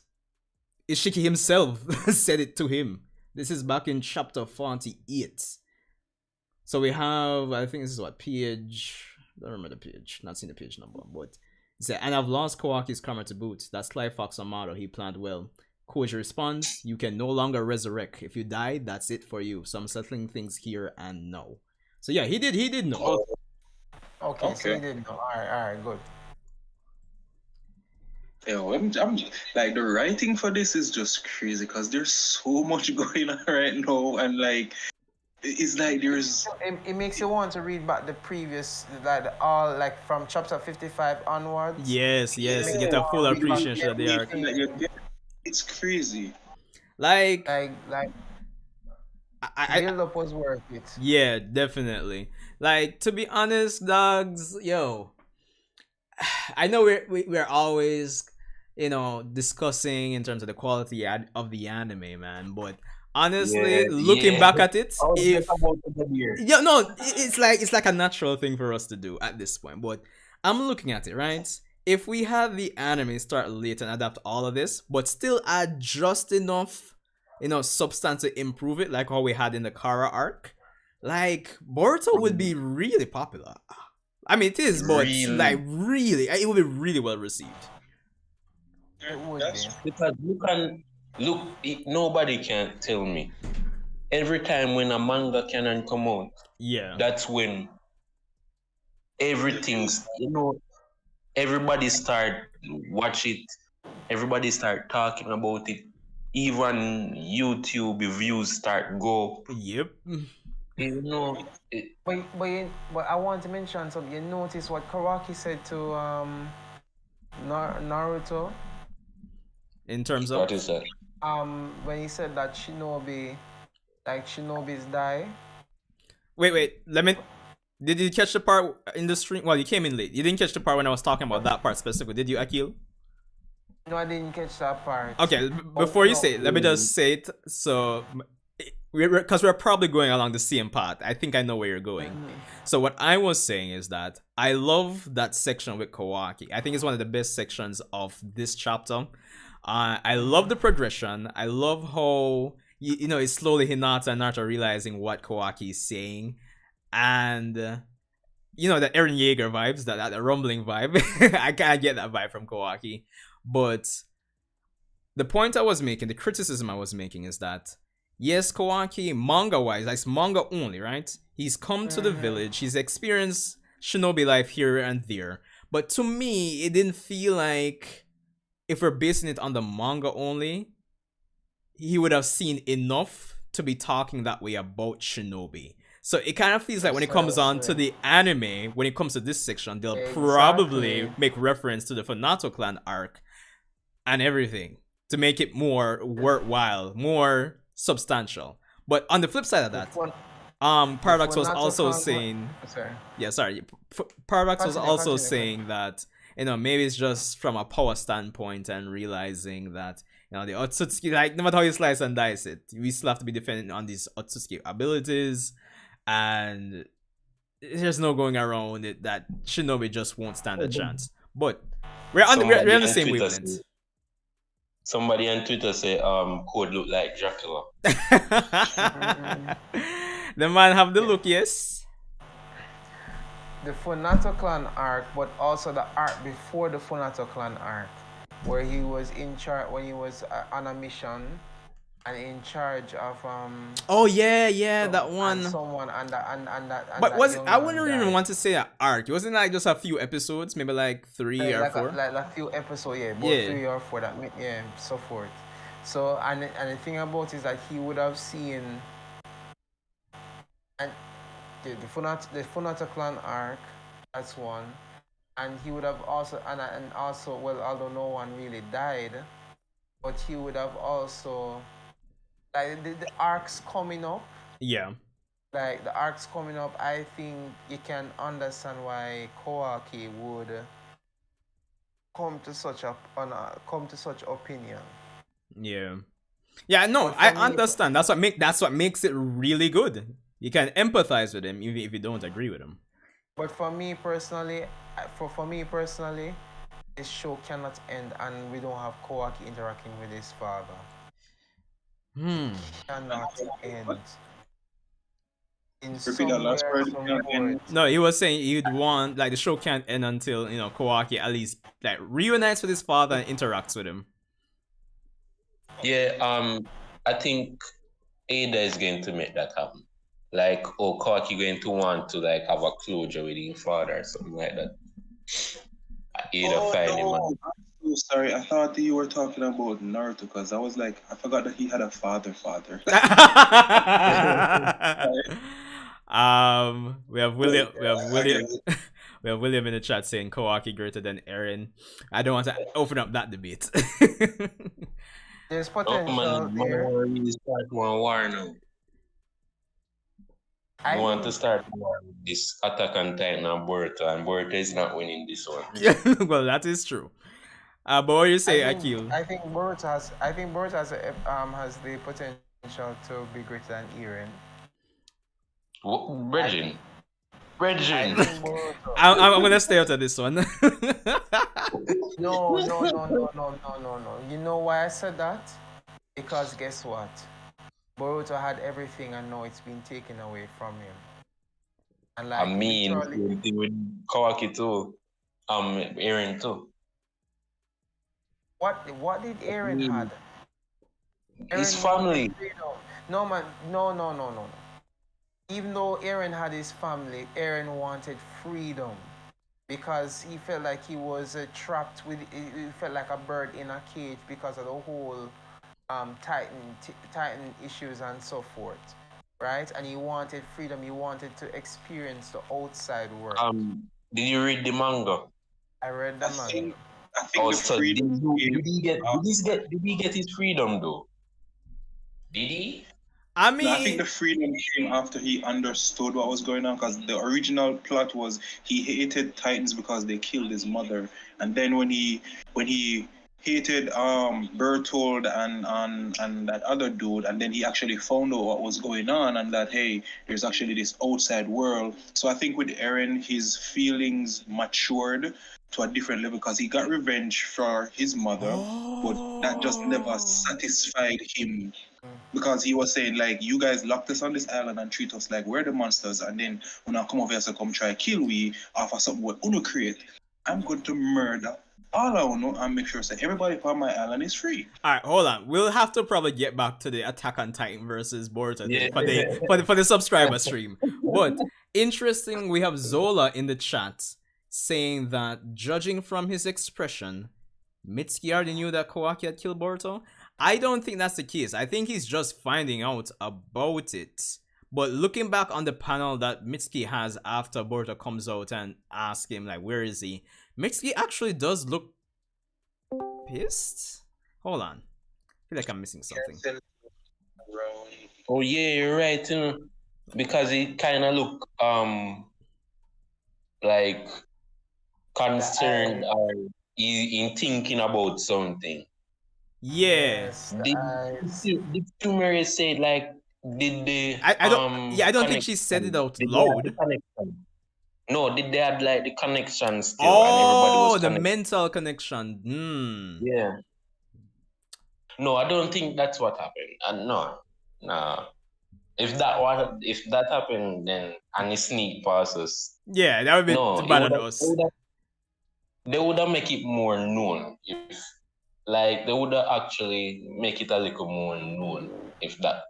Ishiki himself said it to him. This is back in chapter 48. So we have, I think this is what, page, I don't remember the page, not seeing the page number, but it said, and I've lost Kawaki's karma to boot. That's Sly Fox Amado, he planned well. Koji responds, you can no longer resurrect. If you die, that's it for you. So I'm settling things here and now. So yeah, he did know. Okay. So he did know. Alright, good. Yeah, I'm like the writing for this is just crazy because there's so much going on right now, and like it's like there's it makes you want to read back the previous all like from chapter 55 onwards. Yes, you get a full appreciation of the arc. It's crazy. Like build up was worth it. Yeah, definitely. Like, to be honest, dogs, yo, I know we're always, discussing in terms of the quality of the anime, man, but honestly, looking back at it, it's like a natural thing for us to do at this point. But I'm looking at it, right? If we had the anime start late and adapt all of this, but still add just enough, substance to improve it, like how we had in the Kara arc, like Boruto would be really popular. I mean, it is, but really, it would be really well received. Because nobody can tell me. Every time when a manga canon come out, that's when everything's, everybody start watch it, everybody start talking about it, even YouTube views start go. Yep. But I want to mention something. You notice what Kawaki said to Naruto? In terms of what is that? When he said that Shinobi's die. Wait, let me. Did you catch the part in the stream? Well, you came in late. You didn't catch the part when I was talking about that part specifically. Did you, Akil? No, I didn't catch that part. Okay, before you say it, let me just say it. So, because we're probably going along the same path. I think I know where you're going. So what I was saying is that I love that section with Kawaki. I think it's one of the best sections of this chapter. I love the progression. I love how it's slowly Hinata and Naruto realizing what Kawaki is saying, and the Eren Yeager vibes, that rumbling vibe. I can't get that vibe from Kawaki. But the point I was making, the criticism I was making is that yes, Kawaki, manga-wise, that's manga only, right? He's come to the village, he's experienced shinobi life here and there. But to me, it didn't feel like, if we're basing it on the manga only, he would have seen enough to be talking that way about shinobi. So it kind of feels like when it comes on to the anime, when it comes to this section, they'll probably make reference to the Funato clan arc and everything to make it more worthwhile, more substantial. But on the flip side of that, Paradox was also saying, Paradox was also saying that maybe it's just from a power standpoint and realizing that the Otsutsuki, like, no matter how you slice and dice it, we still have to be dependent on these Otsutsuki abilities, and there's no going around it that shinobi just won't stand a chance. But we're on the same wavelength. Somebody on Twitter say Code look like Dracula. The man have the look, yes. The Funato clan arc, but also the arc before the Funato clan arc, where he was in charge, when he was on a mission and in charge of oh yeah, that one. And someone and that. But was I wouldn't even want to say an arc. It wasn't like just a few episodes, maybe like 3 or 4. Like a few episodes, both 3 or 4. So forth. So and the thing about it is that he would have seen and the Funato clan arc. That's one. And he would have also, and also, well, although no one really died, but he would have also, like, the arcs coming up. Yeah. Like, the arcs coming up, I think you can understand why Kawaki would come to such opinion. Yeah. Yeah, no, I understand. That's what makes it really good. You can empathize with him even if you don't agree with him. But for me personally, this show cannot end and we don't have Kawaki interacting with his father. Cannot end. Repeat that last word. No, he was saying he'd want, like, the show can't end until Kawaki at least like reunites with his father and interacts with him. Yeah, I think Ada is going to make that happen. Like, Kawaki going to want to like have a closure with his father or something like that. Ada find him. I'm so sorry. I thought you were talking about Naruto because I was like, I forgot that he had a father. We have William. We have William in the chat saying Kawaki greater than Eren. I don't want to open up that debate. There's potential there. Start one war now. I want to start this Attack on Titan on Boruto, and Boruto is not winning this one. Yeah, well, that is true. But what do you say, Akil? I think Boruto has the potential to be greater than Eren. Bridging. I'm gonna stay out of this one. No. You know why I said that? Because guess what? Boruto had everything and now it's been taken away from him. And like, same thing with Kawaki too. Eren too. What did Eren had? His family. No man, no. Even though Eren had his family, Eren wanted freedom because he felt like he was trapped he felt like a bird in a cage because of the whole Titan issues and so forth, right? And he wanted freedom. He wanted to experience the outside world. Did you read the manga? I read the manga. I think the freedom. Did he get his freedom though? Did he? I No, I think mean, the freedom came after he understood what was going on, because the original plot was he hated Titans because they killed his mother, and then when he hated Bertold and that other dude, and then he actually found out what was going on, and that, hey, there's actually this outside world. So I think with Eren, his feelings matured to a different level because he got revenge for his mother, but that just never satisfied him, because he was saying, like, you guys locked us on this island and treat us like we're the monsters, and then when I come over here to come try kill we after something we uno create, I'm going to murder all I uno and make sure that everybody on my island is free. all right, hold on. We'll have to probably get back to the Attack on Titan versus Boruto Yeah. thing for the subscriber stream. But interesting, we have Zola in the chat saying that judging from his expression, Mitsuki already knew that Kawaki had killed Boruto. I don't think that's the case. I think he's just finding out about it. But looking back on the panel that Mitsuki has after Boruto comes out and asks him, like, where is he? Mitsuki actually does look pissed? Hold on. I feel like I'm missing something. Oh yeah, you're right. You know, because he kind of look like concerned or in thinking about something. Yeah. Yes, Did Tumeri say, like, did they I don't think she said it out loud. No, did they have like the connection still, Oh, and everybody was the connected? mental connection. Yeah. No, I don't think that's what happened. And no. If that happened, then and he sneak past us. Yeah, that would be No, bad on us. They would have make it more known if, like, they would have actually make it a little more known if that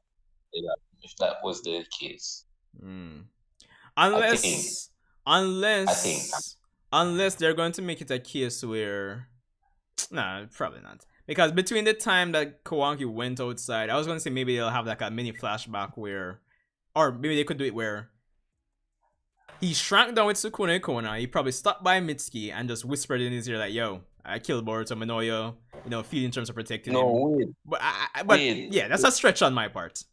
was the case. Unless I think. unless they're going to make it a case where, nah, probably not. Because between the time that Kawaki went outside, I was going to say maybe they'll have like a mini flashback where, or maybe they could do it where he shrank down with Sukuna Kona. He probably stopped by Mitsuki and just whispered in his ear like, "Yo, I killed Boruto. I know you feel in terms of protecting him." No, wait. But yeah, that's a stretch on my part.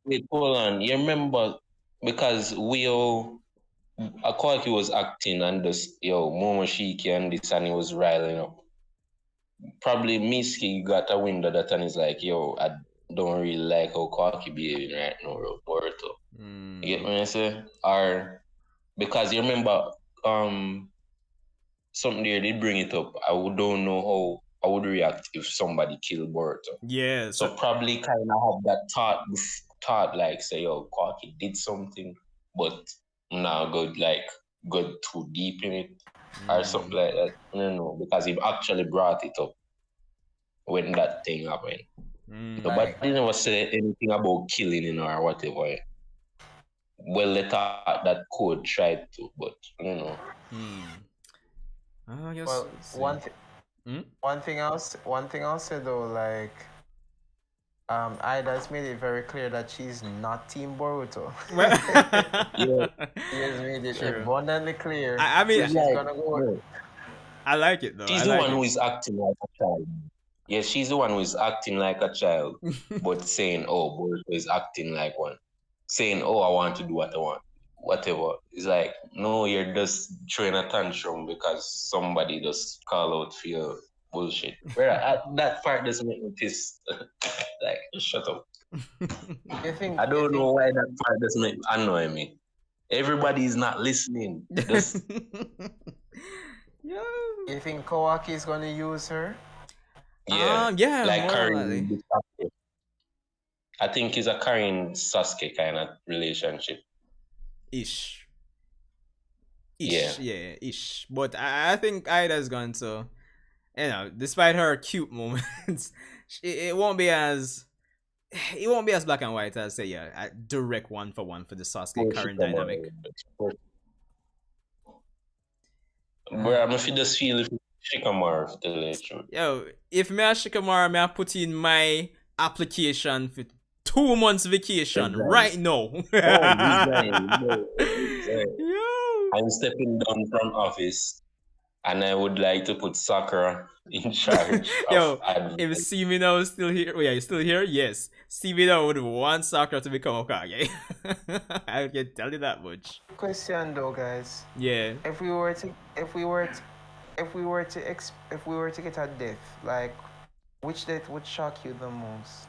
Wait, hold on. You remember, because Kawaki was acting and this, Momoshiki and this, and he was riling up. Probably Mitsuki got a window that and he's like, yo, I don't really like how Kawaki behaving right now, Boruto. You get what I say? Or because you remember something there, they bring it up. I don't know how I would react if somebody killed Boruto. Yeah. So probably kind of have that thought like, say, yo, Kawaki did something, but now go too deep in it or something like that. No, because he actually brought it up when that thing happened. But they never said anything about killing or whatever. Well, they thought that Code tried to, but I guess. Well, one thing I'll say though, like, Ida's made it very clear that she's not Team Boruto. She has made it abundantly clear. I mean, she's gonna go. I like it though. She's the one who is acting like a child. Yeah, she's the one who is acting like a child, but saying, "Oh, Boruto is acting like one." Saying, "Oh, I want to do what I want." Whatever. It's like, no, you're just throwing a tantrum because somebody just call out for your bullshit. Where that part doesn't make me piss. Like, shut up. I don't know why that part doesn't annoy me. Everybody is not listening. Just... You think Kawaki is going to use her? Yeah, like Karin. I think it's a Karin Sasuke kind of relationship. Ish. But I think Ida's going to, despite her cute moments, it won't be as black and white as say a direct 1-for-1 for the Sasuke Karin dynamic. Bro, I'm just feel if Shikamaru to tell the truth. Yo, if me a Shikamaru, me I put in my application for 2 months vacation right now. Yo. I'm stepping down from office And I would like to put Sakura in charge of Yo, if advice. Simino is still here, oh yeah, you're still here? Yes. Simino would want Sakura to become Hokage. I can tell you that much. Question though, guys. Yeah. If we were to, if we were to, if we were to get a death, like, which death would shock you the most?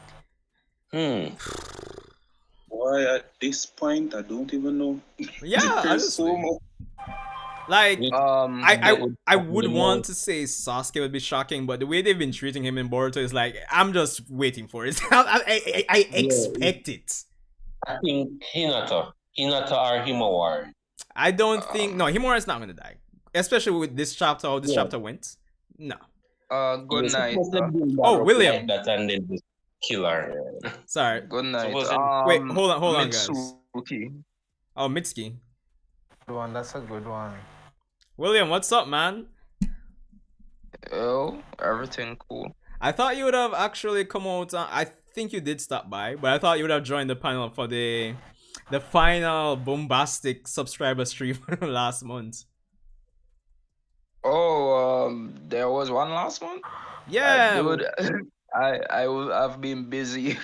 Hmm. Why at this point I don't even know. Yeah, There's so honestly. much. Like, Which I would want to say Sasuke would be shocking, but the way they've been treating him in Boruto is like, I'm just waiting for it. I expect it. I think Hinata or Himawari. I don't think, no, Himura is not going to die. Especially with this chapter, how this Yeah. chapter went. No. Good You're night. supposed to do that Oh, up William. like that and then just kill her. Sorry. Good night. Supposed to- Wait, hold on, guys. Mitsuki. Oh, Mitsuki. Good one. That's a good one. William, what's up, man? Oh, everything cool. I thought you would have actually come out. I think you did stop by, but I thought you would have joined the panel for the final bombastic subscriber stream last month. Oh, there was one last one. Yeah. I've been busy.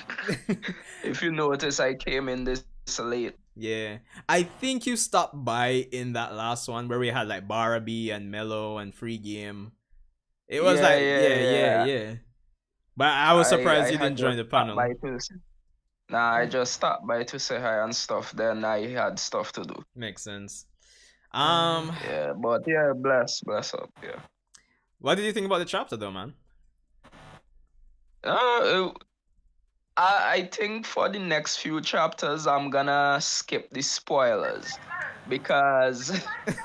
If you notice, I came in this late. Yeah. I think you stopped by in that last one where we had like Barabi and Mello and Free Game. It was yeah. But I was surprised you had didn't join the just stopped panel. by Nah, I just stopped by to say hi and stuff. Then I had stuff to do. Makes sense. Yeah, but yeah, bless up. Yeah. What did you think about the chapter though, man? I think for the next few chapters, I'm gonna skip the spoilers because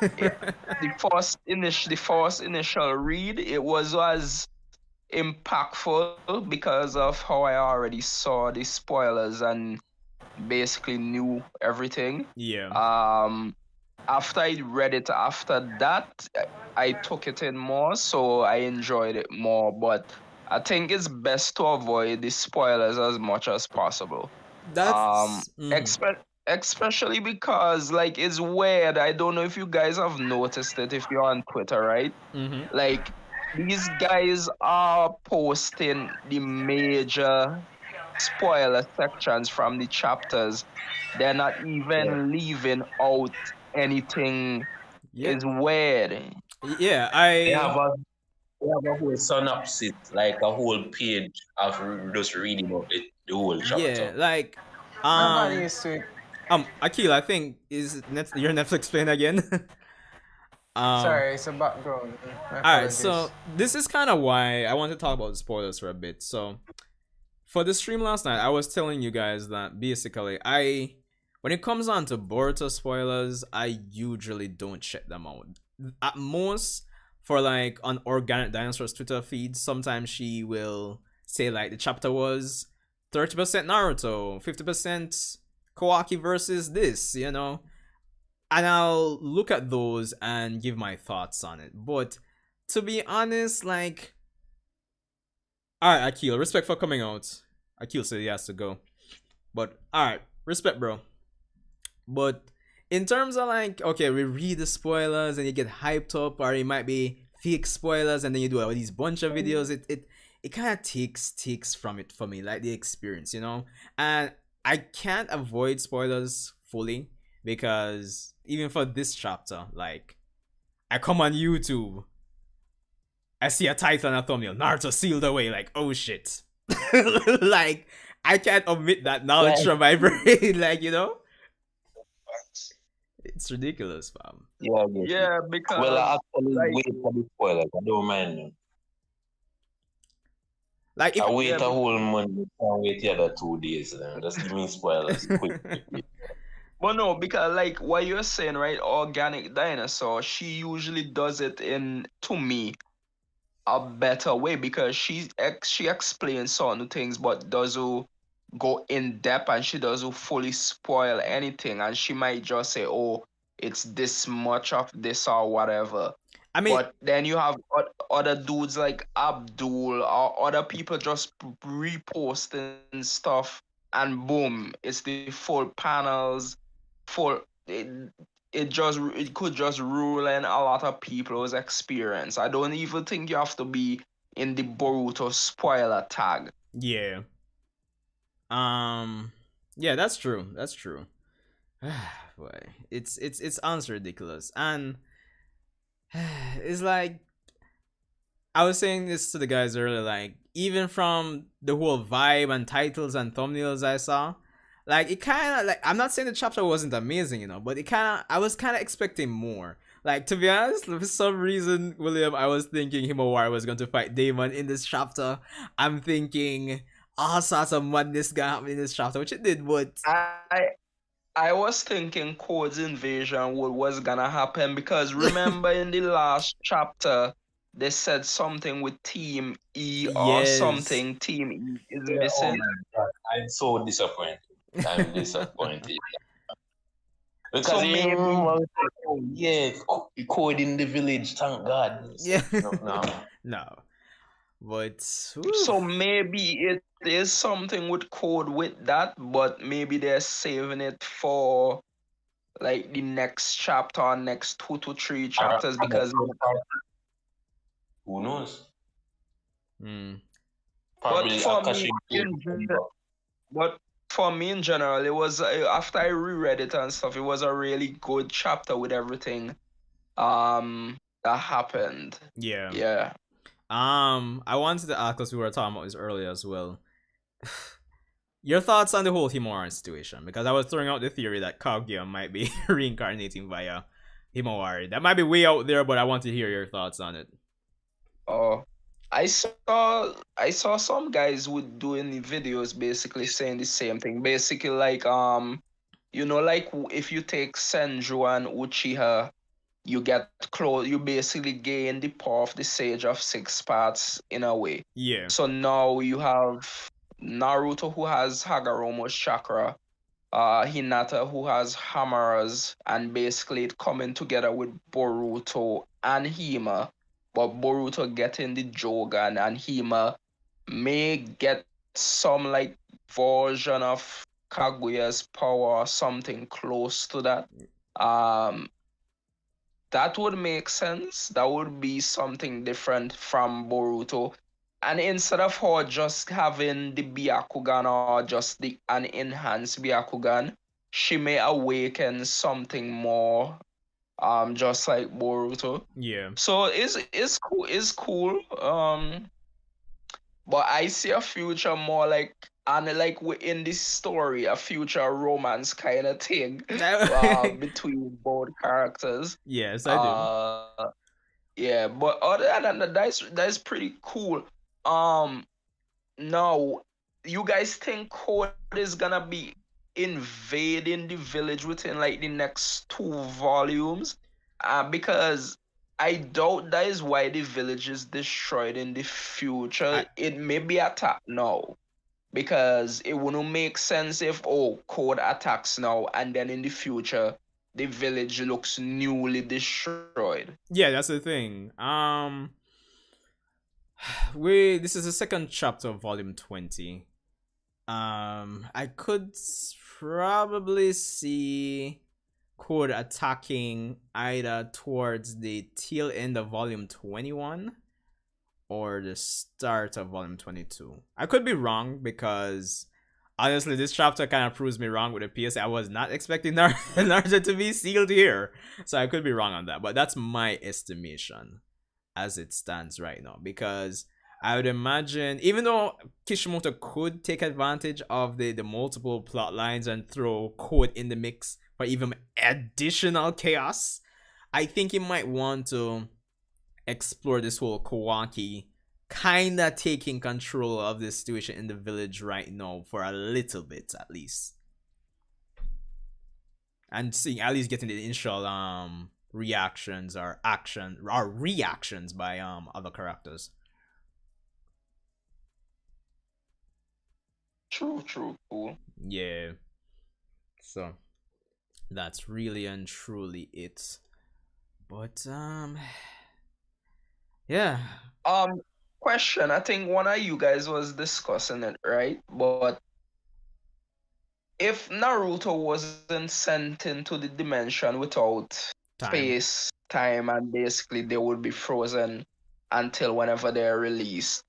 the first initial read, it was as impactful because of how I already saw the spoilers and basically knew everything. Yeah. After I read it after that, I took it in more, so I enjoyed it more. But I think it's best to avoid the spoilers as much as possible. That's Especially because like it's weird. I don't know if you guys have noticed it if you're on Twitter, right? mm-hmm. Like these guys are posting the major spoiler sections from the chapters. They're not even leaving out anything. Yeah. It's weird. Yeah, They have a whole synopsis, like a whole page of just reading about it, the whole chapter. Yeah, like I'm not used to it. Akil, I think your Netflix playing again. Sorry, it's a background. Alright, so this is kind of why I want to talk about the spoilers for a bit. So for the stream last night, I was telling you guys that basically when it comes on to Boruto spoilers, I usually don't check them out. At most, for like on Organic Dinosaur's Twitter feed, sometimes she will say like the chapter was 30% Naruto, 50% Kawaki versus this, you know? And I'll look at those and give my thoughts on it. But to be honest, like, alright, Akil, respect for coming out. Akil said he has to go. But alright, respect, bro. But in terms of like, okay, we read the spoilers and you get hyped up, or it might be fake spoilers and then you do all these bunch of videos, it kind of takes from it for me, like the experience, you know? And I can't avoid spoilers fully because even for this chapter, like, I come on YouTube, I see a title and a thumbnail, Naruto sealed away, like, oh shit. Like, I can't omit that knowledge from my brain, like, you know? It's ridiculous, fam. Yeah, because Well, I actually like- wait for the spoilers. I don't mind them. Like, if I wait a whole month. I can't wait the other 2 days. Then just give me spoilers quick. But no, because like what you're saying, right? Organic Dinosaur, she usually does it in, to me, a better way because she explains certain things, but doesn't go in depth and she doesn't fully spoil anything. And she might just say, "Oh, it's this much of this or whatever." I mean, But then you have other dudes like Abdul or other people just reposting stuff, and boom, it's the full panels, full. it could just ruin a lot of people's experience. I don't even think you have to be in the Boruto spoiler tag. Yeah. Yeah, that's true. That's true. Boy, it's honestly ridiculous. And it's like I was saying this to the guys earlier, like even from the whole vibe and titles and thumbnails I saw, like it kind of like I'm not saying the chapter wasn't amazing, but it kind of I was kind of expecting more. Like to be honest, for some reason, William, I was thinking Himawari was going to fight Daemon in this chapter. I'm thinking all sorts of madness gonna happen in this chapter, which it did, but I I was thinking Code's invasion was gonna happen because remember in the last chapter they said something with Team E or yes, something. Team E is Yeah, oh missing. my God. I'm so disappointed. I'm disappointed. So Because you maybe remember, I was like, oh, yeah, code in the village, thank God. It's yeah, like, no, no. no, but so maybe it is something with Code with that, but maybe they're saving it for like the next chapter or next 2 to 3 chapters because Who knows? mm, but Probably a for me Kashin in Koji. but for me in general it was after I reread it and stuff, it was a really good chapter with everything that happened. yeah. Yeah. I wanted to ask because we were talking about this earlier as well. Your thoughts on the whole Himawari situation? Because I was throwing out the theory that Kaguya might be reincarnating via Himawari. That might be way out there, but I want to hear your thoughts on it. Oh, I saw some guys would doing the videos basically saying the same thing. Basically like like if you take Senju and Uchiha, you get close, you basically gain the power of the Sage of Six Paths in a way. Yeah, So now you have Naruto who has Hagoromo's chakra, Hinata who has hammers, and basically it coming together with Boruto and Hima, but Boruto getting the Jogan and Hima may get some like version of Kaguya's power or something close to that. Um, that would make sense. That would be something different from Boruto. And instead of her just having the Byakugan or just the an enhanced Byakugan, she may awaken something more, just like Boruto. yeah, So it's cool. It's cool. But I see a future more like and like within this story, a future romance kind of thing, between both characters. yes, I do. Uh, yeah, but other than that, that's pretty cool. Um, Now, you guys think Code is gonna be invading the village within like the next 2 volumes? Because I doubt that is why the village is destroyed in the future. I It may be attacked now. Because it wouldn't make sense if Code attacks now and then in the future the village looks newly destroyed. yeah, that's the thing. We this is the second chapter of volume 20. I could probably see Code attacking either towards the tail end of volume 21 or the start of volume 22. I could be wrong because honestly, this chapter kind of proves me wrong with the PS. I was not expecting Naruto to be sealed here, so I could be wrong on that. But that's my estimation as it stands right now, because I would imagine, even though Kishimoto could take advantage of the multiple plot lines and throw Code in the mix for even additional chaos, I think he might want to explore this whole Kawaki kind of taking control of the situation in the village right now for a little bit at least, and seeing at least getting the initial reactions or reactions by other characters. True, true, cool. Yeah, so that's really and truly it. But yeah. Question. I think one of you guys was discussing it, right? But if Naruto wasn't sent into the dimension without Time. space, time, and basically they would be frozen until whenever they're released,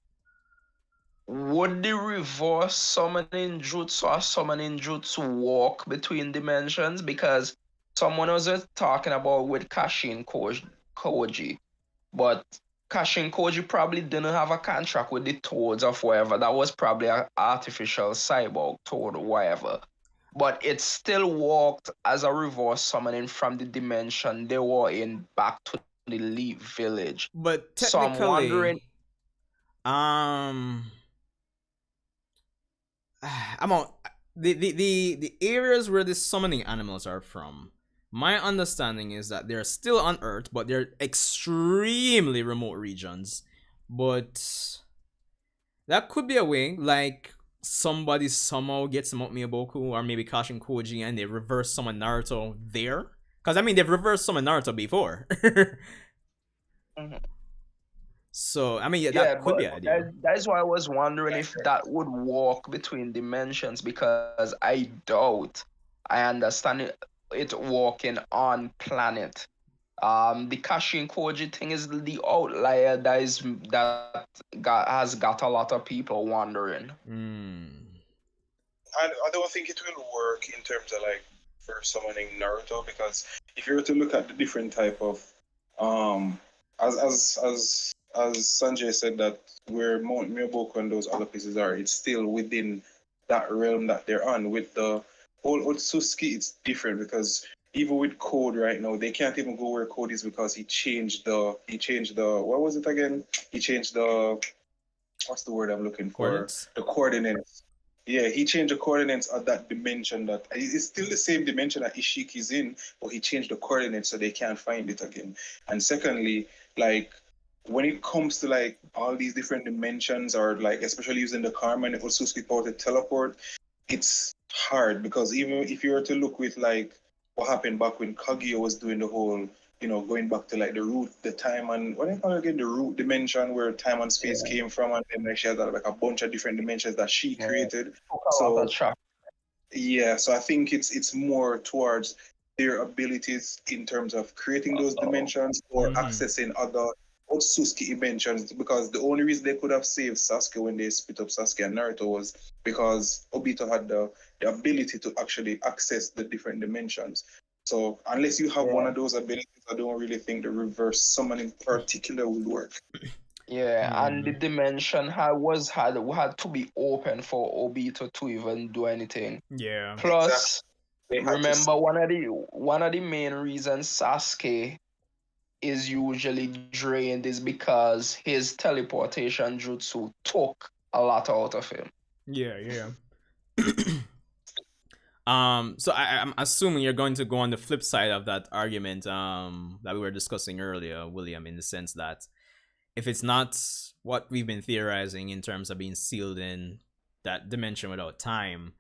would the reverse summoning jutsu or summoning jutsu walk between dimensions? Because someone was just talking about with Koji, but Kashin Koji probably didn't have a contract with the Toads or whatever. That was probably an artificial cyborg Toad or whatever. But it still walked as a reverse summoning from the dimension they were in back to the Leaf Village. But So I'm wondering. technically, I'm on the areas where the summoning animals are from. My understanding is that they're still on Earth, but they're extremely remote regions. But that could be a way, like somebody somehow gets Mount Miyaboku or maybe Kashin Koji and they reverse summon Naruto there. Because I mean, they've reversed summoned Naruto before. Mhm. So I mean, yeah, Yeah, that could but be an idea. that's why I was wondering if that would walk between dimensions because I doubt I understand it walking on planet. The Kashin Koji thing is the outlier that has got a lot of people wondering. Mm. I don't think it will work in terms of like for summoning Naruto because if you were to look at the different type of um as Sanjay said that where Mount Miyaboku and those other places are, it's still within that realm that they're on. With the whole Otsutsuki, it's different because even with Code right now, they can't even go where Code is because he changed the what was it again? He changed the what's the word I'm looking for? Coordinates? The coordinates. Yeah, he changed the coordinates of that dimension that it's still the same dimension that Ishiki's in, but he changed the coordinates so they can't find it again. And secondly, like when it comes to like all these different dimensions or like especially using the karma and the Otsutsuki power to teleport, it's hard because even if you were to look with like what happened back when Kaguya was doing the whole, going back to like the root, the time and what do you call it again, the root dimension where time and space came from, and then like she had like a bunch of different dimensions that she Yeah. created. Took a lot So of track. yeah, so I think it's more towards their abilities in terms of creating those dimensions or accessing other Otsutsuki dimensions because the only reason they could have saved Sasuke when they split up Sasuke and Naruto was because Obito had the ability to actually access the different dimensions. So unless you have one Yeah. of those abilities, I don't really think the reverse summoning particular would work. Yeah, and the dimension had to be open for Obito to even do anything. Yeah. Plus, They had to remember one of the main reasons Sasuke is usually drained is because his teleportation jutsu took a lot out of him. Yeah, yeah. So I'm assuming you're going to go on the flip side of that argument that we were discussing earlier, William, in the sense that if it's not what we've been theorizing in terms of being sealed in that dimension without time,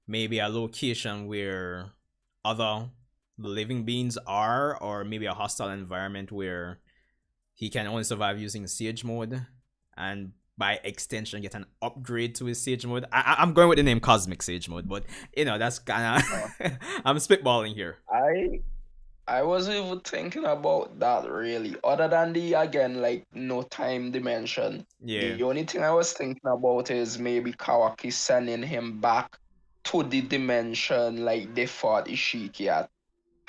maybe a location where other living beings are, or maybe a hostile environment where he can only survive using siege mode, and by extension get an upgrade to his siege mode. I'm going with the name Cosmic Siege Mode, but that's kind of I'm spitballing here. I wasn't even thinking about that really. Other than the again like no time dimension. Yeah. The only thing I was thinking about is maybe Kawaki sending him back to the dimension like they fought Ishiki at.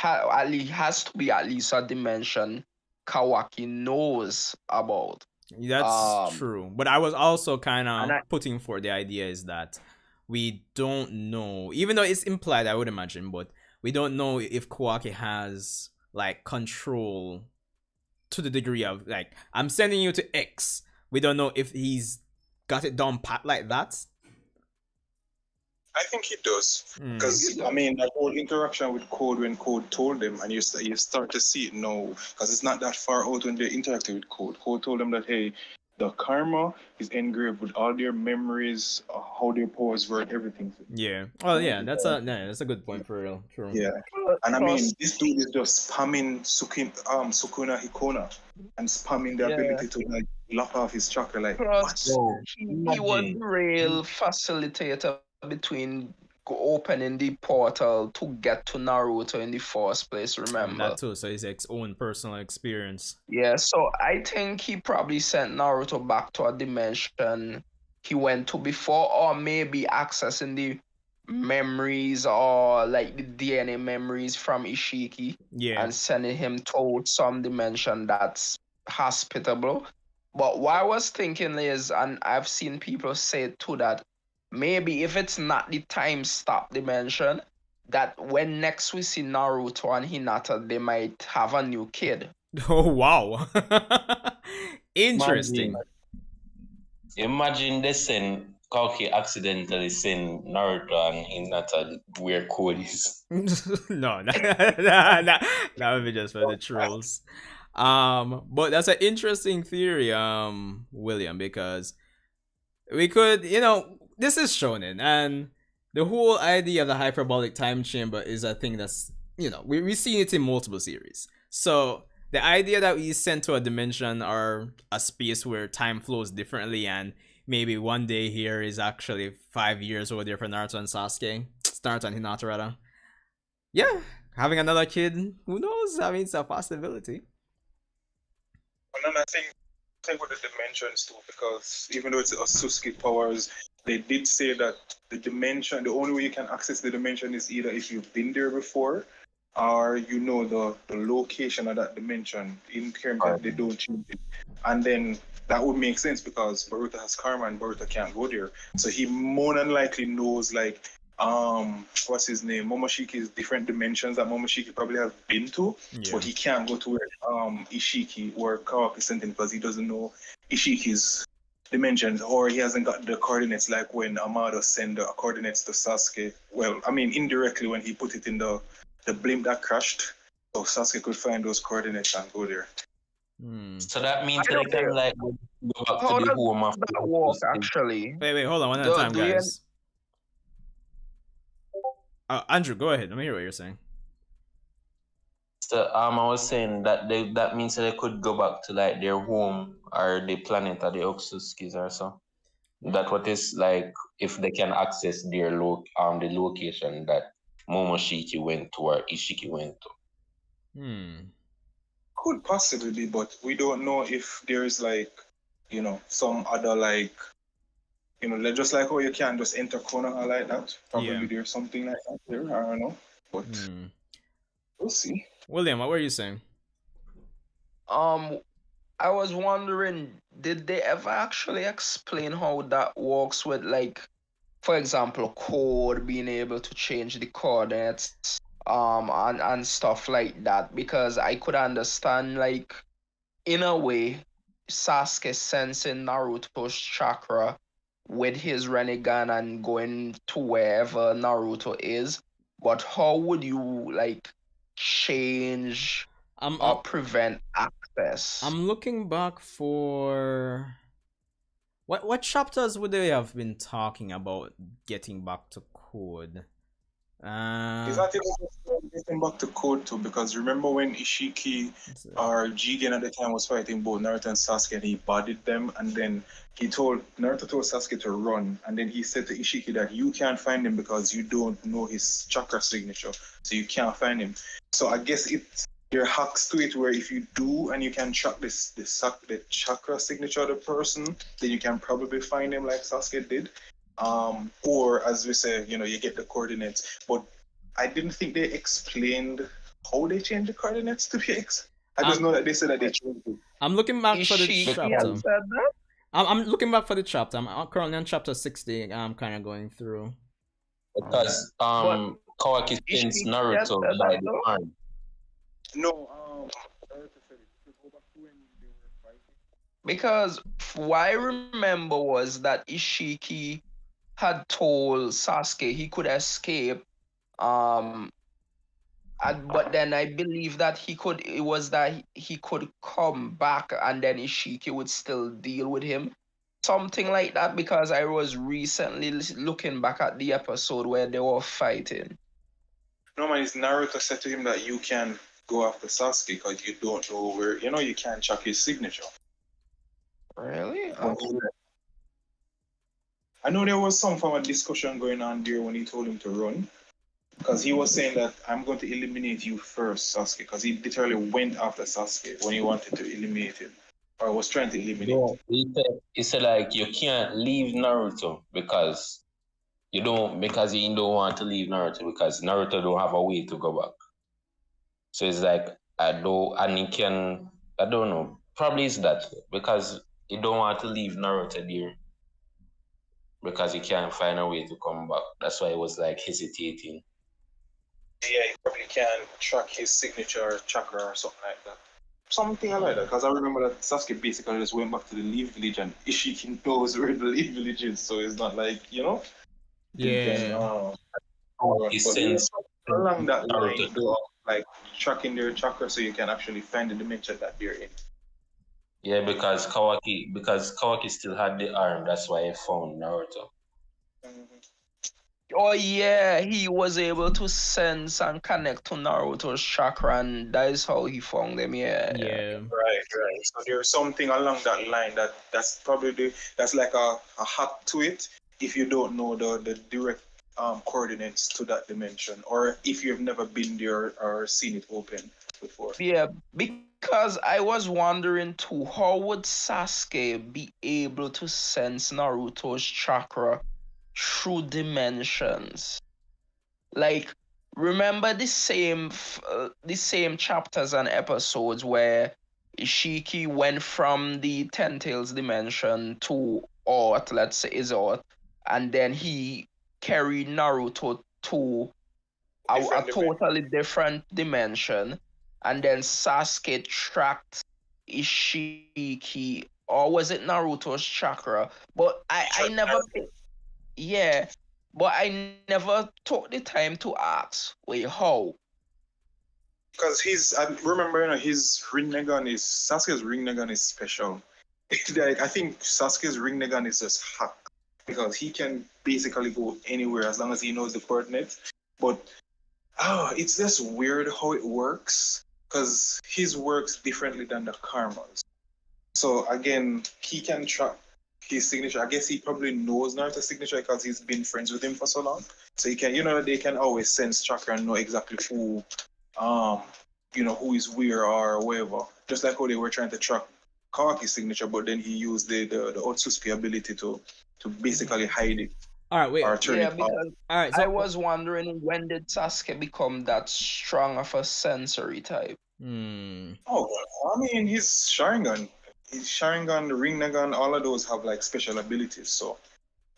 At least has to be at least a dimension Kawaki knows about. That's true. But I was also kind And of putting for the idea is that we don't know, even though it's implied, I would imagine, but we don't know if Kawaki has like control to the degree of like, I'm sending you to X. We don't know if he's got it down pat like that. I think he does because I mean that whole interaction with Code when Code told them, and you start to see it now because it's not that far out when they interacted with Code. Code told them that hey, the karma is engraved with all their memories, how their powers work, everything. Yeah. Well, yeah, that's a good point for real. True. Yeah. And I mean, this dude is just spamming Sukuna Hikona and spamming the ability to like lock off his chakra. Like, plus Yo, he was imagine. the real facilitator between opening the portal to get to Naruto in the first place, And remember? that too, so his own personal experience. Yeah, so I think he probably sent Naruto back to a dimension he went to before, or maybe accessing the memories or like the DNA memories from Ishiki Yeah. and sending him to some dimension that's hospitable. But what I was thinking is, and I've seen people say too, that maybe if it's not the time stop dimension, that when next we see Naruto and Hinata, they might have a new kid. Oh wow. Imagine, Interesting. imagine they send Kawaki accidentally send Naruto and Hinata where code is. No, that would be just for the trolls. But that's an interesting theory, William, because we could, this is shonen, and the whole idea of the hyperbolic time chamber is a thing that's, we see it in multiple series. So the idea that we sent to a dimension or a space where time flows differently, and maybe one day here is actually 5 years over there for Naruto and Sasuke, Naruto and Hinata rather. Yeah, having another kid, who knows? I mean, it's a possibility. And then I think with the dimensions too, because even though it's Otsutsuki powers, they did say that the only way you can access the dimension is either if you've been there before, or you know the location of that dimension in terms that they don't change it. And then that would make sense because Boruto has karma and Boruto can't go there. So he more than likely knows what's his name? Momoshiki's different dimensions that Momoshiki probably has been to, but he can't go to where Ishiki or Kawaki sent him because he doesn't know Ishiki's dimensions, or he hasn't got the coordinates like when Amado sent the coordinates to Sasuke. Well, I mean indirectly when he put it in the blimp that crashed, so Sasuke could find those coordinates and go there. So that means I they don't can know. like go back How to the does home of that work, actually? Wait, hold on, one at a time, guys. Andrew, go ahead. Let me hear what you're saying. So I was saying that that means that they could go back to like their home or the planet or the Otsutskis or so. That what is like if they can access their the location that Momoshiki went to or Ishiki went to. Could possibly be, but we don't know if there's some other just like how you can just enter Konoha like that. Probably there's something like that there. I don't know, but we'll see. William, what were you saying? I was wondering, did they ever actually explain how that works with, like, for example, code, being able to change the coordinates, and stuff like that? Because I could understand, like, in a way, Sasuke sensing Naruto's chakra with his Rinnegan and going to wherever Naruto is. But how would you, like, change or prevent access? I'm looking back for what chapters would they have been talking about getting back to code? Is that even getting back to code too? Because remember when Ishiki or Jigen at the time was fighting both Naruto and Sasuke, and he bodied them, and then Naruto told Sasuke to run, and then he said to Ishiki that you can't find him because you don't know his chakra signature, so you can't find him. So I guess there are hacks to it where if you do and you can track the chakra signature of the person, then you can probably find him like Sasuke did. Or as we say, you get the coordinates. But I didn't think they explained how they changed the coordinates to be I just know that they said that they changed it. I'm looking back for the chapter. Said that? I'm looking back for the chapter. I'm currently on chapter 60. I'm kind of going through. Because Kawaki sends Naruto by the arm. No, Naruto said it. Go back to when they were fighting. Because what I remember was that Ishiki had told Sasuke he could escape, but then I believe that he could come back and then Ishiki would still deal with him. Something like that, because I was recently looking back at the episode where they were fighting. No, man, it's Naruto said to him that you can go after Sasuke because you don't know where, you can't track his signature. Really? I know there was some form of discussion going on there when he told him to run. Because he was saying that I'm going to eliminate you first, Sasuke. Because he literally went after Sasuke when he wanted to eliminate him. Or was trying to eliminate him. No, he said like you can't leave Naruto because you don't want to leave Naruto because Naruto don't have a way to go back. So it's like I don't know. Probably it's that because he don't want to leave Naruto there because he can't find a way to come back. That's why he was like hesitating. Yeah, he probably can track his signature chakra or something like that. Something like that. Because I remember that Sasuke basically just went back to the Leaf Village and Ishiki knows where the Leaf Village is. So it's not like, you can, He but sends along that line, Naruto. though, like tracking their chakra so you can actually find the dimension that they're in. Yeah, because Kawaki still had the arm. That's why he found Naruto. Oh yeah, he was able to sense and connect to Naruto's chakra, and that is how he found them. Yeah. Right. So there's something along that line that's probably that's like a hack to it if you don't know the direct coordinates to that dimension, or if you've never been there or seen it open before. Yeah, because I was wondering too, how would Sasuke be able to sense Naruto's chakra through dimensions? Like, remember the same chapters and episodes where Ishiki went from the Ten Tails dimension to Earth, let's say is Earth, and then he carried Naruto to a Different dimension. totally different dimension, and then Sasuke tracked Ishiki, or was it Naruto's chakra? But I never, yeah, but I never took the time to ask, wait, how? Because I remember, his Rinnegan is Sasuke's Rinnegan is special. Like, I think Sasuke's Rinnegan is just hack because he can basically go anywhere as long as he knows the coordinates. But it's just weird how it works because his works differently than the Karma's. So again, he can track his signature. I guess he probably knows Naruto's signature because he's been friends with him for so long. So he can, they can always sense chakra and know exactly who who is where or wherever. Just like how they were trying to track Kawaki's signature, but then he used the Otsutsuki ability to basically hide it. All right, wait. Or turn Yeah, it off. because All right, so I was wondering, when did Sasuke become that strong of a sensory type? Oh, I mean, his Sharingan, the Rinnegan, all of those have like special abilities. So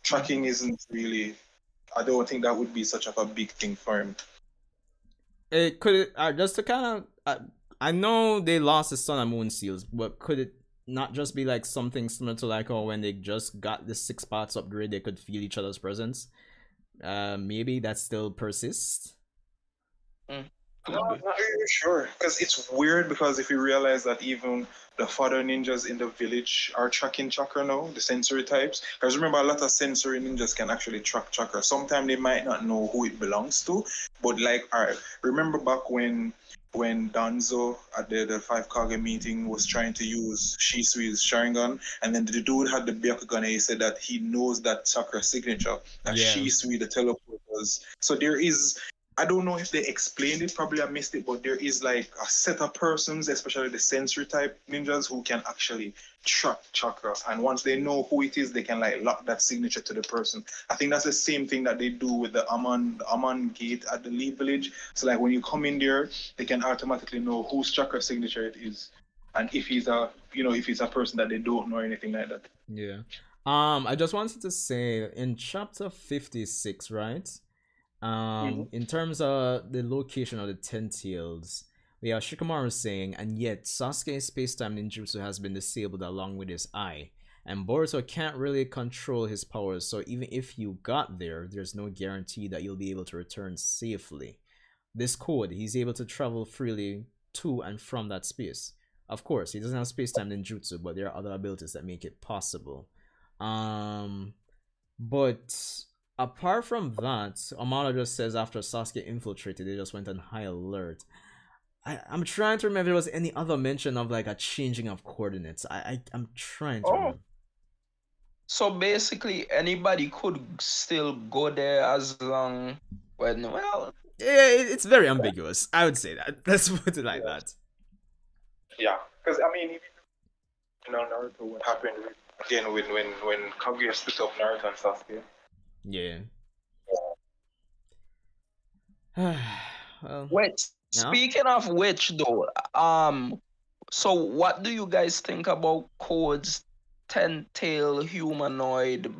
tracking isn't really. I don't think that would be such a big thing for him. it could just to kind of I know they lost the Sun and Moon seals, but could it not just be like something similar to like when they just got the 6 parts upgrade, they could feel each other's presence? Maybe that still persists. No, I'm not really sure because it's weird. Because if you realize that even the fodder ninjas in the village are tracking chakra now, the sensory types. Because remember, a lot of sensory ninjas can actually track chakra. Sometimes they might not know who it belongs to, but like, alright, remember back when Danzo at the 5 Kage meeting was trying to use Shisui's Sharingan, and then the dude had the Byakugan, and he said that he knows that chakra signature, that Yeah. Shisui the teleport was. So there is. I don't know if they explained it, probably I missed it, but there is like a set of persons, especially the sensory type ninjas, who can actually track chakra. And once they know who it is, they can like lock that signature to the person. I think that's the same thing that they do with the Aman gate at the Leaf Village. So like when you come in there, they can automatically know whose chakra signature it is. And if he's a person that they don't know or anything like that. Yeah. I just wanted to say in chapter 56, right? In terms of the location of the Ten Tails, we have Shikamaru saying, and yet Sasuke's space-time ninjutsu has been disabled along with his eye, and Boruto can't really control his powers, so even if you got there, there's no guarantee that you'll be able to return safely. This code, he's able to travel freely to and from that space. Of course, he doesn't have space-time ninjutsu, but there are other abilities that make it possible. But apart from that, Amano just says after Sasuke infiltrated, they just went on high alert. I'm trying to remember if there was any other mention of like a changing of coordinates. I'm trying to remember. So basically, anybody could still go there as long when well, Yeah, it's very ambiguous. I would say that. Let's put it like that. Yeah, because I mean, Naruto, what happened again when Kaguya split up Naruto and Sasuke. Yeah. Well, wait. yeah. Speaking of which, though, so what do you guys think about Code's ten-tail humanoid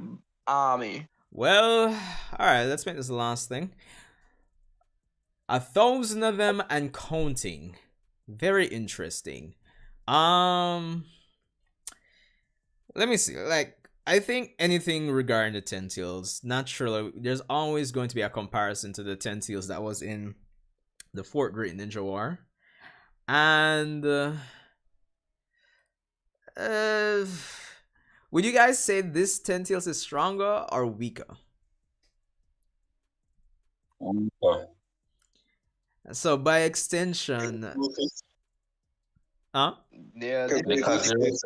army? Well, all right. Let's make this the last thing. 1,000 of them and counting. Very interesting. Let me see. Like, I think anything regarding the Ten Tails, naturally, there's always going to be a comparison to the Ten Tails that was in the Fourth Great Ninja War, and uh, would you guys say this Ten Tails is stronger or weaker? So by extension, huh? Yeah, Because there is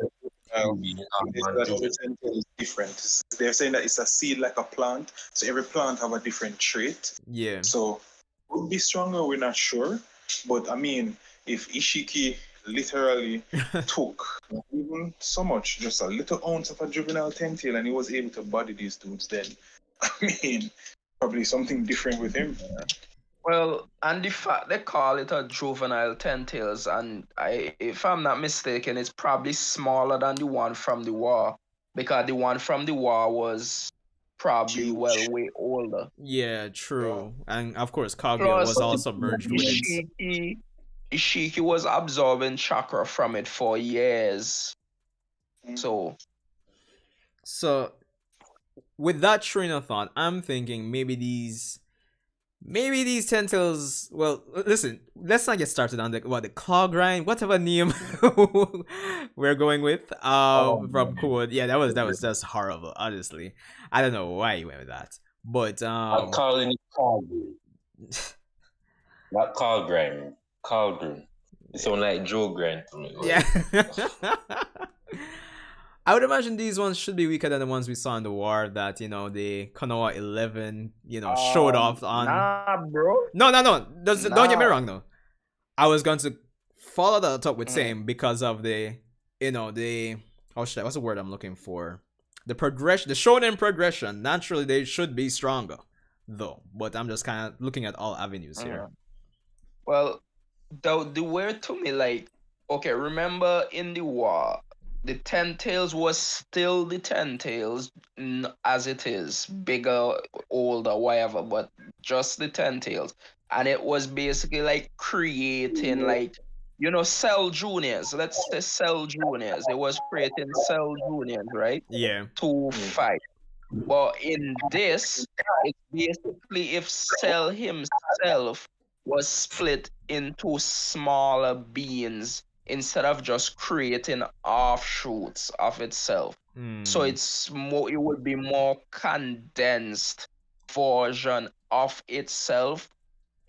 different. They're saying that it's a seed like a plant, so every plant have a different trait. Yeah. So would be stronger, we're not sure. But I mean, if Ishiki literally took not even so much, just a little ounce of a juvenile tentail and he was able to body these dudes, then I mean, probably something different with him. well, and the fact they call it a juvenile ten-tails, and if I'm not mistaken, it's probably smaller than the one from the war, because the one from the war was probably Huge. way older. Yeah, true. And of course, Kaguya Plus, was also merged with it. Ishiki was absorbing chakra from it for years. So, with that train of thought, I'm thinking maybe these tentacles. Well, listen, let's not get started on the claw grind, whatever name we're going with. From Code. Yeah, that was just horrible. Honestly, I don't know why you went with that, but I'm calling it Calgary. Not Calgary. Calgary. It sounds like Joe Grant to me. Yeah. I would imagine these ones should be weaker than the ones we saw in the war that, the Konoha 11, showed off on. Nah, bro. No. Don't get me wrong, though. I was going to follow that up with saying because of the, what's the word I'm looking for? The progression, the shonen progression. Naturally, they should be stronger, though. But I'm just kind of looking at all avenues here. Well, the word to me, like, okay, remember in the war, the Ten Tails was still the Ten Tails as it is, bigger, older, whatever, but just the Ten Tails. And it was basically like creating, like, Cell Juniors. Let's say Cell Juniors. It was creating Cell Juniors, right? Yeah. To fight. But in this, it's basically if Cell himself was split into smaller beings instead of just creating offshoots of itself. So it would be more condensed version of itself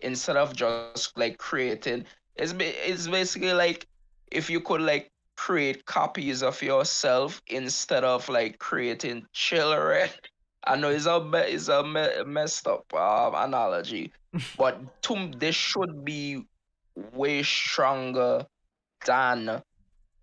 instead of just like creating. It's basically like if you could like create copies of yourself instead of like creating children. I know it's a messed up analogy, but they should be way stronger than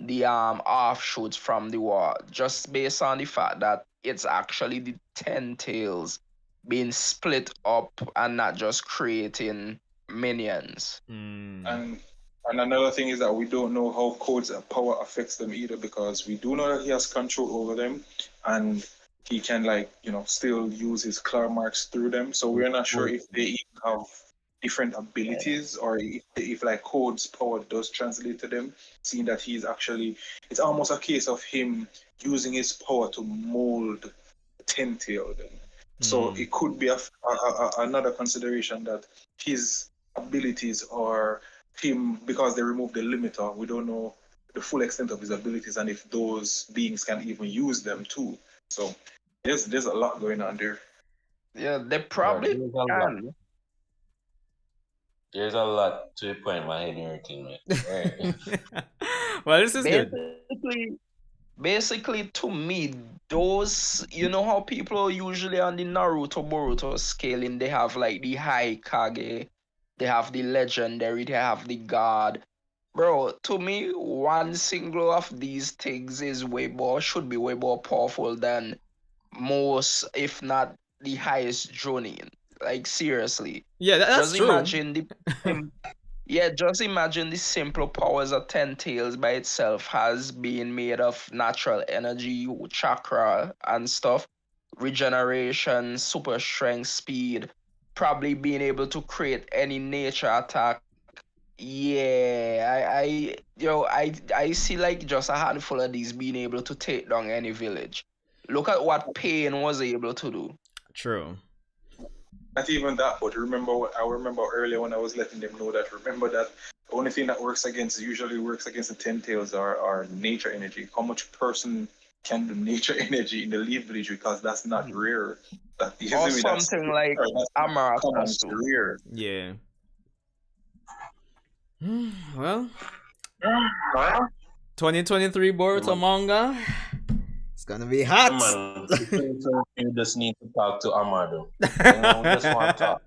the offshoots from the war, just based on the fact that it's actually the Ten Tails being split up and not just creating minions. And another thing is that we don't know how Code's power affects them either, because we do know that he has control over them and he can still use his claw marks through them. So we're not sure if they even have different abilities or if like Code's power does translate to them, seeing that it's almost a case of him using his power to mold Ten Tail then. So it could be another consideration that his abilities are him, because they removed the limiter, we don't know the full extent of his abilities and if those beings can even use them too. So there's a lot going on there. Yeah, they probably can. There's a lot to the point my head hurting, man. Right. Well, this is good. basically to me, those, you know how people usually on the Naruto Boruto scaling, they have like the high Kage, they have the legendary, they have the god. Bro, to me, one single of these things is way more, should be way more powerful than most, if not the highest Jonin. Like seriously. Yeah, that's Just true. imagine yeah, just imagine the simple powers of Ten Tails by itself has been made of natural energy, chakra, and stuff, regeneration, super strength, speed, probably being able to create any nature attack. Yeah, I see like just a handful of these being able to take down any village. Look at what Pain was able to do. True. Not even that, but remember what I remember earlier when I was letting them know that remember that the only thing that usually works against the ten tails are nature energy. How much person can do nature energy in the leaf village because that's not rare. That Or usually something like that's not common, it's Amaterasu. rare. Yeah. Well, Huh? 2023 Boruto manga. It's gonna be hot. Man, you just need to talk to Amado. You know, just want to talk.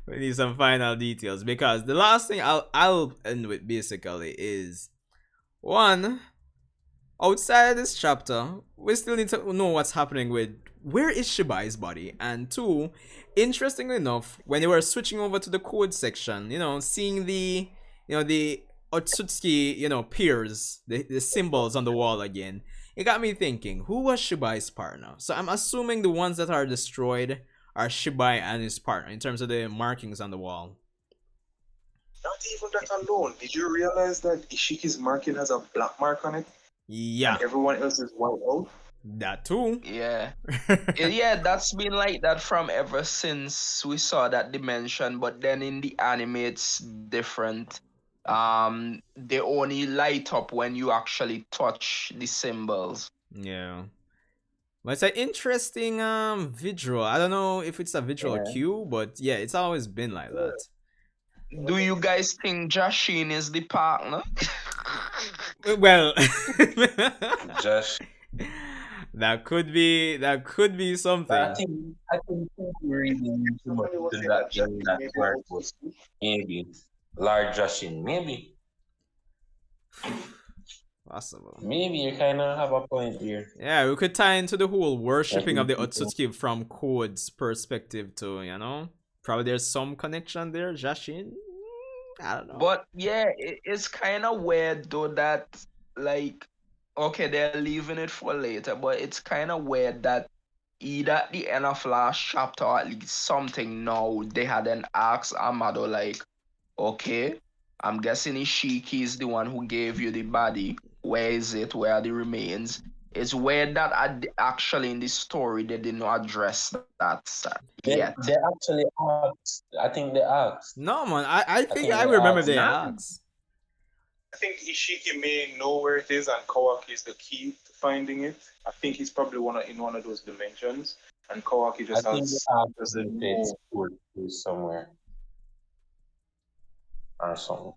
We need some final details because the last thing I'll end with basically is one, outside of this chapter, we still need to know what's happening with where is Shibai's body, and two, interestingly enough, when they were switching over to the code section, seeing the Otsutsuki, peers, the symbols on the wall again, it got me thinking, who was Shibai's partner? So I'm assuming the ones that are destroyed are Shibai and his partner in terms of the markings on the wall. Not even that alone. Did you realize that Ishiki's marking has a black mark on it? Yeah, And everyone else is white out? that too. Yeah. Yeah, that's been like that from ever since we saw that dimension, but then in the anime it's different. They only light up when you actually touch the symbols. Yeah. But it's an interesting visual. I don't know if it's a visual cue, but yeah, it's always been like that. Do you guys think Jashin is the partner? Well, Just, that could be something. I think we're reading too much into that in that part was maybe large Jushin. Maybe Possible. Maybe you kind of have a point here. Yeah, we could tie into the whole worshipping of the Otsutsuki from Code's perspective too, Probably there's some connection there, Jashin. I don't know. But yeah, it's kind of weird though that, like, okay, they're leaving it for later, but it's kind of weird that either at the end of last chapter or at least something now, they hadn't asked Amado, like, okay, I'm guessing Ishiki is the one who gave you the body. Where is it? Where are the remains? It's weird that actually in the story they did not address that yet. They actually asked. I think they asked. No, man. I think I remember they asked. I think Ishiki may know where it is, and Kawaki is the key to finding it. I think he's probably in one of those dimensions, and Kawaki just has somewhere or something.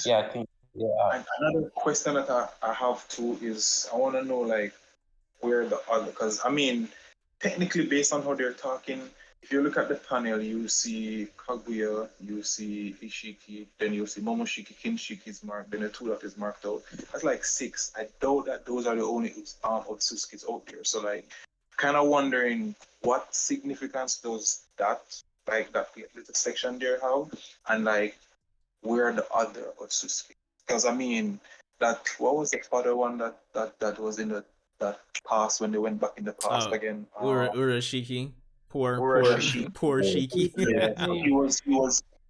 Yeah, I think. Yeah. And another question that I have too is I want to know like where the other, because I mean technically based on how they're talking, if you look at the panel, you see Kaguya, you see Ishiki, then you see Momoshiki, Kinshiki's marked, then the two that is marked out. That's like 6. I doubt that those are the only Otsutskis out there. So like kind of wondering what significance does that like that little section there have, and like where are the other Otsutsuki? Because I mean, what was the other one that was in that past when they went back in the past again? Urashiki, poor Shiki. Yeah,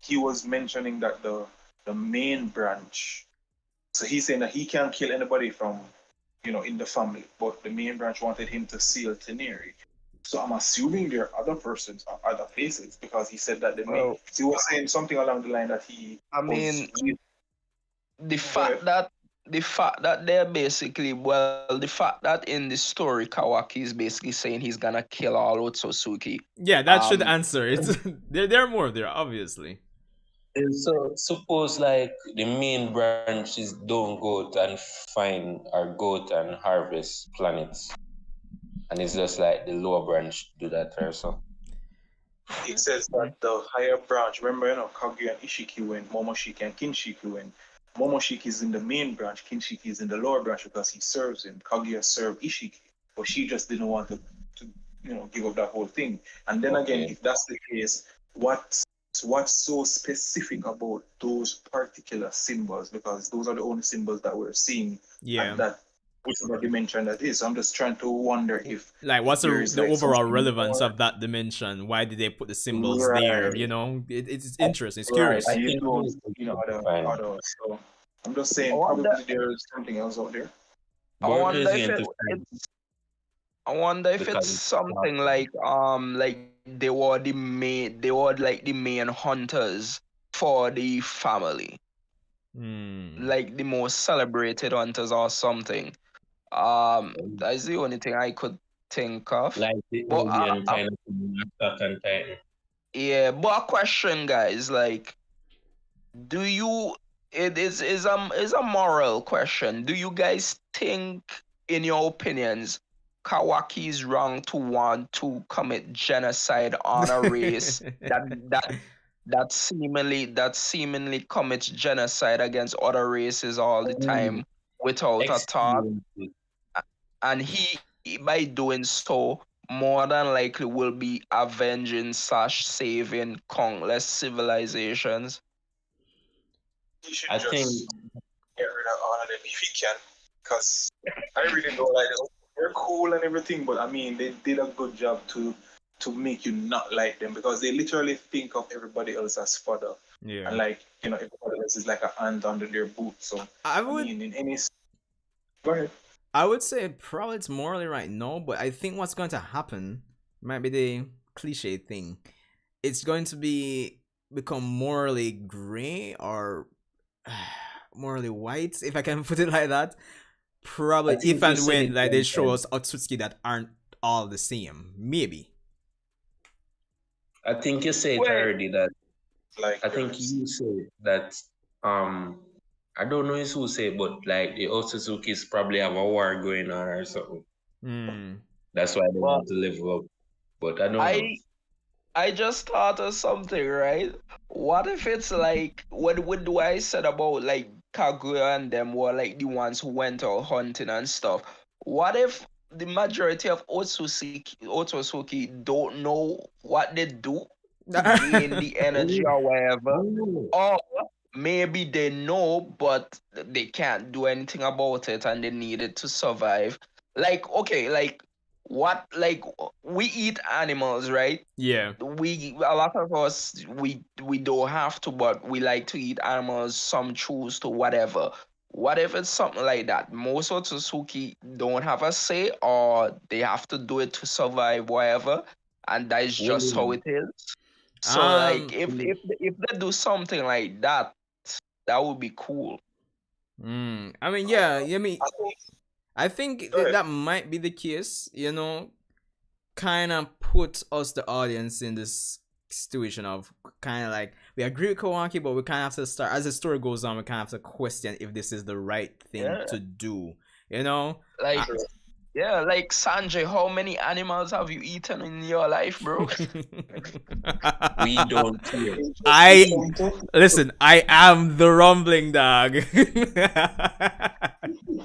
he was mentioning that the main branch. So he's saying that he can't kill anybody from, in the family, but the main branch wanted him to seal Teneri. So I'm assuming there are other persons or other places because he said that he was saying something along the line that he. I mean. The fact that they're basically the fact that in the story Kawaki is basically saying he's gonna kill all Otsutsuki. Yeah, that should answer it. There are more there, obviously. So suppose like the main branches don't go out and find or go out and harvest planets, and it's just like the lower branch do that also. It says that the higher branch, remember, Kage and Ishiki went, Momoshiki and Kinshiki went. Momoshiki is in the main branch, Kinshiki is in the lower branch because he serves him. Kaguya served Ishiki, but she just didn't want to give up that whole thing. And then again, Okay. if that's the case, what's so specific about those particular symbols? Because those are the only symbols that we're seeing Yeah. at that whichever dimension that is. So I'm just trying to wonder if Like, what's there is the like overall something relevance more. of that dimension? Why did they put the symbols there? Right. It's interesting. It's Right, curious. I so you think don't we see need to other find others. So I'm just I saying wonder, probably there's something else out there. I Boruto wonder is if going it, to find it's I wonder if it's because it's something like they were like the main hunters for the family, Hmm. like the most celebrated hunters or something. That's the only thing I could think of. like the But alien kind of thing, Attack on Titan. yeah, but a question, guys, like, do you? It is a moral question. Do you guys think, in your opinions, Kawaki is wrong to want to commit genocide on a race that seemingly commits genocide against other races all the Mm, time without a thought? experiences. And he, by doing so, more than likely will be avenging slash saving countless civilizations. He should I think just get rid of all of them if he can, because I really don't like them. They're cool and everything, but I mean they did a good job to make you not like them because they literally think of everybody else as fodder, Yeah. and like everybody else is like a ant under their boot. So I I would mean in any go ahead. I would say probably it's morally right now, but I think what's going to happen might be the cliche thing. It's going to become morally gray or morally white, if I can put it like that. I Probably if think you and said when it like they one show time. us Otsutsuki that aren't all the same. Maybe. I think you said it Wait, already that Like I think there's you said that um I don't know who say but like the Otsuzukis probably have a war going on or something. Hmm. That's why they but want to level up. But I don't know. I I just thought of something, right? What if it's like what do I said about like Kaguya and them were like the ones who went out hunting and stuff? What if the majority of Otsutsuki don't know what they do to gain the energy Oh, or whatever? oh, Or maybe they know, but they can't do anything about it and they need it to survive. Like, okay, like like we eat animals, right? Yeah. We a lot of us we don't have to, but we like to eat animals. Some choose to, whatever. What if it's something like that? Most Otsutsuki don't have a say, or they have to do it to survive, whatever, and that is just how oh, it is. So, like, Um. if they do something like that, that would be cool. I mean, yeah. I mean, I think I think go ahead. that might be the case. Kind of put us, the audience, in this situation of kind of like we agree with Kawaki, but we kind of have to start as the story goes on. We kind of have to question if this is the right thing Yeah, to do. You know. like I- True. yeah, like Sanjay, how many animals have you eaten in your life, bro? we don't care. I Interesting point. listen. I am the rumbling dog.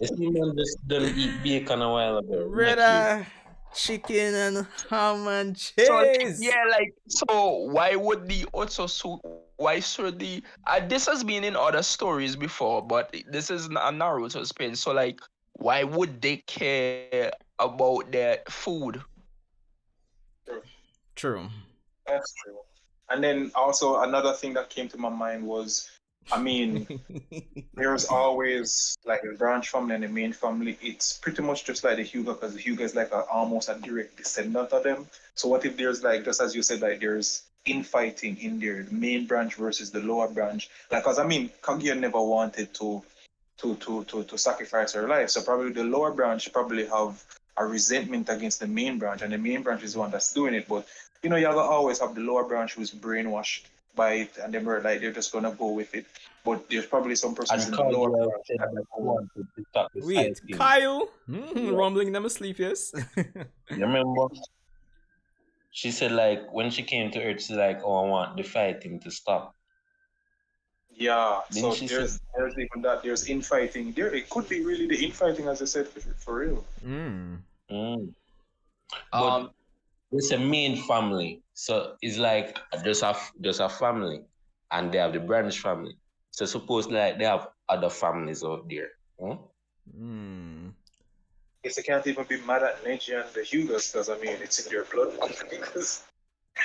This man just done eat bacon a while ago. Not you. Brother, chicken and ham and So like, cheese. yeah, like, so why would the Otsusu why should the this has been in other stories before, but this is a Naruto spin. So like, why would they care about their food? True. True. That's true. And then also another thing that came to my mind was, I mean, there's always like a branch family and the main family. It's pretty much just like the Hyuga because the Hyuga is like almost a direct descendant of them. So what if there's like just as you said, like there's infighting in there, the main branch versus the lower branch? Like, cause I mean, Kaguya never wanted to sacrifice her life. So probably the lower branch probably have a resentment against the main branch, and the main branch is the one that's doing it. But you have to always have the lower branch who's brainwashed by it, and they were like they're just gonna go with it. But there's probably some persons And in the lower Kyle branch said that that he go. wanted to stop the Wait, fighting. Kyle? Yeah. Rumbling them asleep, yes? You remember? She said like when she came to Earth, she's like, "Oh, I want the fighting to stop." Yeah, Didn't so she say? there's even that. There's infighting. There, it could be really the infighting, as I said, for real. Mm. Mm. But Um, it's a main family, so it's like just a family, and they have the branch family. So suppose like they have other families out there. Hmm? Mm. Guess they can't even be mad at Neji and the Hugas because I mean it's in their blood. Because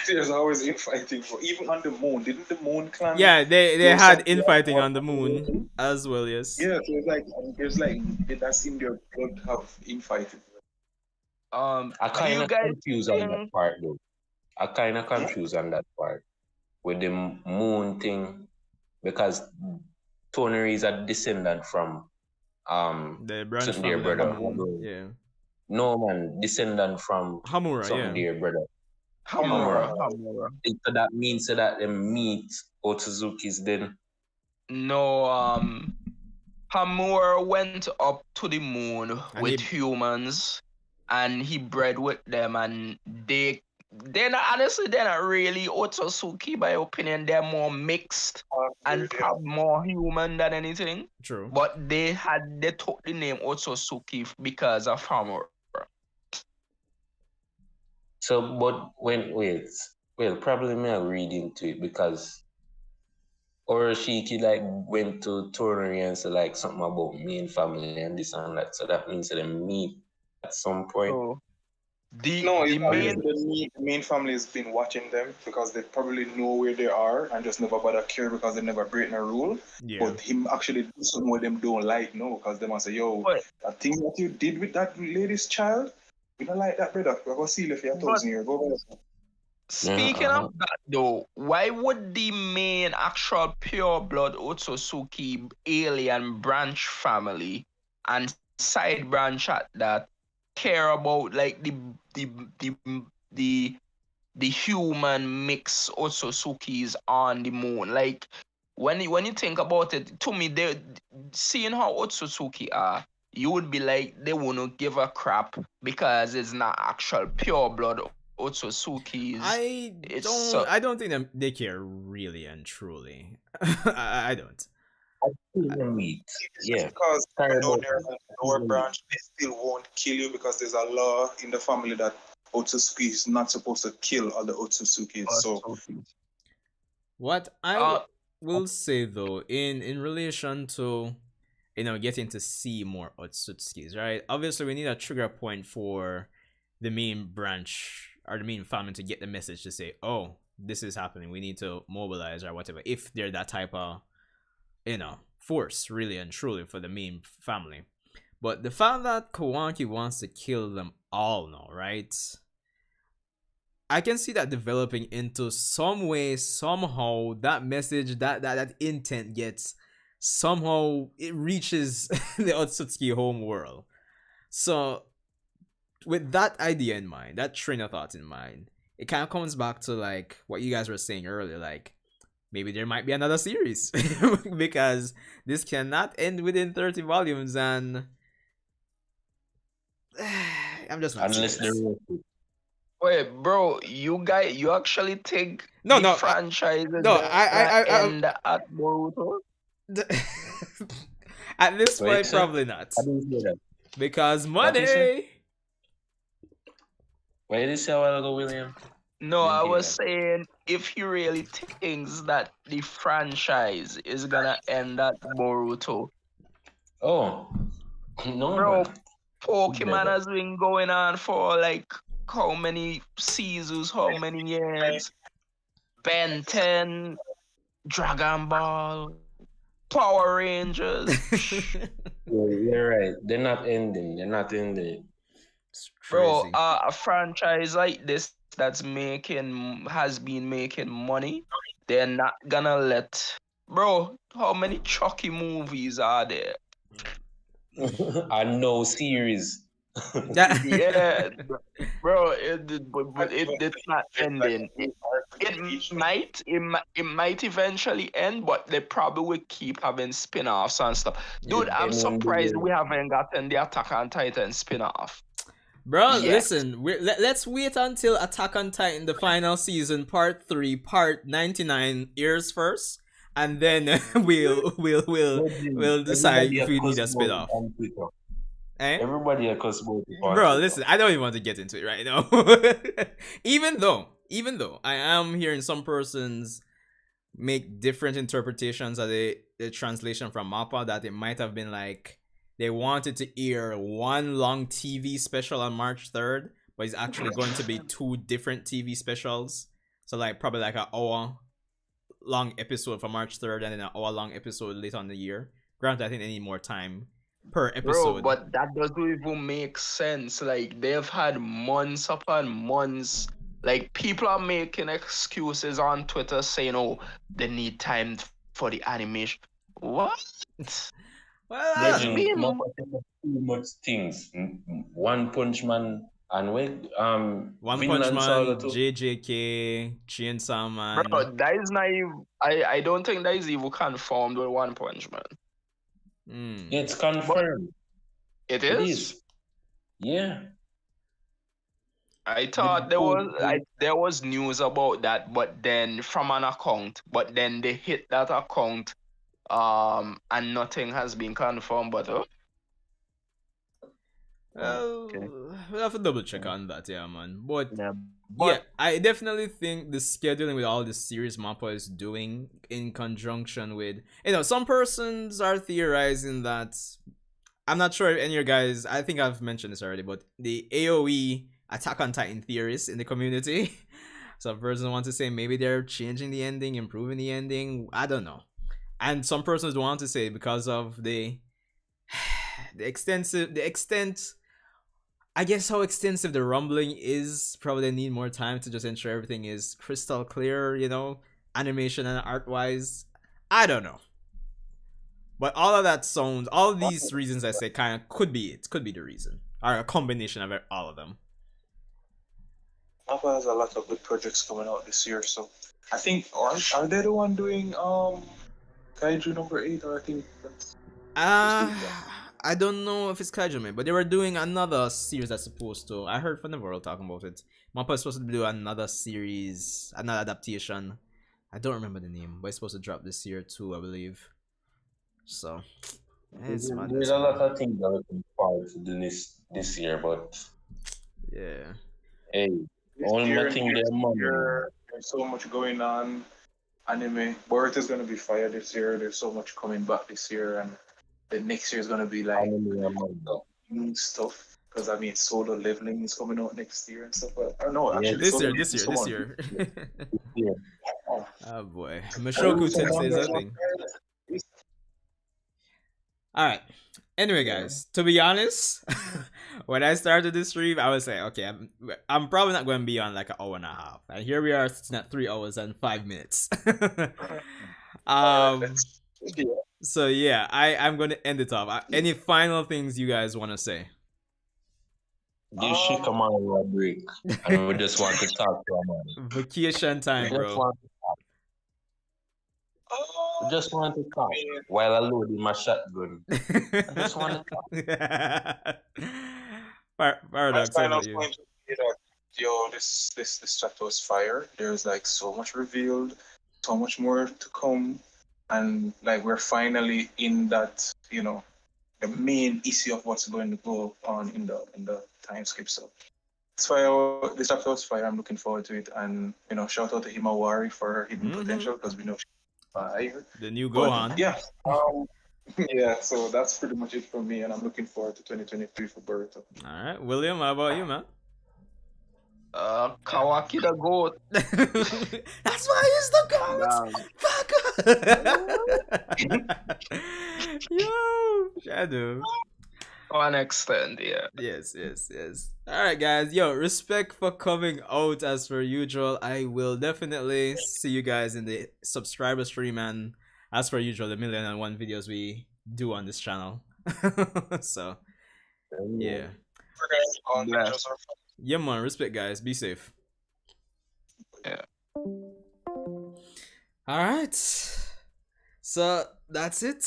there's always infighting. But even on the moon, didn't the moon clan? Yeah, they there was had some- infighting on the moon as well, yes. Yeah, so it's like there's like that's in their blood to have infighting. I do kind you of guys confused on that think? part though. I kind of confused on that part with the moon thing because Tony is a descendant from The branch something dear family on the brother. moon. Yeah. No man, descendant from Hamura, something yeah. dear brother. Hamura, Hamura. Hamura. So that means that they meet Otsutsuki's then. No, Hamura went up to the moon And with he humans, and he bred with them, and they're not honestly they're not really Otsutsuki by opinion. They're more mixed and probably more human than anything. true. But they took the name Otsutsuki because of Hamura. So, but well, probably me I read into it because Oroshiki like went to Tori and said like something about me and family and this and that. So that means they meet at some point. So the No, the it's obvious main the main family has been watching them because they probably know where they are and just never bother care because they never break no rule. Yeah. But him actually do something with them don't like no because they must say, yo, but, that thing that you did with that lady's child, we don't like that, brother. We're gonna see if you're but 1,000 years. Go over there. speaking of that though, why would the main actual pure blood Otsutsuki alien branch family and side branch at that care about like the the the human mix Otsutsukis on the moon? Like when you think about it, to me, they seeing how Otsutsuki are, you would be like they wouldn't give a crap because it's not actual pure blood Otsutsukis. I don't think they care really and truly. I don't. I still don't meet. It's Yeah. just because Sorry even though about they're that. a lower branch, they still won't kill you because there's a law in the family that Otsutsuki is not supposed to kill other Otsutsukis. So What I Uh, will say though, in relation to getting to see more Otsutsukis, right? Obviously, we need a trigger point for the main branch or the main family to get the message to say, "Oh, this is happening. We need to mobilize or whatever." If they're that type of, force, really and truly for the main family. But the fact that Kawaki wants to kill them all now, right? I can see that developing into some way, somehow, that message, that intent gets somehow it reaches the Otsutsuki home world. So with that idea in mind, that train of thought in mind, it kind of comes back to like what you guys were saying earlier, like maybe there might be another series because this cannot end within 30 volumes and I'm just not Unless serious. they're wait, bro, you actually think No, the no, franchise is no, gonna end at Boruto? At this Wait, point, sir? probably not. I didn't hear that. Because What you say? money. What did you say a while ago, William? No, Didn't I hear was that. saying if he really thinks that the franchise is gonna end at Boruto. Oh, no, Bro, man. Pokemon Never. has been going on for like how many seasons, how many years? Ben 10, Dragon Ball, Power Rangers. You're right. They're not ending. They're not ending. It's Bro, crazy. a franchise like this has been making money. They're not gonna let. Bro, how many Chucky movies are there? And no series. Yeah, bro, but it's not It's like ending. a arc It each. it might eventually end, but they probably will keep having spin-offs and stuff. Yeah, Dude, I'm then when surprised they we haven't gotten the Attack on Titan spin-off. Bro, Yes. listen, let's wait until Attack on Titan, the final season, part 3, part 99 airs first, and then we'll decide everybody if we cuss need a about it spin-off. on Twitter. Eh? Everybody a cuss about it on Bro, Twitter. listen, I don't even want to get into it right now. even though I am hearing some persons make different interpretations of the translation from Mappa, that it might have been like they wanted to air one long TV special on March 3rd, but it's actually going to be 2 different TV specials. So like probably like an hour long episode for March 3rd and then an hour long episode later on the year. Granted, I think they need more time per episode. Bro, but that doesn't even make sense. Like they've had months upon months. Like people are making excuses on Twitter saying, "Oh, they need time for the animation." What? Well, It's Virgin, been Mappa take up too much things. One Punch Man and One Punch Vinland Saga Man, too. JJK, Chainsaw Man. bro. That is naive. I don't think that is even confirmed with One Punch Man. It's confirmed. It It is. is. Yeah. I thought there was news about that, but then from an account, but then they hit that account, and nothing has been confirmed. But okay. We'll have to double check on that, yeah, man. But Yeah, yeah, I definitely think the scheduling with all the series Mappa is doing in conjunction with, some persons are theorizing that, I'm not sure if any of you guys, I think I've mentioned this already, but the AoE Attack on Titan theorists in the community, some persons want to say maybe they're changing the ending, improving the ending, I don't know. And some persons want to say because of the extent, I guess how extensive the rumbling is, probably they need more time to just ensure everything is crystal clear, animation and art wise. I don't know. But all of that sounds, all of these reasons I say kind of could be the reason. Or a combination of all of them. Mappa has a lot of good projects coming out this year, so I think are they the one doing Kaiju number 8, or I think that's I don't know if it's Kaijime, but they were doing another series that's supposed to. I heard from the world talking about it. Mappa is supposed to do another series, another adaptation. I don't remember the name, but it's supposed to drop this year too, I believe. So, it's madness. There's a lot of things that are looking forward to do this year, but yeah. hey, this only year, thing next they're money. year, there's so much going on. Anime. Boruto is gonna be fire this year. There's so much coming back this year, and the next year is gonna be like Anime and manga. new stuff. Because Solo Leveling is coming out next year and stuff. But I don't know. Actually, This Solo year. Leveling is This someone- year. Yeah. Oh boy. Mashoku Tensei is a thing. Alright. Anyway, guys, to be honest, when I started this stream, I was like, okay, I'm probably not going to be on like an hour and a half. And here we are sitting at 3 hours and 5 minutes. So yeah, I'm going to end it off. Any final things you guys want to say? Give Shikamaru a break. And we just want to talk to him. Vacation time, bro. We just want to talk while I load in my shotgun. I just want to talk. Paradox, My how final about you? point would be that this chapter was fire. There's like so much revealed, so much more to come, and like we're finally in that the main issue of what's going to go on in the time skip. So it's fire. This chapter was fire. I'm looking forward to it, and shout out to Himawari for her hidden potential, because we know she's fire. The new But, Gohan. yeah. Yeah, so that's pretty much it for me, and I'm looking forward to 2023 for Boruto. All right, William, how about you, man? Kawaki the goat. That's why he's the goat. Fuck. Yo, Shadow. To an extent, yeah. Yes. All right, guys. Yo, respect for coming out as per usual. I will definitely see you guys in the subscriber stream, and as per usual, the 1,000,001 videos we do on this channel. So, yeah. Bless. Yeah, man. Respect, guys. Be safe. Yeah. All right. So that's it.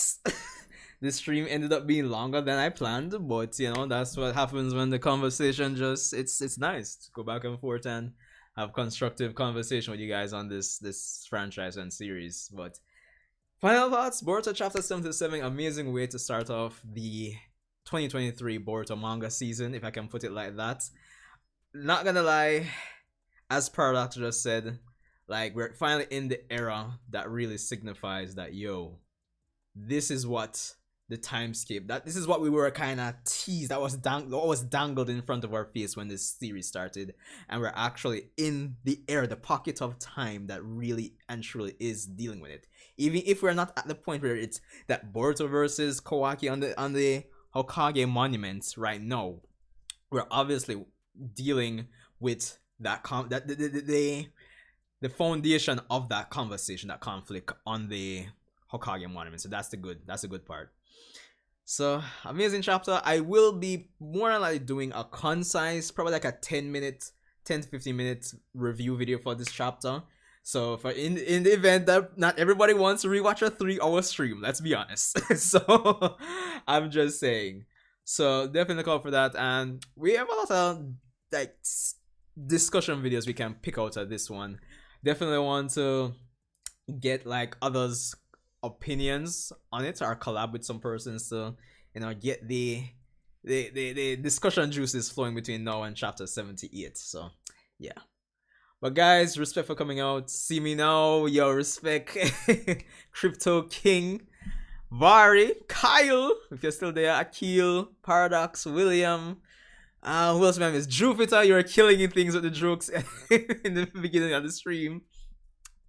This stream ended up being longer than I planned, but you know that's what happens when the conversation just it's nice to go back and forth and have constructive conversation with you guys on this franchise and series. But final thoughts: Boruto Chapter 77, amazing way to start off the 2023 Boruto manga season, if I can put it like that. Not gonna lie, as Paradox just said, like we're finally in the era that really signifies that this is what the timeskip, that this is what we were kind of teased, that was dangled in front of our face when this series started, and we're actually in the era, the pocket of time that really and truly is dealing with it. Even if we're not at the point where it's that Boruto versus Kawaki on the Hokage monument right now, we're obviously dealing with that the foundation of that conversation, that conflict on the Hokage monument. So that's the good part. So amazing chapter. I will be more than likely doing a concise, probably like a 10 to 15 minute review video for this chapter. So for in the event that not everybody wants to rewatch a 3-hour stream, let's be honest. So I'm just saying. So definitely call for that, and we have a lot of like discussion videos we can pick out of this one. Definitely want to get like others' opinions on it, or collab with some persons to get the discussion juices flowing between now and chapter 78. So yeah, but guys, respect for coming out. See me now, yo, respect. Crypto King, Vari, Kyle, if you're still there, Akil, Paradox, William, who else, man? Is Jupiter? You're killing things with the jokes in the beginning of the stream.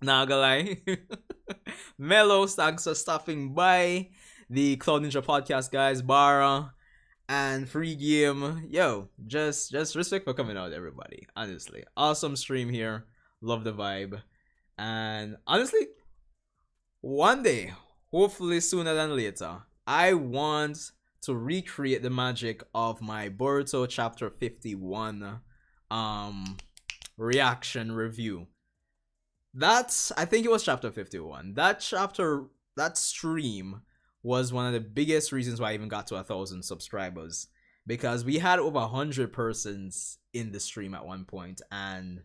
Not gonna lie. Mellow, thanks for stopping by. The Cloud Ninja podcast guys, Bara and Free Game. Yo, just respect for coming out, everybody. Honestly, awesome stream here. Love the vibe. And honestly, one day, hopefully sooner than later, I want to recreate the magic of my Boruto Chapter 51 reaction review. I think it was chapter 51. That stream was one of the biggest reasons why I even got to 1,000 subscribers, because we had over 100 persons in the stream at one point, and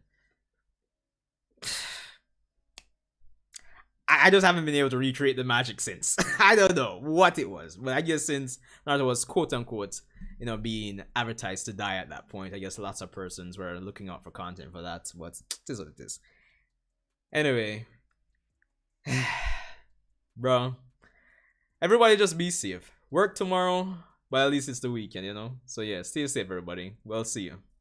I just haven't been able to recreate the magic since. I don't know what it was, but I guess since Naruto was quote unquote, being advertised to die at that point, I guess lots of persons were looking out for content for that. But it is what it is. Anyway, bro, everybody just be safe. Work tomorrow, but at least it's the weekend, So yeah, stay safe, everybody. We'll see you.